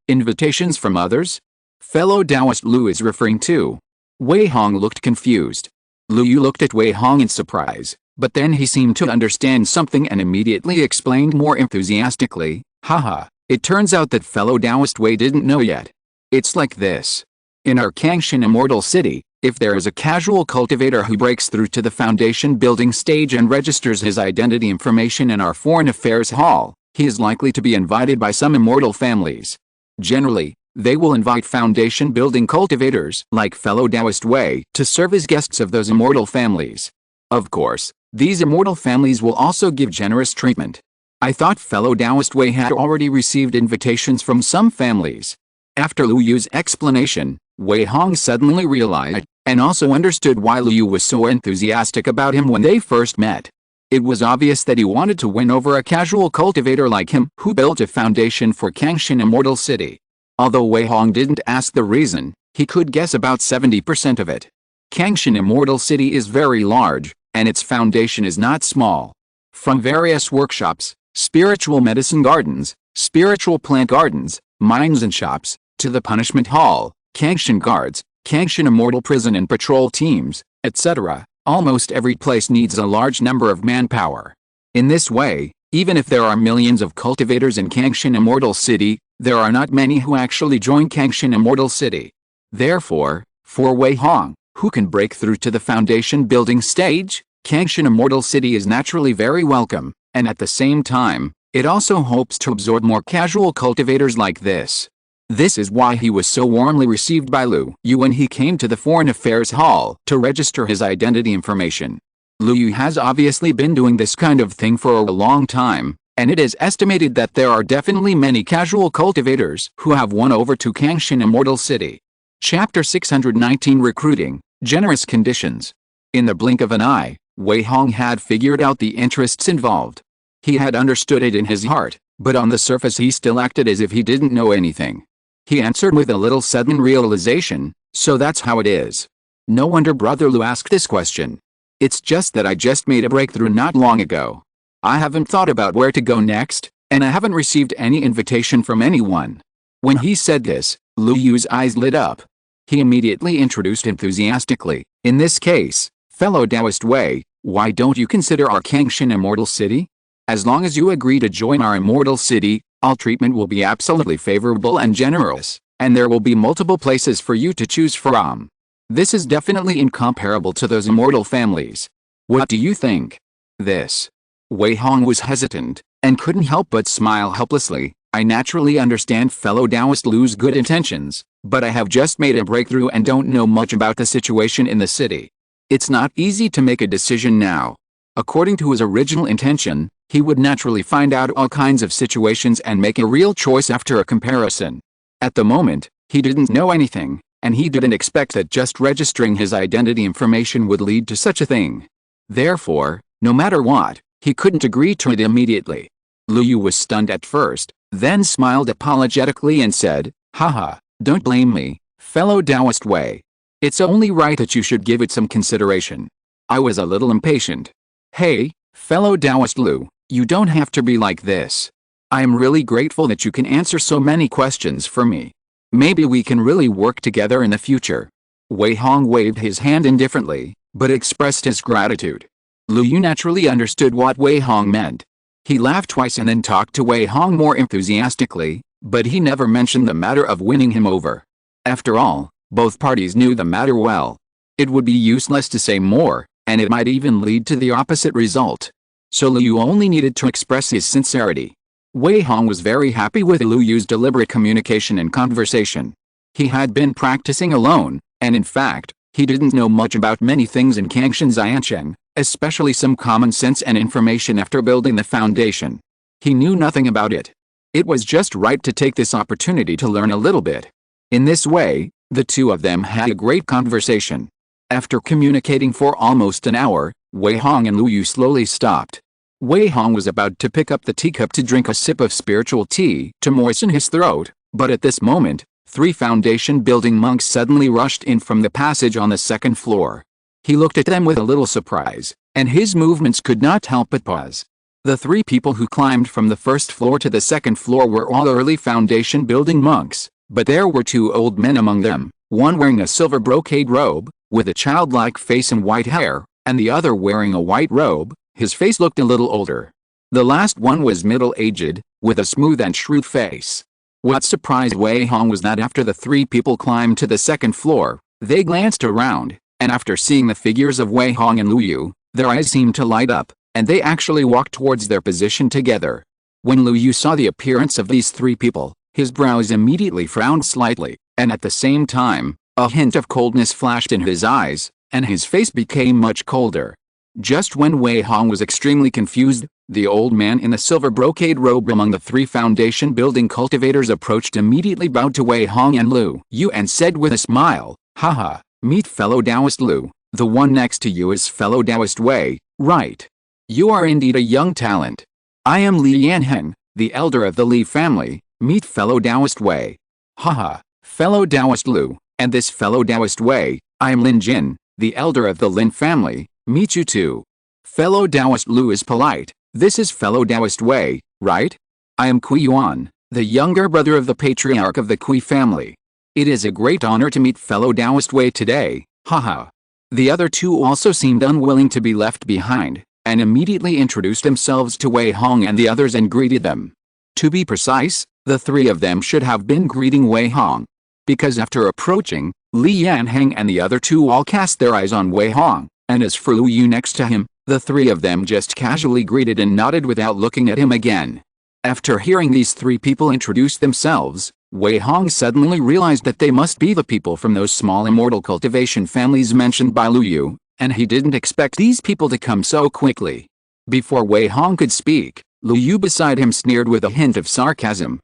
Invitations from others? Fellow Taoist Lu is referring to. Wei Hong looked confused. Lu Yu looked at Wei Hong in surprise, but then he seemed to understand something and immediately explained more enthusiastically, haha, it turns out that fellow Taoist Wei didn't know yet. It's like this. In our Kangshan Immortal City, if there is a casual cultivator who breaks through to the foundation building stage and registers his identity information in our Foreign Affairs Hall, he is likely to be invited by some immortal families. Generally, they will invite foundation building cultivators like fellow Taoist Wei to serve as guests of those immortal families. Of course, these immortal families will also give generous treatment. I thought fellow Taoist Wei had already received invitations from some families. After Lu Yu's explanation, Wei Hong suddenly realized, and also understood why Lu Yu was so enthusiastic about him when they first met. It was obvious that he wanted to win over a casual cultivator like him who built a foundation for Kangshan Immortal City. Although Wei Hong didn't ask the reason, he could guess about 70% of it. Kangshan Immortal City is very large, and its foundation is not small. From various workshops, spiritual medicine gardens, spiritual plant gardens, mines and shops, to the punishment hall, Kangshan guards, Kangshan Immortal prison and patrol teams, etc. Almost every place needs a large number of manpower. In this way, even if there are millions of cultivators in Kangshan Immortal City, there are not many who actually join Kangshan Immortal City. Therefore, for Wei Hong, who can break through to the foundation building stage, Kangshan Immortal City is naturally very welcome, and at the same time, it also hopes to absorb more casual cultivators like this. This is why he was so warmly received by Lu Yu when he came to the Foreign Affairs Hall to register his identity information. Lu Yu has obviously been doing this kind of thing for a long time, and it is estimated that there are definitely many casual cultivators who have won over to Kangshan Immortal City. Chapter 619 Recruiting, Generous Conditions. In the blink of an eye, Wei Hong had figured out the interests involved. He had understood it in his heart, but on the surface he still acted as if he didn't know anything. He answered with a little sudden realization, so that's how it is. No wonder Brother Lu asked this question. It's just that I just made a breakthrough not long ago. I haven't thought about where to go next, and I haven't received any invitation from anyone. When he said this, Lu Yu's eyes lit up. He immediately introduced enthusiastically, in this case, fellow Taoist Wei, why don't you consider our Kangshan Immortal City? As long as you agree to join our Immortal City, all treatment will be absolutely favorable and generous, and there will be multiple places for you to choose from. This is definitely incomparable to those immortal families. What do you think? This. Wei Hong was hesitant, and couldn't help but smile helplessly. I naturally understand fellow Taoist Lu's good intentions, but I have just made a breakthrough and don't know much about the situation in the city. It's not easy to make a decision now. According to his original intention, he would naturally find out all kinds of situations and make a real choice after a comparison. At the moment, he didn't know anything, and he didn't expect that just registering his identity information would lead to such a thing. Therefore, no matter what, he couldn't agree to it immediately. Lu Yu was stunned at first, then smiled apologetically and said, "Haha, don't blame me, fellow Taoist Wei. It's only right that you should give it some consideration. I was a little impatient. Hey, fellow Taoist Lu, you don't have to be like this. I am really grateful that you can answer so many questions for me. Maybe we can really work together in the future." Wei Hong waved his hand indifferently, but expressed his gratitude. Lu Yu naturally understood what Wei Hong meant. He laughed twice and then talked to Wei Hong more enthusiastically, but he never mentioned the matter of winning him over. After all, both parties knew the matter well. It would be useless to say more, and it might even lead to the opposite result. So Lu Yu only needed to express his sincerity. Wei Hong was very happy with Lu Yu's deliberate communication and conversation. He had been practicing alone, and in fact, he didn't know much about many things in Kangshan Xiancheng, especially some common sense and information after building the foundation. He knew nothing about it. It was just right to take this opportunity to learn a little bit. In this way, the two of them had a great conversation. After communicating for almost an hour, Wei Hong and Lu Yu slowly stopped. Wei Hong was about to pick up the teacup to drink a sip of spiritual tea to moisten his throat, but at this moment, 3 foundation building monks suddenly rushed in from the passage on the second floor. He looked at them with a little surprise, and his movements could not help but pause. The 3 people who climbed from the first floor to the second floor were all early foundation building monks, but there were 2 old men among them, one wearing a silver brocade robe, with a childlike face and white hair, and the other wearing a white robe. His face looked a little older. The last one was middle-aged, with a smooth and shrewd face. What surprised Wei Hong was that after the 3 people climbed to the second floor, they glanced around, and after seeing the figures of Wei Hong and Lu Yu, their eyes seemed to light up, and they actually walked towards their position together. When Lu Yu saw the appearance of these 3 people, his brows immediately frowned slightly, and at the same time, a hint of coldness flashed in his eyes, and his face became much colder. Just when Wei Hong was extremely confused, the old man in the silver brocade robe among the 3 foundation building cultivators approached, immediately bowed to Wei Hong and Lu Yu and said with a smile, "Haha, meet fellow Taoist Lu, the one next to you is fellow Taoist Wei, right? You are indeed a young talent. I am Li Yanheng, the elder of the Li family, meet fellow Taoist Wei. Haha, fellow Taoist Lu, and this fellow Taoist Wei, I am Lin Jin, the elder of the Lin family. Meet you too. Fellow Taoist Lu is polite. This is fellow Taoist Wei, right? I am Kui Yuan, the younger brother of the patriarch of the Kui family. It is a great honor to meet fellow Taoist Wei today, haha." The other 2 also seemed unwilling to be left behind, and immediately introduced themselves to Wei Hong and the others and greeted them. To be precise, the 3 of them should have been greeting Wei Hong. Because after approaching, Li Yanheng and the other 2 all cast their eyes on Wei Hong. And as for Lu Yu next to him, the 3 of them just casually greeted and nodded without looking at him again. After hearing these 3 people introduce themselves, Wei Hong suddenly realized that they must be the people from those small immortal cultivation families mentioned by Lu Yu, and he didn't expect these people to come so quickly. Before Wei Hong could speak, Lu Yu beside him sneered with a hint of sarcasm,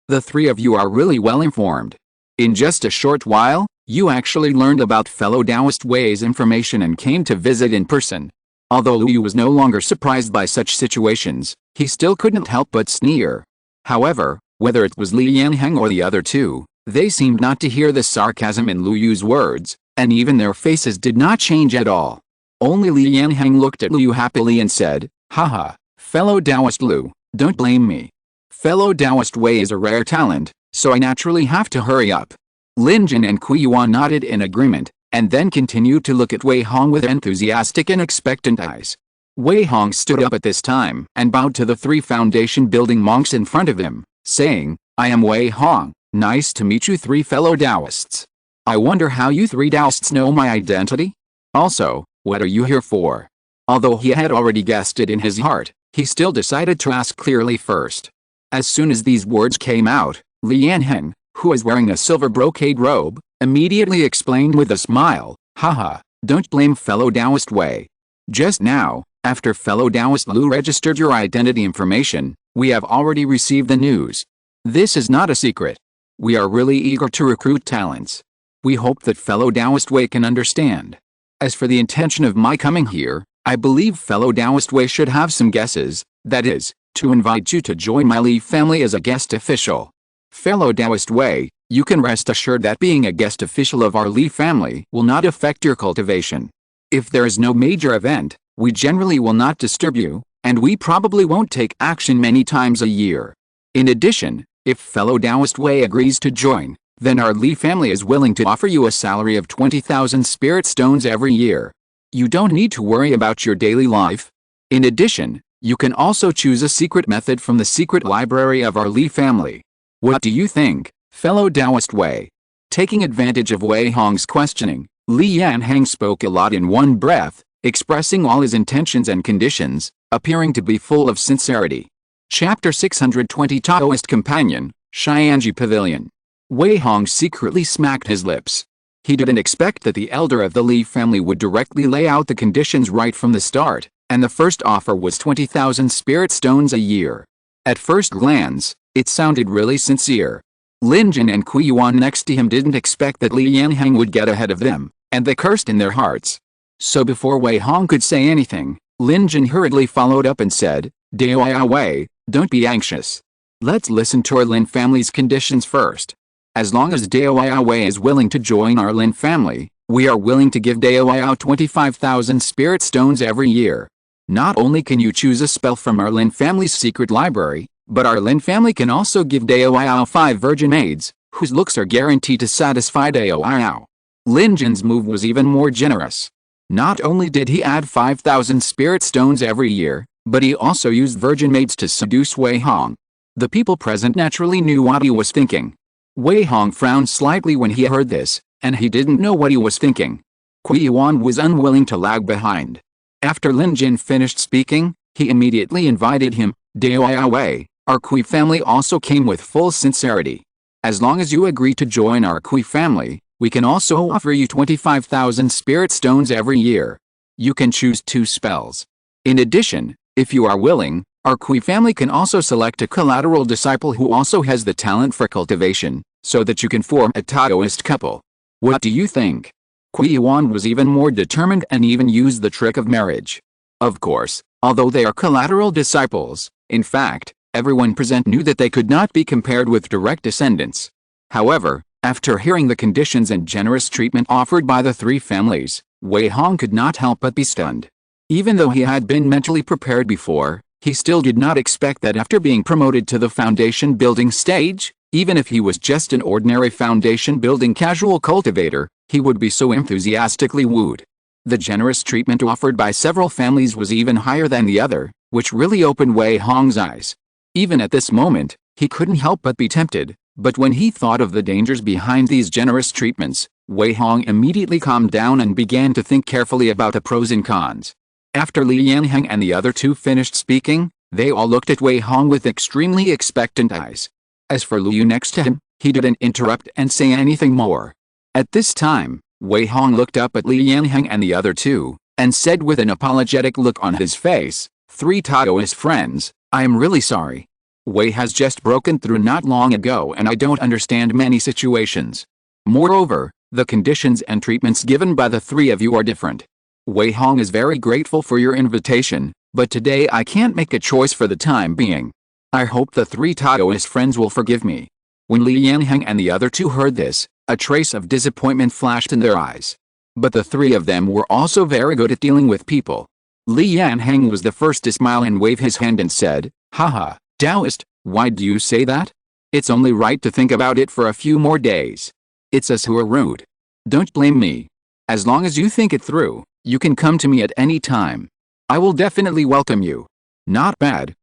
"The 3 of you are really well informed. In just a short while, you actually learned about fellow Taoist Wei's information and came to visit in person." Although Lu Yu was no longer surprised by such situations, he still couldn't help but sneer. However, whether it was Li Yanheng or the other 2, they seemed not to hear the sarcasm in Lu Yu's words, and even their faces did not change at all. Only Li Yanheng looked at Lu Yu happily and said, "Haha, fellow Taoist Lu, don't blame me. Fellow Taoist Wei is a rare talent, so I naturally have to hurry up." Lin Jin and Kui Yuan nodded in agreement, and then continued to look at Wei Hong with enthusiastic and expectant eyes. Wei Hong stood up at this time and bowed to the 3 foundation building monks in front of him, saying, "I am Wei Hong, nice to meet you 3 fellow Taoists. I wonder how you 3 Taoists know my identity? Also, what are you here for?" Although he had already guessed it in his heart, he still decided to ask clearly first. As soon as these words came out, Li Yanheng, who was wearing a silver brocade robe, immediately explained with a smile, "Haha, don't blame fellow Taoist Wei. Just now, After fellow Taoist Lu registered your identity information, we have already received the news. This is not a secret. We are really eager to recruit talents. We hope that fellow Taoist Wei can understand. As for the intention of my coming here, I believe fellow Taoist Wei should have some guesses, that is, to invite you to join my Li family as a guest official. Fellow Taoist Wei, you can rest assured that being a guest official of our Li family will not affect your cultivation. If there is no major event, we generally will not disturb you, and we probably won't take action many times a year. In addition, if fellow Taoist Wei agrees to join, then our Li family is willing to offer you a salary of 20,000 spirit stones every year. You don't need to worry about your daily life. In addition, you can also choose a secret method from the secret library of our Li family. What do you think, fellow Taoist Wei? Taking advantage of Wei Hong's questioning, Li Yanheng spoke a lot in one breath, expressing all his intentions and conditions, appearing to be full of sincerity. Chapter 620 Taoist Companion, Xianji Pavilion. Wei Hong secretly smacked his lips. He didn't expect that the elder of the Li family would directly lay out the conditions right from the start, and the first offer was 20,000 spirit stones a year. At first glance, it sounded really sincere. Lin Jin and Kui Yuan next to him didn't expect that Li Yanheng would get ahead of them, and they cursed in their hearts. So before Wei Hong could say anything, Lin Jin hurriedly followed up and said, "Dao Wei, don't be anxious. Let's listen to our Lin family's conditions first. As long as Dao Wei is willing to join our Lin family, we are willing to give Dao 25,000 spirit stones every year. Not only can you choose a spell from our Lin family's secret library, but our Lin family can also give Dao 5 virgin maids, whose looks are guaranteed to satisfy Dao." Lin Jin's move was even more generous. Not only did he add 5,000 spirit stones every year, but he also used virgin maids to seduce Wei Hong. The people present naturally knew what he was thinking. Wei Hong frowned slightly when he heard this, and he didn't know what he was thinking. Kui Yuan was unwilling to lag behind. After Lin Jin finished speaking, he immediately invited him. "Dao Wei, our Kui family also came with full sincerity. As long as you agree to join our Kui family, we can also offer you 25,000 spirit stones every year. You can choose 2 spells. In addition, if you are willing, our Kui family can also select a collateral disciple who also has the talent for cultivation, so that you can form a Taoist couple. What do you think?" Kui Yuan was even more determined and even used the trick of marriage. Of course, although they are collateral disciples, in fact, everyone present knew that they could not be compared with direct descendants. However, after hearing the conditions and generous treatment offered by the 3 families, Wei Hong could not help but be stunned. Even though he had been mentally prepared before, he still did not expect that after being promoted to the foundation building stage, even if he was just an ordinary foundation building casual cultivator, he would be so enthusiastically wooed. The generous treatment offered by several families was even higher than the other, which really opened Wei Hong's eyes. Even at this moment, he couldn't help but be tempted, but when he thought of the dangers behind these generous treatments, Wei Hong immediately calmed down and began to think carefully about the pros and cons. After Li Yanheng and the other 2 finished speaking, they all looked at Wei Hong with extremely expectant eyes. As for Liu next to him, he didn't interrupt and say anything more. At this time, Wei Hong looked up at Li Yanheng and the other 2, and said with an apologetic look on his face, "3 Taoist friends, I am really sorry. Wei has just broken through not long ago and I don't understand many situations. Moreover, the conditions and treatments given by the 3 of you are different. Wei Hong is very grateful for your invitation, but today I can't make a choice for the time being. I hope the 3 Taoist friends will forgive me." When Li Yanheng and the other 2 heard this, a trace of disappointment flashed in their eyes. But the 3 of them were also very good at dealing with people. Li Yanheng was the first to smile and wave his hand and said, "Haha, Taoist, why do you say that? It's only right to think about it for a few more days. It's us who are rude. Don't blame me. As long as you think it through, you can come to me at any time. I will definitely welcome you." Not bad,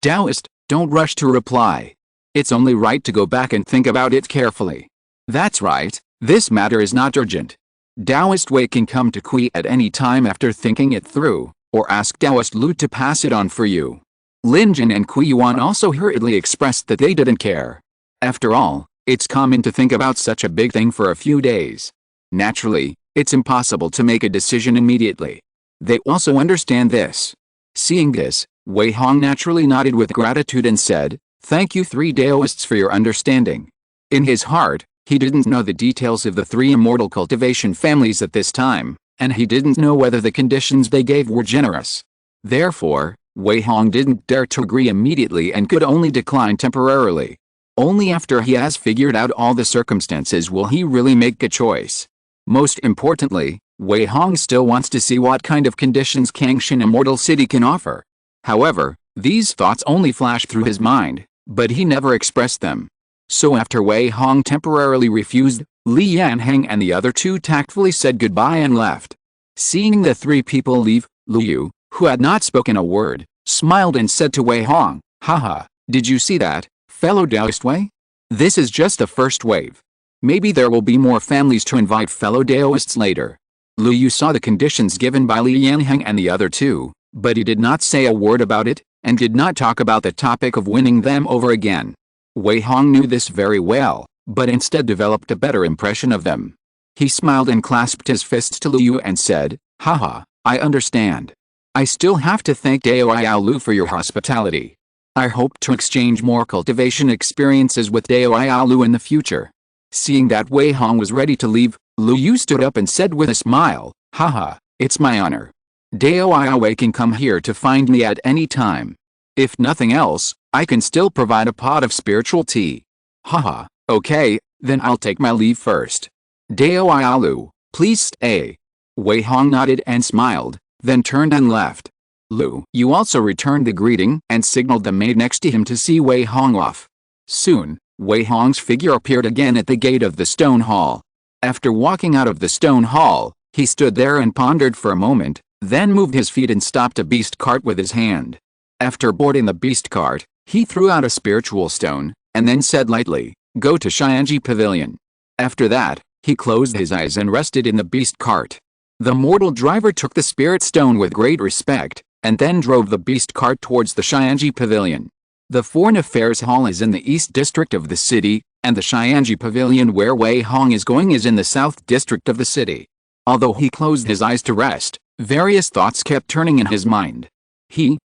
Taoist, don't rush to reply. It's only right to go back and think about it carefully. That's right, this matter is not urgent. Taoist Wei can come to Kui at any time after thinking it through, or ask Taoist Lu to pass it on for you. Lin Jin and Kui Yuan also hurriedly expressed that they didn't care. After all, it's common to think about such a big thing for a few days. Naturally, it's impossible to make a decision immediately. They also understand this. Seeing this, Wei Hong naturally nodded with gratitude and said, "Thank you 3 Daoists for your understanding." In his heart, he didn't know the details of the 3 immortal cultivation families at this time, and he didn't know whether the conditions they gave were generous. Therefore, Wei Hong didn't dare to agree immediately and could only decline temporarily. Only after he has figured out all the circumstances will he really make a choice. Most importantly, Wei Hong still wants to see what kind of conditions Kangshan Immortal City can offer. However, these thoughts only flashed through his mind, but he never expressed them. So after Wei Hong temporarily refused, Li Yanheng and the other 2 tactfully said goodbye and left. Seeing the 3 people leave, Liu, who had not spoken a word, smiled and said to Wei Hong, "Haha, did you see that, fellow Daoist Wei? This is just the first wave. Maybe there will be more families to invite fellow Daoists later." Liu saw the conditions given by Li Yanheng and the other 2, but he did not say a word about it, and did not talk about the topic of winning them over again. Wei Hong knew this very well, but instead developed a better impression of them. He smiled and clasped his fists to Liu and said, "Haha, I understand. I still have to thank Dao Lu for your hospitality. I hope to exchange more cultivation experiences with Dao Lu in the future." Seeing that Wei Hong was ready to leave, Liu stood up and said with a smile, "Haha, it's my honor. Dao Wei can come here to find me at any time. If nothing else, I can still provide a pot of spiritual tea." "Haha, okay, then I'll take my leave first. Dao Lu, please stay." Wei Hong nodded and smiled, then turned and left. Liu also returned the greeting and signaled the maid next to him to see Wei Hong off. Soon, Wei Hong's figure appeared again at the gate of the stone hall. After walking out of the stone hall, he stood there and pondered for a moment, then moved his feet and stopped a beast cart with his hand. After boarding the beast cart, he threw out a spiritual stone, and then said lightly, "Go to Xianji Pavilion." After that, he closed his eyes and rested in the beast cart. The mortal driver took the spirit stone with great respect, and then drove the beast cart towards the Xianji Pavilion. The Foreign Affairs Hall is in the East District of the city, and the Xianji Pavilion where Wei Hong is going is in the South District of the city. Although he closed his eyes to rest, various thoughts kept turning in his mind.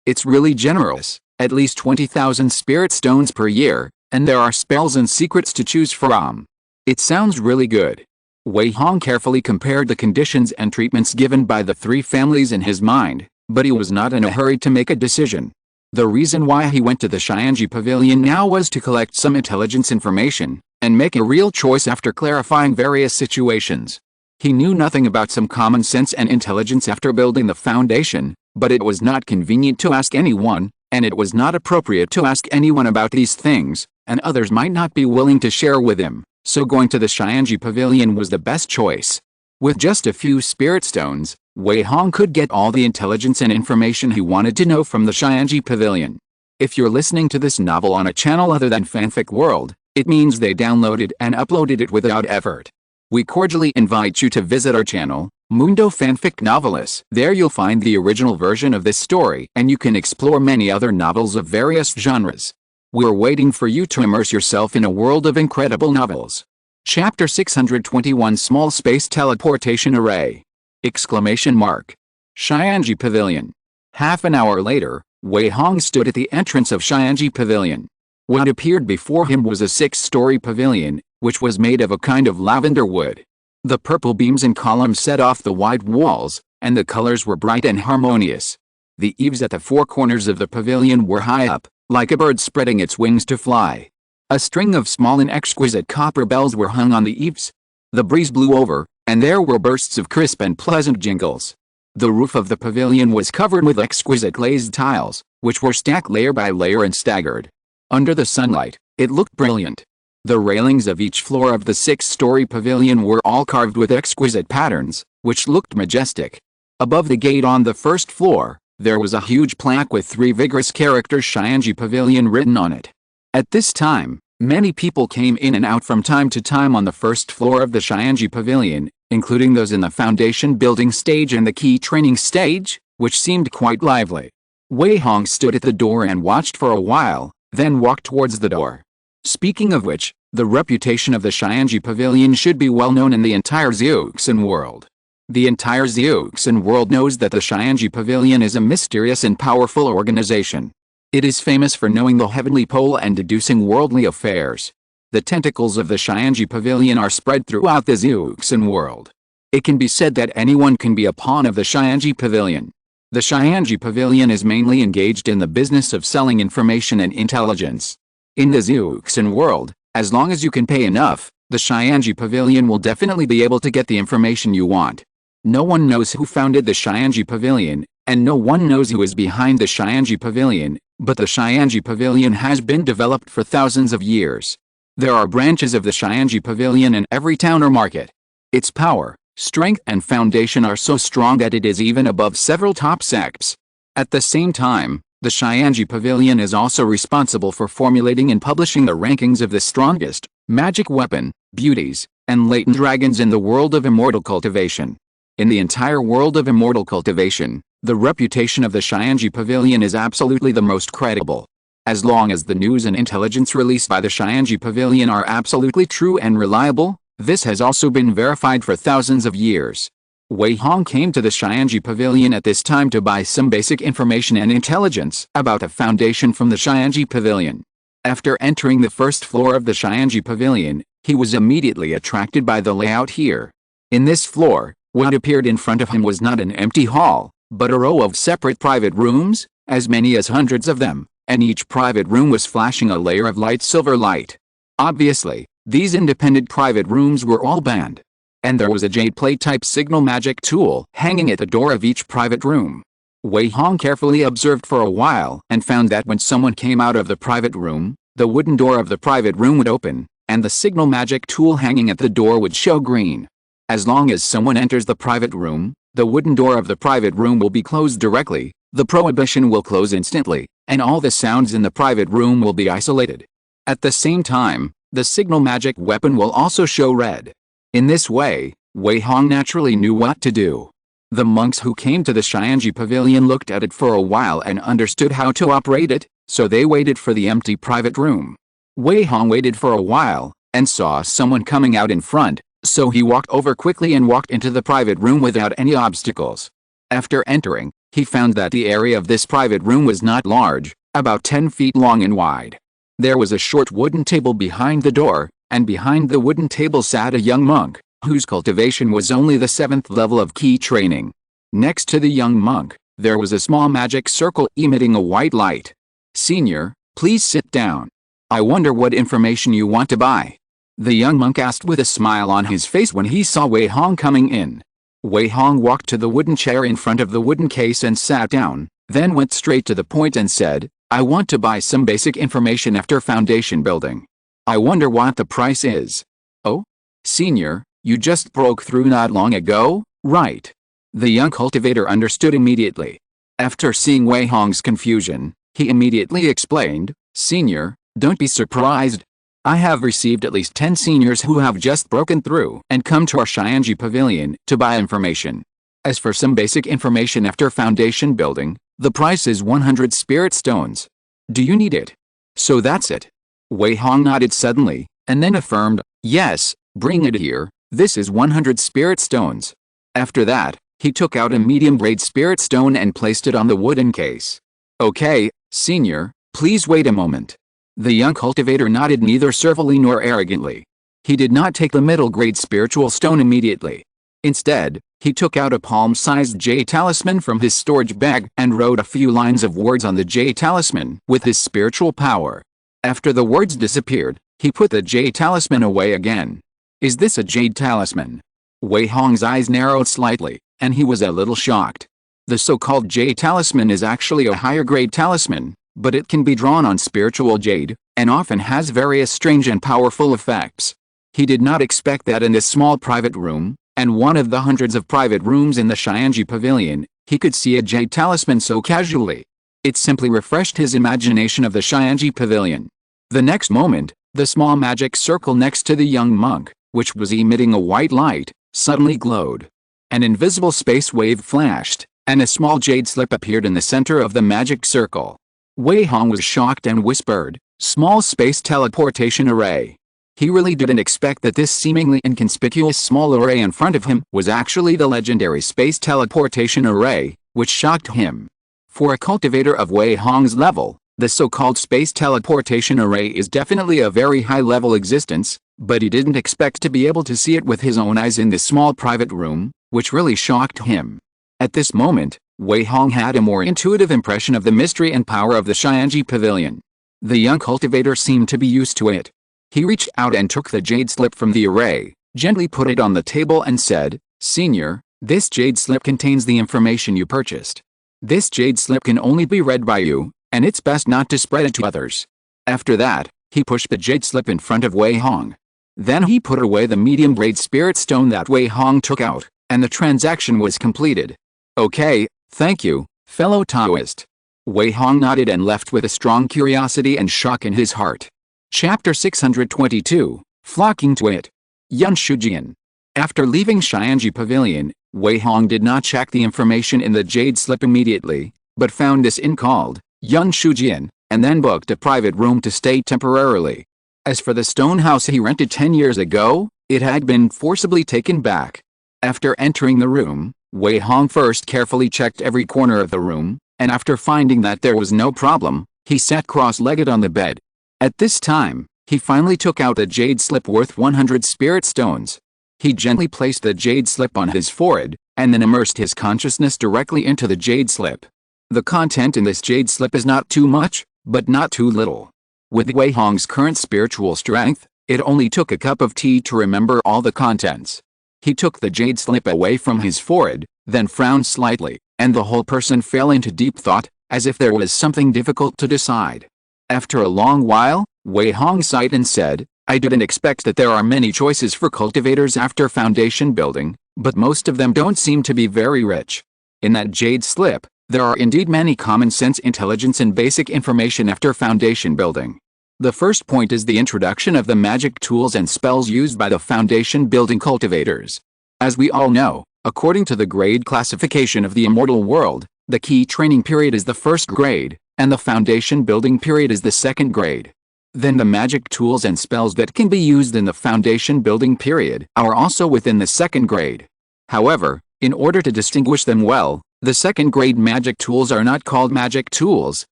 It's really generous, at least 20,000 spirit stones per year, and there are spells and secrets to choose from. It sounds really good. Wei Hong carefully compared the conditions and treatments given by the 3 families in his mind, but he was not in a hurry to make a decision. The reason why he went to the Xianji Pavilion now was to collect some intelligence information, and make a real choice after clarifying various situations. He knew nothing about some common sense and intelligence after building the foundation, but it was not convenient to ask anyone, and it was not appropriate to ask anyone about these things, and others might not be willing to share with him, so going to the Xianji Pavilion was the best choice. With just a few spirit stones, Wei Hong could get all the intelligence and information he wanted to know from the Xianji Pavilion. If you're listening to this novel on a channel other than Fanfic World, it means they downloaded and uploaded it without effort. We cordially invite you to visit our channel, Mundo Fanfic Novelis. There you'll find the original version of this story, and you can explore many other novels of various genres. We're waiting for you to immerse yourself in a world of incredible novels. Chapter 621 Small Space Teleportation Array! Exclamation mark. Xianji Pavilion. Half an hour later, Wei Hong stood at the entrance of Xianji Pavilion. What appeared before him was a 6-story pavilion, which was made of a kind of lavender wood. The purple beams and columns set off the wide walls, and the colors were bright and harmonious. The eaves at the 4 corners of the pavilion were high up, like a bird spreading its wings to fly. A string of small and exquisite copper bells were hung on the eaves. The breeze blew over, and there were bursts of crisp and pleasant jingles. The roof of the pavilion was covered with exquisite glazed tiles, which were stacked layer by layer and staggered. Under the sunlight, it looked brilliant. The railings of each floor of the 6-story pavilion were all carved with exquisite patterns, which looked majestic. Above the gate on the first floor, there was a huge plaque with 3 vigorous characters Xianji Pavilion written on it. At this time, many people came in and out from time to time on the first floor of the Xianji Pavilion, including those in the foundation building stage and the key training stage, which seemed quite lively. Wei Hong stood at the door and watched for a while, then walked towards the door. Speaking of which, the reputation of the Xianji Pavilion should be well known in the entire Zeuxin world. The entire Zeuxan world knows that the Xianji Pavilion is a mysterious and powerful organization. It is famous for knowing the heavenly pole and deducing worldly affairs. The tentacles of the Xianji Pavilion are spread throughout the Zeuxan world. It can be said that anyone can be a pawn of the Xianji Pavilion. The Xianji Pavilion is mainly engaged in the business of selling information and intelligence. In the Zeuxan world, as long as you can pay enough, the Xianji Pavilion will definitely be able to get the information you want. No one knows who founded the Xianji Pavilion, and no one knows who is behind the Xianji Pavilion, but the Xianji Pavilion has been developed for thousands of years. There are branches of the Xianji Pavilion in every town or market. Its power, strength and foundation are so strong that it is even above several top sects. At the same time, the Xianji Pavilion is also responsible for formulating and publishing the rankings of the strongest, magic weapon, beauties, and latent dragons in the world of immortal cultivation. In the entire world of immortal cultivation, the reputation of the Xianji Pavilion is absolutely the most credible. As long as the news and intelligence released by the Xianji Pavilion are absolutely true and reliable, this has also been verified for thousands of years. Wei Hong came to the Xianji Pavilion at this time to buy some basic information and intelligence about the foundation from the Xianji Pavilion. After entering the first floor of the Xianji Pavilion, he was immediately attracted by the layout here. In this floor, what appeared in front of him was not an empty hall, but a row of separate private rooms, as many as hundreds of them, and each private room was flashing a layer of light silver light. Obviously, these independent private rooms were all banned. And there was a jade plate type signal magic tool hanging at the door of each private room. Wei Hong carefully observed for a while and found that when someone came out of the private room, the wooden door of the private room would open, and the signal magic tool hanging at the door would show green. As long as someone enters the private room, the wooden door of the private room will be closed directly, the prohibition will close instantly, and all the sounds in the private room will be isolated. At the same time, the signal magic weapon will also show red. In this way, Wei Hong naturally knew what to do. The monks who came to the Xianji Pavilion looked at it for a while and understood how to operate it, so they waited for the empty private room. Wei Hong waited for a while, and saw someone coming out in front, so he walked over quickly and walked into the private room without any obstacles. After entering, he found that the area of this private room was not large, about 10 feet long and wide. There was a short wooden table behind the door, and behind the wooden table sat a young monk, whose cultivation was only the 7th level of key training. Next to the young monk, there was a small magic circle emitting a white light. "Senior, please sit down. I wonder what information you want to buy?" the young monk asked with a smile on his face when he saw Wei Hong coming in. Wei Hong walked to the wooden chair in front of the wooden case and sat down, then went straight to the point and said, "I want to buy some basic information after foundation building. I wonder what the price is." "Oh? Senior, you just broke through not long ago, right?" The young cultivator understood immediately. After seeing Wei Hong's confusion, he immediately explained, "Senior, don't be surprised. I have received at least 10 seniors who have just broken through and come to our Xianji Pavilion to buy information. As for some basic information after foundation building, the price is 100 spirit stones. Do you need it?" "So that's it." Wei Hong nodded suddenly, and then affirmed, "Yes, bring it here, this is 100 spirit stones." After that, he took out a medium-grade spirit stone and placed it on the wooden case. "Okay, senior, please wait a moment." The young cultivator nodded neither servilely nor arrogantly. He did not take the middle-grade spiritual stone immediately. Instead, he took out a palm-sized jade talisman from his storage bag and wrote a few lines of words on the jade talisman with his spiritual power. After the words disappeared, he put the jade talisman away again. "Is this a jade talisman?" Wei Hong's eyes narrowed slightly, and he was a little shocked. The so-called jade talisman is actually a higher-grade talisman, but it can be drawn on spiritual jade, and often has various strange and powerful effects. He did not expect that in this small private room, and one of the hundreds of private rooms in the Xianji Pavilion, he could see a jade talisman so casually. It simply refreshed his imagination of the Xianji Pavilion. The next moment, the small magic circle next to the young monk, which was emitting a white light, suddenly glowed. An invisible space wave flashed, and a small jade slip appeared in the center of the magic circle. Wei Hong was shocked and whispered, "Small space teleportation array." He really didn't expect that this seemingly inconspicuous small array in front of him was actually the legendary space teleportation array, which shocked him. For a cultivator of Wei Hong's level, the so-called space teleportation array is definitely a very high-level existence, but he didn't expect to be able to see it with his own eyes in this small private room, which really shocked him. At this moment, Wei Hong had a more intuitive impression of the mystery and power of the Xianji Pavilion. The young cultivator seemed to be used to it. He reached out and took the jade slip from the array, gently put it on the table and said, "Senior, this jade slip contains the information you purchased. This jade slip can only be read by you, and it's best not to spread it to others." After that, he pushed the jade slip in front of Wei Hong. Then he put away the medium-grade spirit stone that Wei Hong took out, and the transaction was completed. "Okay, thank you, fellow Taoist." Wei Hong nodded and left with a strong curiosity and shock in his heart. Chapter 622, Flocking to It. Yun Shujian. After leaving Xianji Pavilion, Wei Hong did not check the information in the jade slip immediately, but found this inn called Yun Shujian, and then booked a private room to stay temporarily. As for the stone house he rented 10 years ago, it had been forcibly taken back. After entering the room, Wei Hong first carefully checked every corner of the room, and after finding that there was no problem, he sat cross-legged on the bed. At this time, he finally took out a jade slip worth 100 spirit stones. He gently placed the jade slip on his forehead, and then immersed his consciousness directly into the jade slip. The content in this jade slip is not too much, but not too little. With Wei Hong's current spiritual strength, it only took a cup of tea to remember all the contents. He took the jade slip away from his forehead, then frowned slightly, and the whole person fell into deep thought, as if there was something difficult to decide. After a long while, Wei Hong sighed and said, "I didn't expect that there are many choices for cultivators after foundation building, but most of them don't seem to be very rich. In that jade slip, there are indeed many common sense, intelligence and basic information after foundation building. The first point is the introduction of the magic tools and spells used by the foundation building cultivators. As we all know, according to the grade classification of the immortal world, the key training period is the first grade, and the foundation building period is the second grade. Then the magic tools and spells that can be used in the foundation building period are also within the second grade. However, in order to distinguish them well, the second grade magic tools are not called magic tools,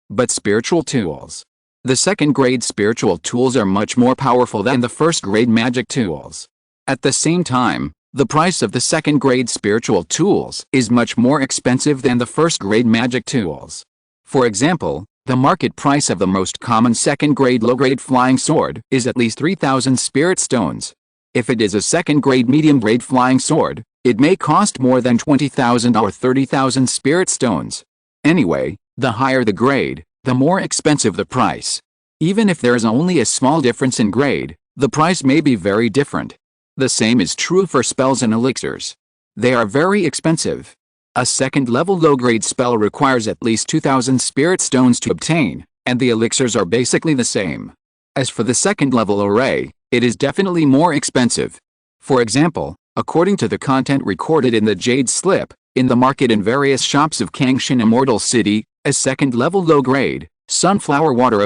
but spiritual tools. The second grade spiritual tools are much more powerful than the first grade magic tools. At the same time, the price of the second grade spiritual tools is much more expensive than the first grade magic tools. For example, the market price of the most common second grade low grade flying sword is at least 3,000 spirit stones. If it is a second grade medium grade flying sword, it may cost more than 20,000 or 30,000 spirit stones. Anyway, the higher the grade, the more expensive the price. Even if there is only a small difference in grade, the price may be very different. The same is true for spells and elixirs. They are very expensive. A second-level low-grade spell requires at least 2,000 spirit stones to obtain, and the elixirs are basically the same. As for the second-level array, it is definitely more expensive. For example, according to the content recorded in the Jade Slip, in the market in various shops of Kangshin Immortal City, a second-level low-grade, sunflower water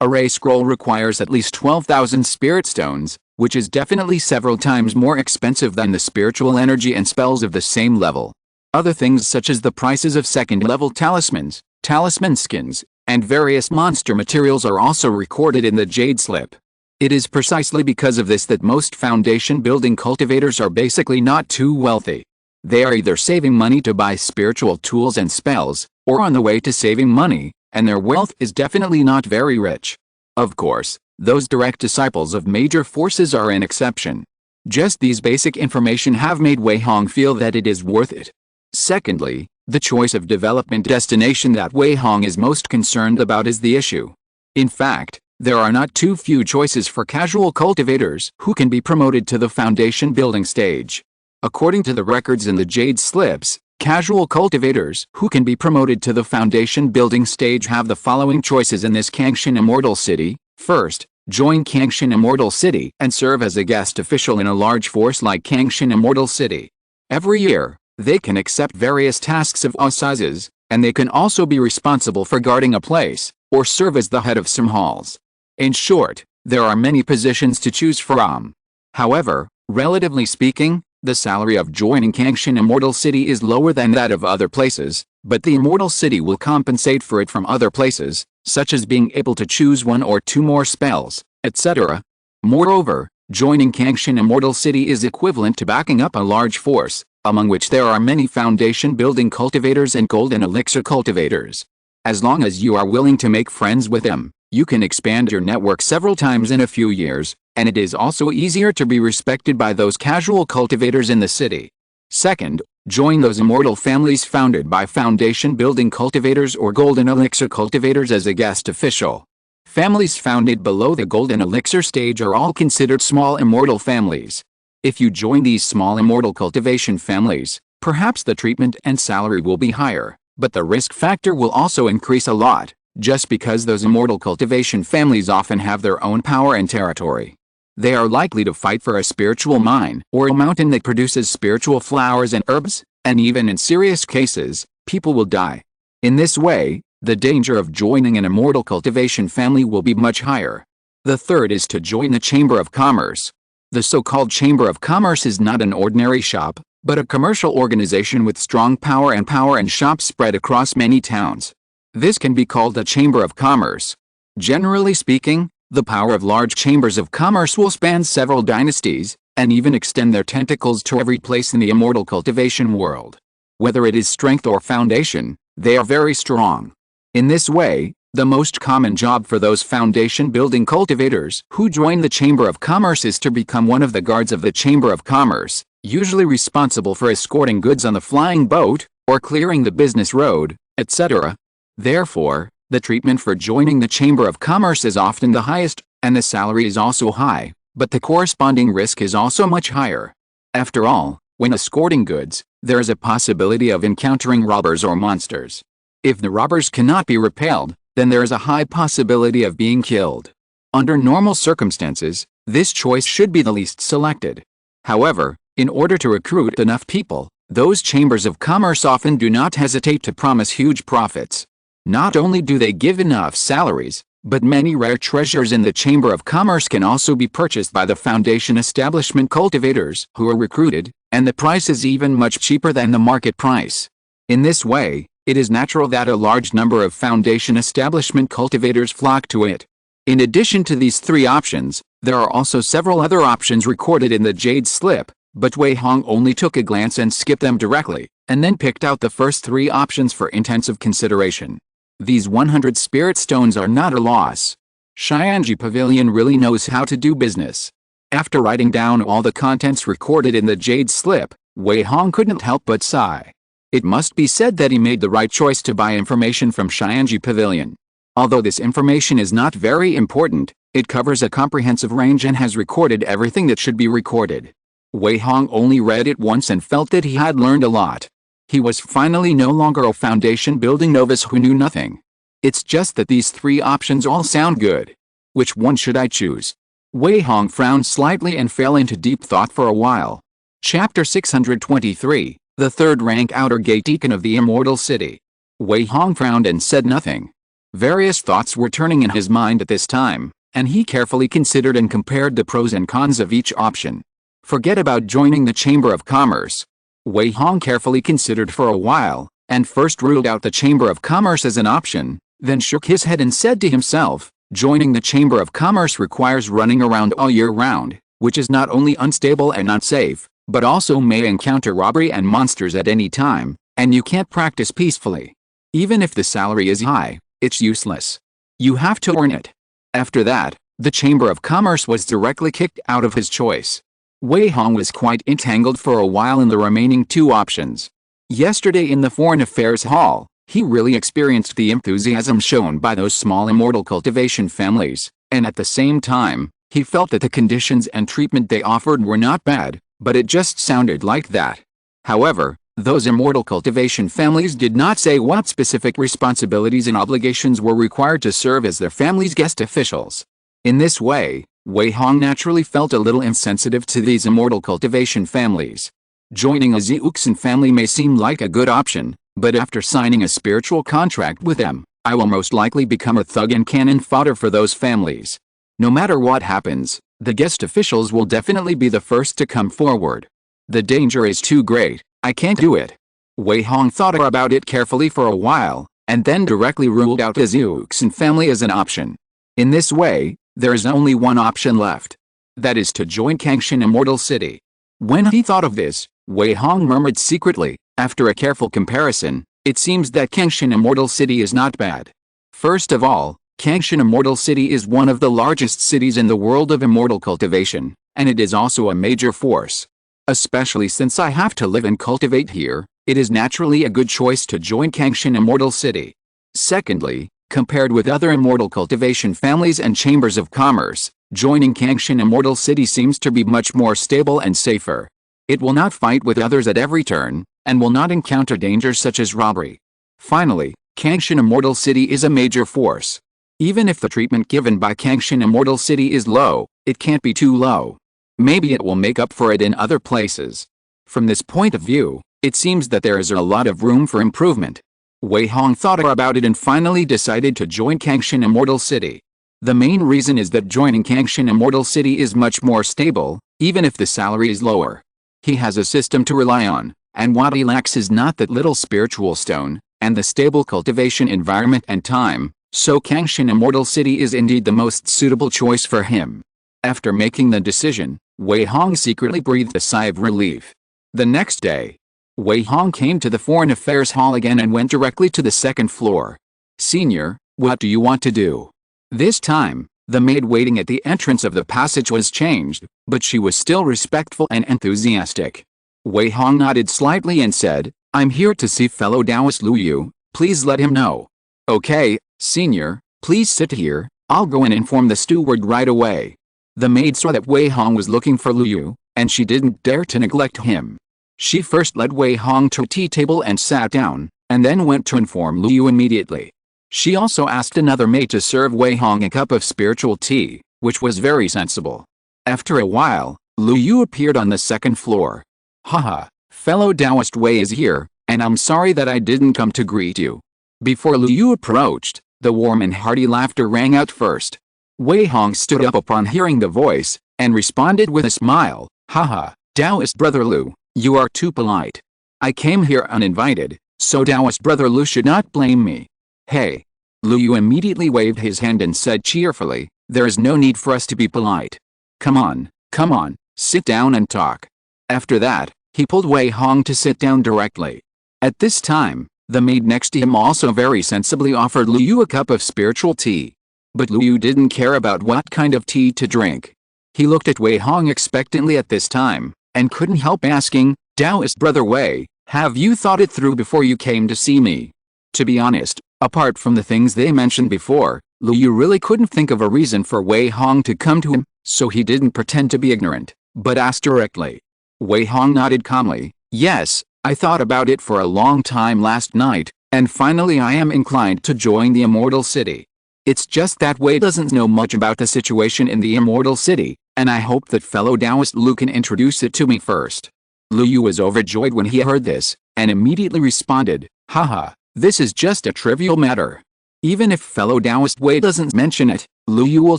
array scroll requires at least 12,000 spirit stones, which is definitely several times more expensive than the spiritual energy and spells of the same level. Other things such as the prices of second-level talismans, talisman skins, and various monster materials are also recorded in the Jade Slip. It is precisely because of this that most foundation building cultivators are basically not too wealthy. They are either saving money to buy spiritual tools and spells, or on the way to saving money, and their wealth is definitely not very rich. Of course, those direct disciples of major forces are an exception. Just these basic information have made Wei Hong feel that it is worth it. Secondly, the choice of development destination that Wei Hong is most concerned about is the issue. In fact, there are not too few choices for casual cultivators who can be promoted to the foundation building stage. According to the records in the Jade Slips, casual cultivators who can be promoted to the foundation building stage have the following choices in this Kangshin Immortal City. First, join Kangshin Immortal City and serve as a guest official in a large force like Kangshin Immortal City. Every year, they can accept various tasks of all sizes, and they can also be responsible for guarding a place, or serve as the head of some halls. In short, There are many positions to choose from. However, relatively speaking, the salary of joining Kangshan Immortal City is lower than that of other places, but the Immortal City will compensate for it from other places, such as being able to choose one or two more spells, etc. Moreover, joining Kangshan Immortal City is equivalent to backing up a large force, among which there are many foundation building cultivators and golden elixir cultivators. As long as you are willing to make friends with them, you can expand your network several times in a few years, and it is also easier to be respected by those casual cultivators in the city. Second, join those immortal families founded by foundation building cultivators or golden elixir cultivators as a guest official. Families founded below the golden elixir stage are all considered small immortal families. If you join these small immortal cultivation families, perhaps the treatment and salary will be higher, but the risk factor will also increase a lot, just because those immortal cultivation families often have their own power and territory. They are likely to fight for a spiritual mine or a mountain that produces spiritual flowers and herbs, and even in serious cases, people will die. In this way, the danger of joining an immortal cultivation family will be much higher. The third is to join the Chamber of Commerce. The so-called Chamber of Commerce is not an ordinary shop, but a commercial organization with strong power and shops spread across many towns. This can be called a Chamber of Commerce. Generally speaking, the power of large chambers of commerce will span several dynasties, and even extend their tentacles to every place in the immortal cultivation world. Whether it is strength or foundation, they are very strong. In this way, the most common job for those foundation building cultivators who join the Chamber of Commerce is to become one of the guards of the Chamber of Commerce, usually responsible for escorting goods on the flying boat, or clearing the business road, etc. Therefore, the treatment for joining the Chamber of Commerce is often the highest, and the salary is also high, but the corresponding risk is also much higher. After all, when escorting goods, there is a possibility of encountering robbers or monsters. If the robbers cannot be repelled, then there is a high possibility of being killed. Under normal circumstances, this choice should be the least selected. However, in order to recruit enough people, those chambers of commerce often do not hesitate to promise huge profits. Not only do they give enough salaries, but many rare treasures in the Chamber of Commerce can also be purchased by the foundation establishment cultivators who are recruited, and the price is even much cheaper than the market price. In this way, it is natural that a large number of foundation establishment cultivators flock to it. In addition to these three options, there are also several other options recorded in the Jade Slip, but Wei Hong only took a glance and skipped them directly, and then picked out the first three options for intensive consideration. These 100 spirit stones are not a loss. Xianji Pavilion really knows how to do business. After writing down all the contents recorded in the Jade Slip, Wei Hong couldn't help but sigh. It must be said that he made the right choice to buy information from Xianji Pavilion. Although this information is not very important, it covers a comprehensive range and has recorded everything that should be recorded. Wei Hong only read it once and felt that he had learned a lot. He was finally no longer a foundation building novice who knew nothing. It's just that these three options all sound good. Which one should I choose? Wei Hong frowned slightly and fell into deep thought for a while. Chapter 623, the third-rank outer gate deacon of the Immortal City. Wei Hong frowned and said nothing. Various thoughts were turning in his mind at this time, and he carefully considered and compared the pros and cons of each option. Forget about joining the Chamber of Commerce. Wei Hong carefully considered for a while, and first ruled out the Chamber of Commerce as an option, then shook his head and said to himself, joining the Chamber of Commerce requires running around all year round, which is not only unstable and unsafe, but also may encounter robbery and monsters at any time, and you can't practice peacefully. Even if the salary is high, it's useless. You have to earn it. After that, the Chamber of Commerce was directly kicked out of his choice. Wei Hong was quite entangled for a while in the remaining two options. Yesterday in the Foreign Affairs Hall, he really experienced the enthusiasm shown by those small immortal cultivation families, and at the same time, he felt that the conditions and treatment they offered were not bad, but it just sounded like that. However, those immortal cultivation families did not say what specific responsibilities and obligations were required to serve as their family's guest officials. In this way, Wei Hong naturally felt a little insensitive to these immortal cultivation families. Joining a Xiuxin family may seem like a good option, but after signing a spiritual contract with them, I will most likely become a thug and cannon fodder for those families. No matter what happens, the guest officials will definitely be the first to come forward. The danger is too great, I can't do it. Wei Hong thought about it carefully for a while, and then directly ruled out his Yuxin family as an option. In this way, there is only one option left. That is to join Kangshan Immortal City. When he thought of this, Wei Hong murmured secretly, after a careful comparison, it seems that Kangshan Immortal City is not bad. First of all, Kangshan Immortal City is one of the largest cities in the world of immortal cultivation, and it is also a major force. Especially since I have to live and cultivate here, it is naturally a good choice to join Kangshan Immortal City. Secondly, compared with other immortal cultivation families and chambers of commerce, joining Kangshan Immortal City seems to be much more stable and safer. It will not fight with others at every turn, and will not encounter dangers such as robbery. Finally, Kangshan Immortal City is a major force. Even if the treatment given by Kangshan Immortal City is low, it can't be too low. Maybe it will make up for it in other places. From this point of view, it seems that there is a lot of room for improvement. Wei Hong thought about it and finally decided to join Kangshan Immortal City. The main reason is that joining Kangshan Immortal City is much more stable, even if the salary is lower. He has a system to rely on, and what he lacks is not that little spiritual stone, and the stable cultivation environment and time, so Kangshan Immortal City is indeed the most suitable choice for him. After making the decision, Wei Hong secretly breathed a sigh of relief. The next day, Wei Hong came to the Foreign Affairs Hall again and went directly to the second floor. "Senior, what do you want to do?" This time, the maid waiting at the entrance of the passage was changed, but she was still respectful and enthusiastic. Wei Hong nodded slightly and said, "I'm here to see fellow Taoist Lu Yu, please let him know." "Okay, senior, please sit here, I'll go and inform the steward right away." The maid saw that Wei Hong was looking for Lu Yu, and she didn't dare to neglect him. She first led Wei Hong to a tea table and sat down, and then went to inform Lu Yu immediately. She also asked another maid to serve Wei Hong a cup of spiritual tea, which was very sensible. After a while, Lu Yu appeared on the second floor. "Haha, fellow Taoist Wei is here, and I'm sorry that I didn't come to greet you." Before Lu Yu approached, the warm and hearty laughter rang out first. Wei Hong stood up upon hearing the voice, and responded with a smile, "Haha, Taoist brother Lu, you are too polite. I came here uninvited, so Taoist brother Lu should not blame me." "Hey." Lu Yu immediately waved his hand and said cheerfully, "There is no need for us to be polite. Come on, sit down and talk." After that, he pulled Wei Hong to sit down directly. At this time, the maid next to him also very sensibly offered Lu Yu a cup of spiritual tea. But Lu Yu didn't care about what kind of tea to drink. He looked at Wei Hong expectantly at this time, and couldn't help asking, "Taoist brother Wei, have you thought it through before you came to see me?" To be honest, apart from the things they mentioned before, Lu Yu really couldn't think of a reason for Wei Hong to come to him, so he didn't pretend to be ignorant, but asked directly. Wei Hong nodded calmly, "Yes, I thought about it for a long time last night, and finally I am inclined to join the Immortal City. It's just that Wei doesn't know much about the situation in the Immortal City, and I hope that fellow Taoist Lu can introduce it to me first." Lu Yu was overjoyed when he heard this, and immediately responded, "Haha, this is just a trivial matter. Even if fellow Taoist Wei doesn't mention it, Lu Yu will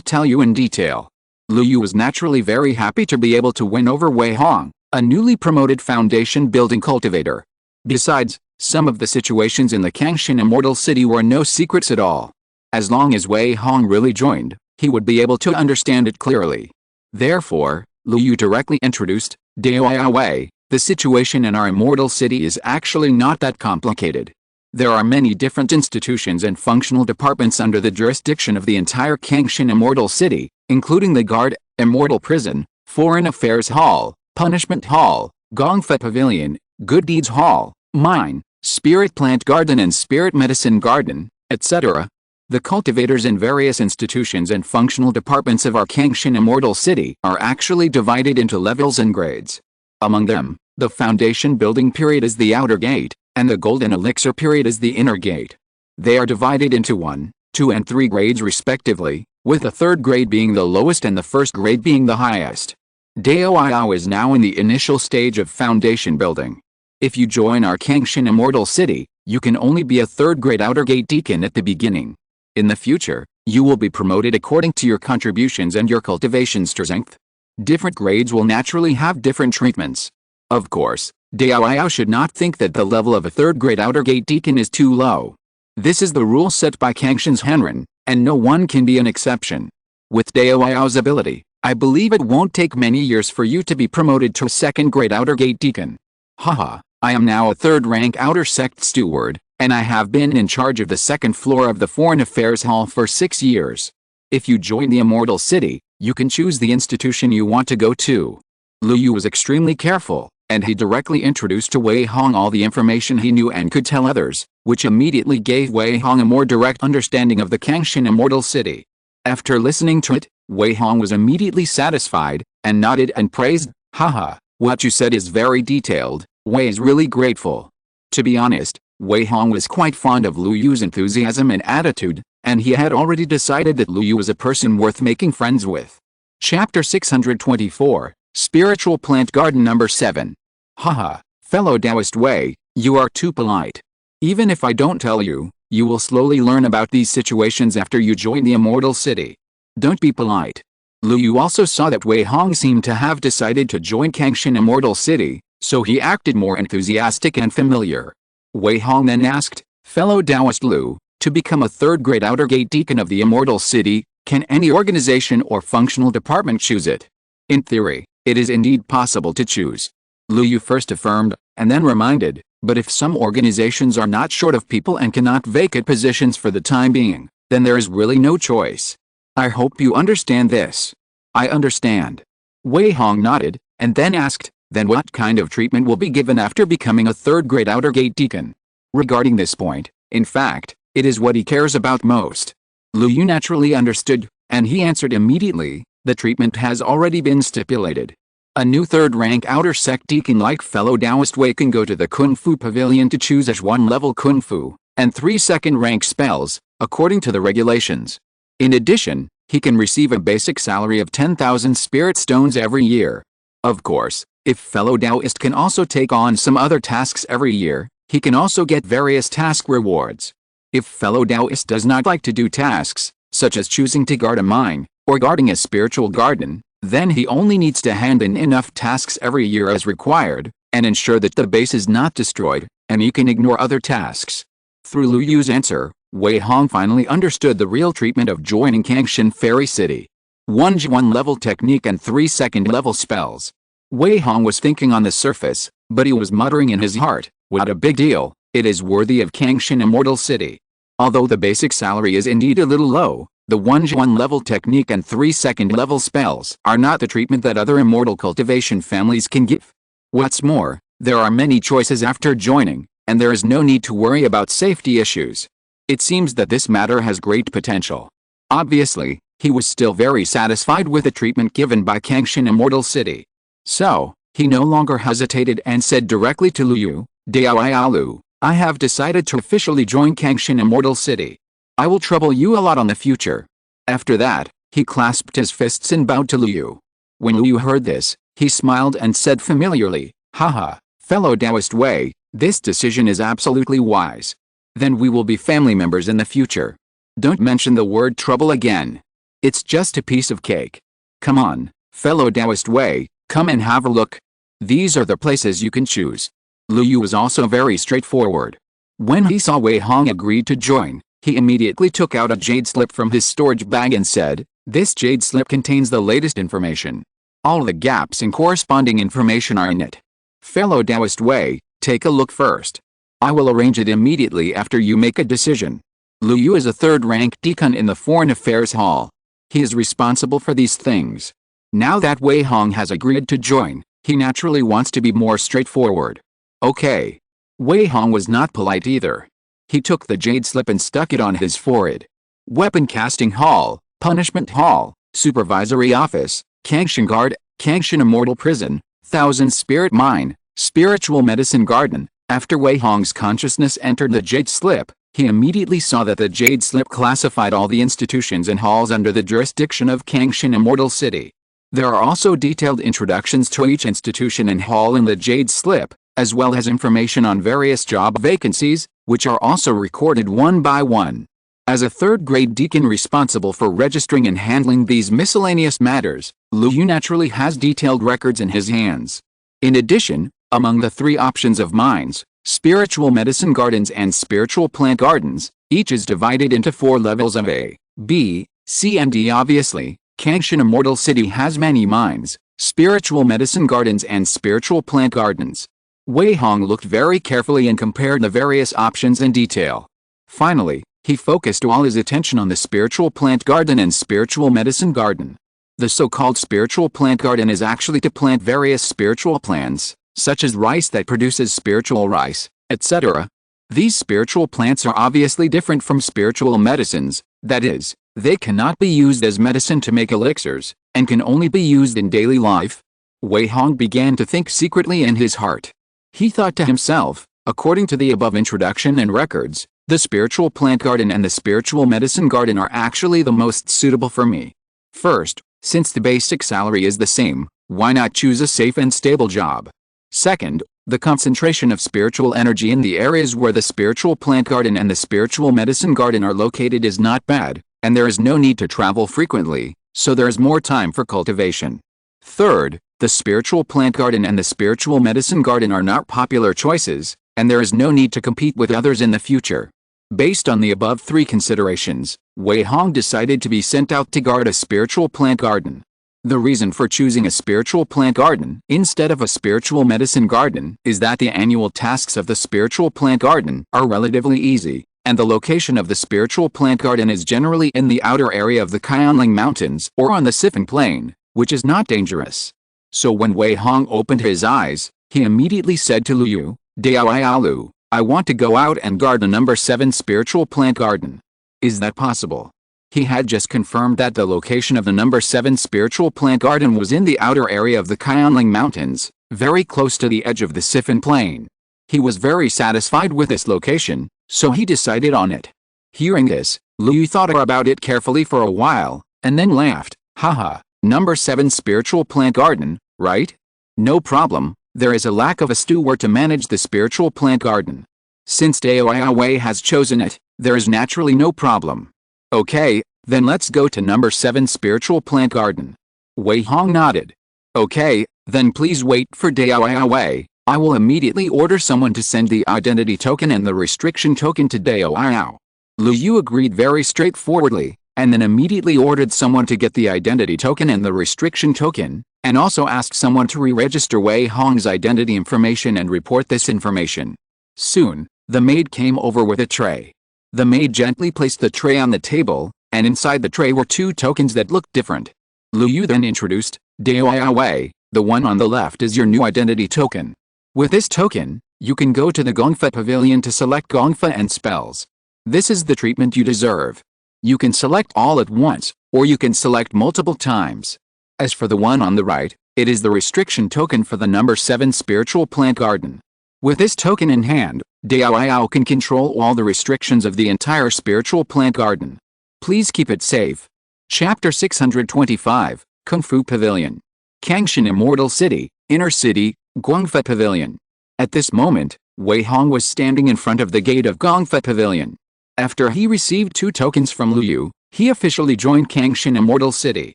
tell you in detail." Lu Yu was naturally very happy to be able to win over Wei Hong, a newly promoted foundation building cultivator. Besides, some of the situations in the Kangshan Immortal City were no secrets at all. As long as Wei Hong really joined, he would be able to understand it clearly. Therefore, Lu Yu directly introduced, "Dao Wei, the situation in our Immortal City is actually not that complicated. There are many different institutions and functional departments under the jurisdiction of the entire Kangshan Immortal City, including the Guard, Immortal Prison, Foreign Affairs Hall, Punishment Hall, Gongfa Pavilion, Good Deeds Hall, Mine, Spirit Plant Garden and Spirit Medicine Garden, etc. The cultivators in various institutions and functional departments of our Kangshan Immortal City are actually divided into levels and grades. Among them, the foundation building period is the outer gate, and the golden elixir period is the inner gate. They are divided into 1, 2 and 3 grades respectively, with the third grade being the lowest and the first grade being the highest. Dao is now in the initial stage of foundation building. If you join our Kangshan Immortal City, you can only be a third grade outer gate deacon at the beginning. In the future, You will be promoted according to your contributions and your cultivation strength. Different grades will naturally have different treatments. Of course, Dao should not think that the level of a third-grade outer gate deacon is too low. This is the rule set by Kangshin's Henren, and no one can be an exception. With Dao's ability, I believe it won't take many years for you to be promoted to a second-grade outer gate deacon. Haha, I am now a third-rank outer sect steward, and I have been in charge of the second floor of the Foreign Affairs Hall for 6 years. If you join the Immortal City, you can choose the institution you want to go to. Lu Yu was extremely careful, and he directly introduced to Wei Hong all the information he knew and could tell others, which immediately gave Wei Hong a more direct understanding of the Kangshin Immortal City. After listening to it, Wei Hong was immediately satisfied, and nodded and praised. Haha, what you said is very detailed. Wei is really grateful. To be honest, Wei Hong was quite fond of Lu Yu's enthusiasm and attitude, and he had already decided that Lu Yu was a person worth making friends with. Chapter 624, Spiritual Plant Garden Number 7. Haha, fellow Taoist Wei, you are too polite. Even if I don't tell you, you will slowly learn about these situations after you join the Immortal City. Don't be polite. Lu Yu also saw that Wei Hong seemed to have decided to join Kangshin Immortal City, so he acted more enthusiastic and familiar. Wei Hong then asked, fellow Taoist Lu, to become a third-grade outer gate deacon of the Immortal City, can any organization or functional department choose it? In theory, it is indeed possible to choose. Lu Yu first affirmed, and then reminded, but if some organizations are not short of people and cannot vacate positions for the time being, then there is really no choice. I hope you understand this. I understand. Wei Hong nodded, and then asked, then what kind of treatment will be given after becoming a third-grade outer gate deacon? Regarding this point, in fact, it is what he cares about most. Lu Yu naturally understood, and he answered immediately, the treatment has already been stipulated. A new third-rank outer sect deacon like fellow Taoist Wei can go to the Kung Fu Pavilion to choose as 1-level Kung Fu, and 3 second-rank spells, according to the regulations. In addition, he can receive a basic salary of 10,000 spirit stones every year. Of course, if fellow Taoist can also take on some other tasks every year, he can also get various task rewards. If fellow Taoist does not like to do tasks, such as choosing to guard a mine, or guarding a spiritual garden, then he only needs to hand in enough tasks every year as required, and ensure that the base is not destroyed, and he can ignore other tasks. Through Lu Yu's answer, Wei Hong finally understood the real treatment of joining Kangshin Fairy City. 1-level technique and 3 second-level spells. Wei Hong was thinking on the surface, but he was muttering in his heart, what a big deal, it is worthy of Kangshin Immortal City. Although the basic salary is indeed a little low, the 1-level technique and 3 second-level spells are not the treatment that other immortal cultivation families can give. What's more, there are many choices after joining, and there is no need to worry about safety issues. It seems that this matter has great potential. Obviously, he was still very satisfied with the treatment given by Kangshin Immortal City. So, he no longer hesitated and said directly to Lu Yu, Dao Lu, I have decided to officially join Kangshin Immortal City. I will trouble you a lot on the future. After that, he clasped his fists and bowed to Lu Yu. When Lu Yu heard this, he smiled and said familiarly, haha, fellow Taoist Wei, this decision is absolutely wise. Then we will be family members in the future. Don't mention the word trouble again. It's just a piece of cake. Come on, fellow Taoist Wei, come and have a look. These are the places you can choose. Lu Yu was also very straightforward. When he saw Wei Hong agreed to join, he immediately took out a jade slip from his storage bag and said, this jade slip contains the latest information. All the gaps in corresponding information are in it. Fellow Taoist Wei, take a look first. I will arrange it immediately after you make a decision. Lu Yu is a third-rank deacon in the Foreign Affairs Hall. He is responsible for these things. Now that Wei Hong has agreed to join, he naturally wants to be more straightforward. Okay. Wei Hong was not polite either. He took the jade slip and stuck it on his forehead. Weapon Casting Hall, Punishment Hall, Supervisory Office, Kangshin Guard, Kangshin Immortal Prison, Thousand Spirit Mine, Spiritual Medicine Garden. After Wei Hong's consciousness entered the jade slip, he immediately saw that the jade slip classified all the institutions and halls under the jurisdiction of Kangshin Immortal City. There are also detailed introductions to each institution and hall in the jade slip, as well as information on various job vacancies, which are also recorded one by one. As a third-grade deacon responsible for registering and handling these miscellaneous matters, Liu Yu naturally has detailed records in his hands. In addition, among the three options of mines, spiritual medicine gardens and spiritual plant gardens, each is divided into 4 levels of A, B, C and D. Obviously, Kangshan Immortal City has many mines, spiritual medicine gardens and spiritual plant gardens. Wei Hong looked very carefully and compared the various options in detail. Finally, he focused all his attention on the spiritual plant garden and spiritual medicine garden. The so-called spiritual plant garden is actually to plant various spiritual plants, such as rice that produces spiritual rice, etc. These spiritual plants are obviously different from spiritual medicines, that is, they cannot be used as medicine to make elixirs, and can only be used in daily life. Wei Hong began to think secretly in his heart. He thought to himself, according to the above introduction and records, the spiritual plant garden and the spiritual medicine garden are actually the most suitable for me. First, since the basic salary is the same, why not choose a safe and stable job? Second, the concentration of spiritual energy in the areas where the spiritual plant garden and the spiritual medicine garden are located is not bad, and there is no need to travel frequently, so there is more time for cultivation. Third, the spiritual plant garden and the spiritual medicine garden are not popular choices, and there is no need to compete with others in the future. Based on the above 3 considerations, Wei Hong decided to be sent out to guard a spiritual plant garden. The reason for choosing a spiritual plant garden instead of a spiritual medicine garden is that the annual tasks of the spiritual plant garden are relatively easy, and the location of the spiritual plant garden is generally in the outer area of the Qianling Mountains or on the Siphon Plain, which is not dangerous. So when Wei Hong opened his eyes, he immediately said to Liu Yu, "Daoialu, I want to go out and guard the number 7 spiritual plant garden. Is that possible?" He had just confirmed that the location of the number 7 spiritual plant garden was in the outer area of the Qianling Mountains, very close to the edge of the Siphon Plain. He was very satisfied with this location, so he decided on it. Hearing this, Liu Yu thought about it carefully for a while, and then laughed. "Haha, number 7 spiritual plant garden, right? No problem, there is a lack of a steward to manage the spiritual plant garden. Since Dao Wei has chosen it, there is naturally no problem. Okay, then let's go to number 7 spiritual plant garden." Wei Hong nodded. "Okay, then please wait for Dao Wei. I will immediately order someone to send the identity token and the restriction token to Dao." Liu Yu agreed very straightforwardly, and then immediately ordered someone to get the identity token and the restriction token, and also asked someone to re-register Wei Hong's identity information and report this information. Soon, the maid came over with a tray. The maid gently placed the tray on the table, and inside the tray were 2 tokens that looked different. Liu Yu then introduced, "Dao Wei, the one on the left is your new identity token. With this token, you can go to the Gongfa Pavilion to select Gongfa and spells. This is the treatment you deserve. You can select all at once, or you can select multiple times. As for the one on the right, it is the restriction token for the number 7 spiritual plant garden. With this token in hand, Dao can control all the restrictions of the entire spiritual plant garden. Please keep it safe." Chapter 625, Kung Fu Pavilion. Kangshan Immortal City, Inner City, Gongfa Pavilion. At this moment, Wei Hong was standing in front of the gate of Gongfa Pavilion. After he received 2 tokens from Liu Yu, he officially joined Kangshan Immortal City.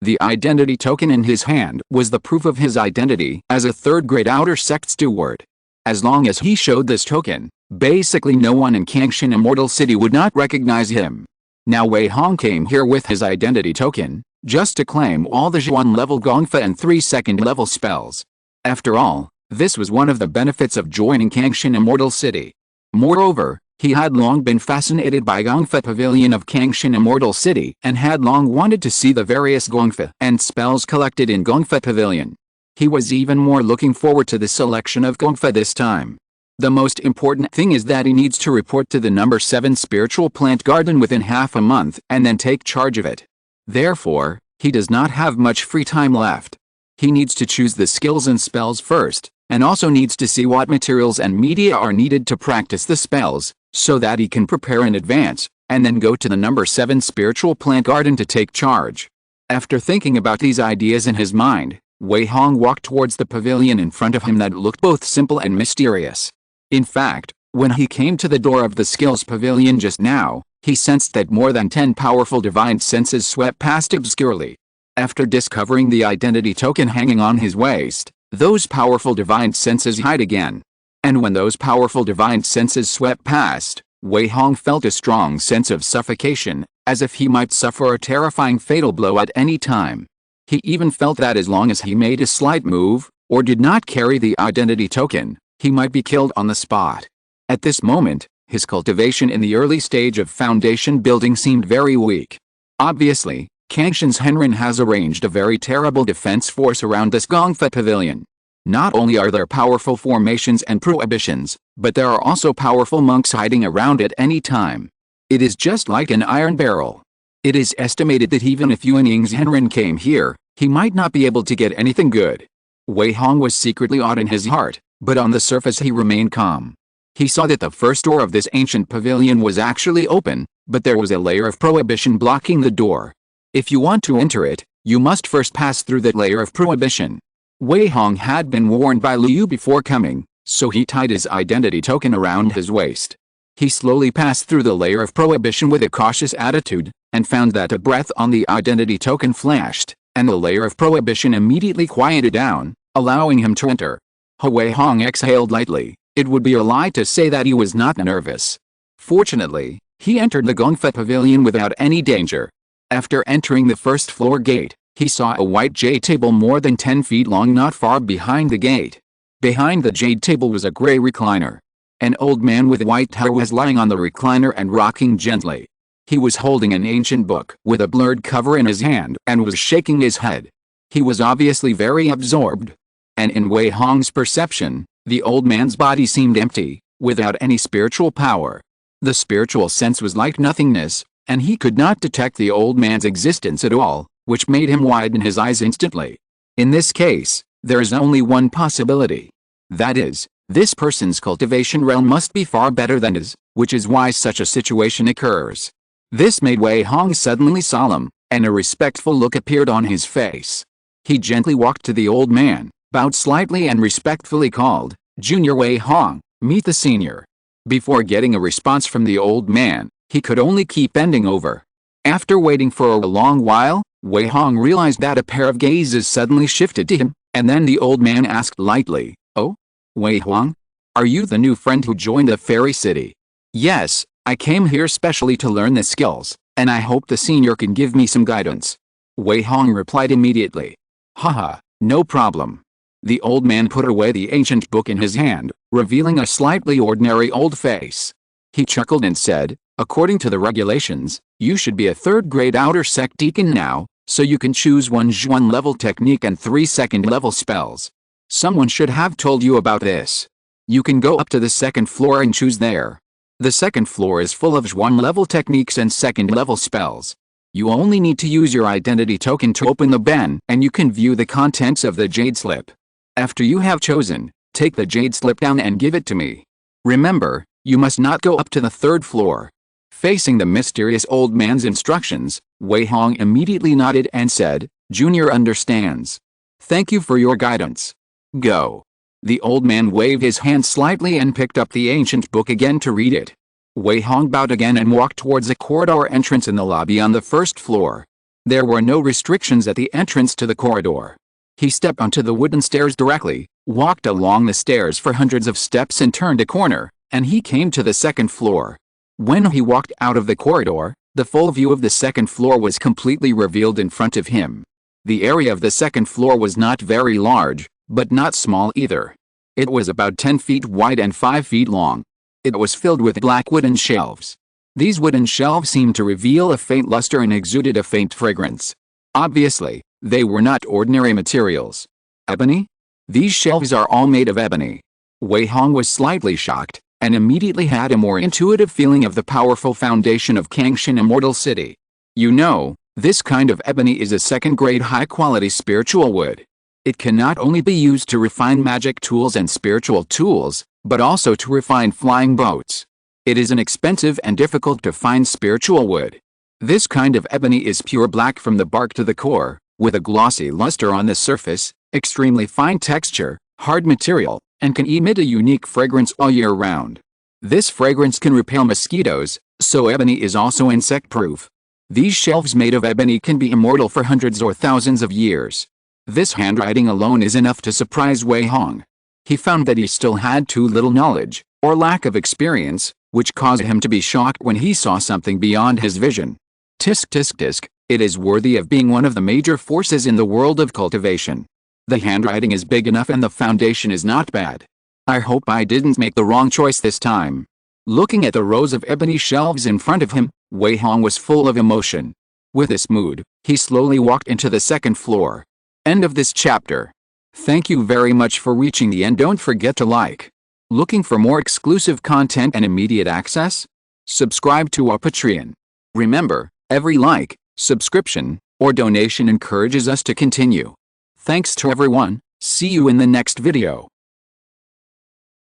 The identity token in his hand was the proof of his identity as a 3rd-grade outer sect steward. As long as he showed this token, basically no one in Kangshan Immortal City would not recognize him. Now Wei Hong came here with his identity token, just to claim all the Zhuan-level Gongfa and 3 second-level spells. After all, this was one of the benefits of joining Kangshan Immortal City. Moreover, he had long been fascinated by Gongfa Pavilion of Kangshan Immortal City and had long wanted to see the various Gongfa and spells collected in Gongfa Pavilion. He was even more looking forward to the selection of Gongfa this time. The most important thing is that he needs to report to the number 7 spiritual plant garden within half a month and then take charge of it. Therefore, he does not have much free time left. He needs to choose the skills and spells first, and also needs to see what materials and media are needed to practice the spells, so that he can prepare in advance, and then go to the number 7 spiritual plant garden to take charge. After thinking about these ideas in his mind, Wei Hong walked towards the pavilion in front of him that looked both simple and mysterious. In fact, when he came to the door of the skills pavilion just now, He sensed that more than 10 powerful divine senses swept past obscurely. After discovering the identity token hanging on his waist, those powerful divine senses hid again. And when those powerful divine senses swept past, Wei Hong felt a strong sense of suffocation, as if he might suffer a terrifying fatal blow at any time. He even felt that as long as he made a slight move, or did not carry the identity token, he might be killed on the spot. At this moment, his cultivation in the early stage of foundation building seemed very weak. Obviously, Kangshan's Henrin has arranged a very terrible defense force around this Gongfa pavilion. Not only are there powerful formations and prohibitions, but there are also powerful monks hiding around at any time. It is just like an iron barrel. It is estimated that even if Yuan Ying's Henrin came here, he might not be able to get anything good. Wei Hong was secretly awed in his heart, but on the surface he remained calm. He saw that the first door of this ancient pavilion was actually open, but there was a layer of prohibition blocking the door. If you want to enter it, you must first pass through that layer of prohibition. Wei Hong had been warned by Liu before coming, so he tied his identity token around his waist. He slowly passed through the layer of prohibition with a cautious attitude, and found that a breath on the identity token flashed, and the layer of prohibition immediately quieted down, allowing him to enter. Wei Hong exhaled lightly. It would be a lie to say that he was not nervous. Fortunately, he entered the Gongfa pavilion without any danger. After entering the first floor gate, he saw a white jade table more than 10 feet long not far behind the gate. Behind the jade table was a gray recliner. An old man with white hair was lying on the recliner and rocking gently. He was holding an ancient book with a blurred cover in his hand and was shaking his head. He was obviously very absorbed. And in Wei Hong's perception, the old man's body seemed empty, without any spiritual power. The spiritual sense was like nothingness, and he could not detect the old man's existence at all, which made him widen his eyes instantly. In this case, there is only one possibility. That is, this person's cultivation realm must be far better than his, which is why such a situation occurs. This made Wei Hong suddenly solemn, and a respectful look appeared on his face. He gently walked to the old man, bowed slightly and respectfully called, "Junior Wei Hong, meet the senior." Before getting a response from the old man, he could only keep bending over. After waiting for a long while, Wei Hong realized that a pair of gazes suddenly shifted to him, and then the old man asked lightly, "Oh? Wei Hong? Are you the new friend who joined the fairy city?" "Yes, I came here specially to learn the skills, and I hope the senior can give me some guidance." Wei Hong replied immediately. "Haha, no problem." The old man put away the ancient book in his hand, revealing a slightly ordinary old face. He chuckled and said, "According to the regulations, you should be a third-grade outer sect deacon now, so you can choose 1 Zhuan level technique and 3 second level spells. Someone should have told you about this. You can go up to the second floor and choose there. The second floor is full of Zhuan level techniques and second level spells. You only need to use your identity token to open the ben, and you can view the contents of the jade slip. After you have chosen, take the jade slip down and give it to me. Remember, you must not go up to the third floor." Facing the mysterious old man's instructions, Wei Hong immediately nodded and said, "Junior understands. Thank you for your guidance. Go." The old man waved his hand slightly and picked up the ancient book again to read it. Wei Hong bowed again and walked towards a corridor entrance in the lobby on the first floor. There were no restrictions at the entrance to the corridor. He stepped onto the wooden stairs directly, walked along the stairs for hundreds of steps and turned a corner, and he came to the second floor. When he walked out of the corridor, the full view of the second floor was completely revealed in front of him. The area of the second floor was not very large, but not small either. It was about 10 feet wide and 5 feet long. It was filled with black wooden shelves. These wooden shelves seemed to reveal a faint luster and exuded a faint fragrance. Obviously, they were not ordinary materials. Ebony? These shelves are all made of ebony. Wei Hong was slightly shocked, and immediately had a more intuitive feeling of the powerful foundation of Kangshan Immortal City. You know, this kind of ebony is a second-grade high-quality spiritual wood. It can not only be used to refine magic tools and spiritual tools, but also to refine flying boats. It is an expensive and difficult to find spiritual wood. This kind of ebony is pure black from the bark to the core, with a glossy luster on the surface, extremely fine texture, hard material, and can emit a unique fragrance all year round. This fragrance can repel mosquitoes, So ebony is also insect-proof. These shelves made of ebony can be immortal for hundreds or thousands of years. This handwriting alone is enough to surprise Wei Hong. He found that he still had too little knowledge, or lack of experience, which caused him to be shocked when he saw something beyond his vision. Tisk tisk tisk, it is worthy of being one of the major forces in the world of cultivation. The handwriting is big enough and the foundation is not bad. I hope I didn't make the wrong choice this time. Looking at the rows of ebony shelves in front of him, Wei Hong was full of emotion. With this mood, he slowly walked into the second floor. End of this chapter. Thank you very much for reaching the end. Don't forget to like. Looking for more exclusive content and immediate access? Subscribe to our Patreon. Remember, every like, subscription, or donation encourages us to continue. Thanks to everyone. See you in the next video.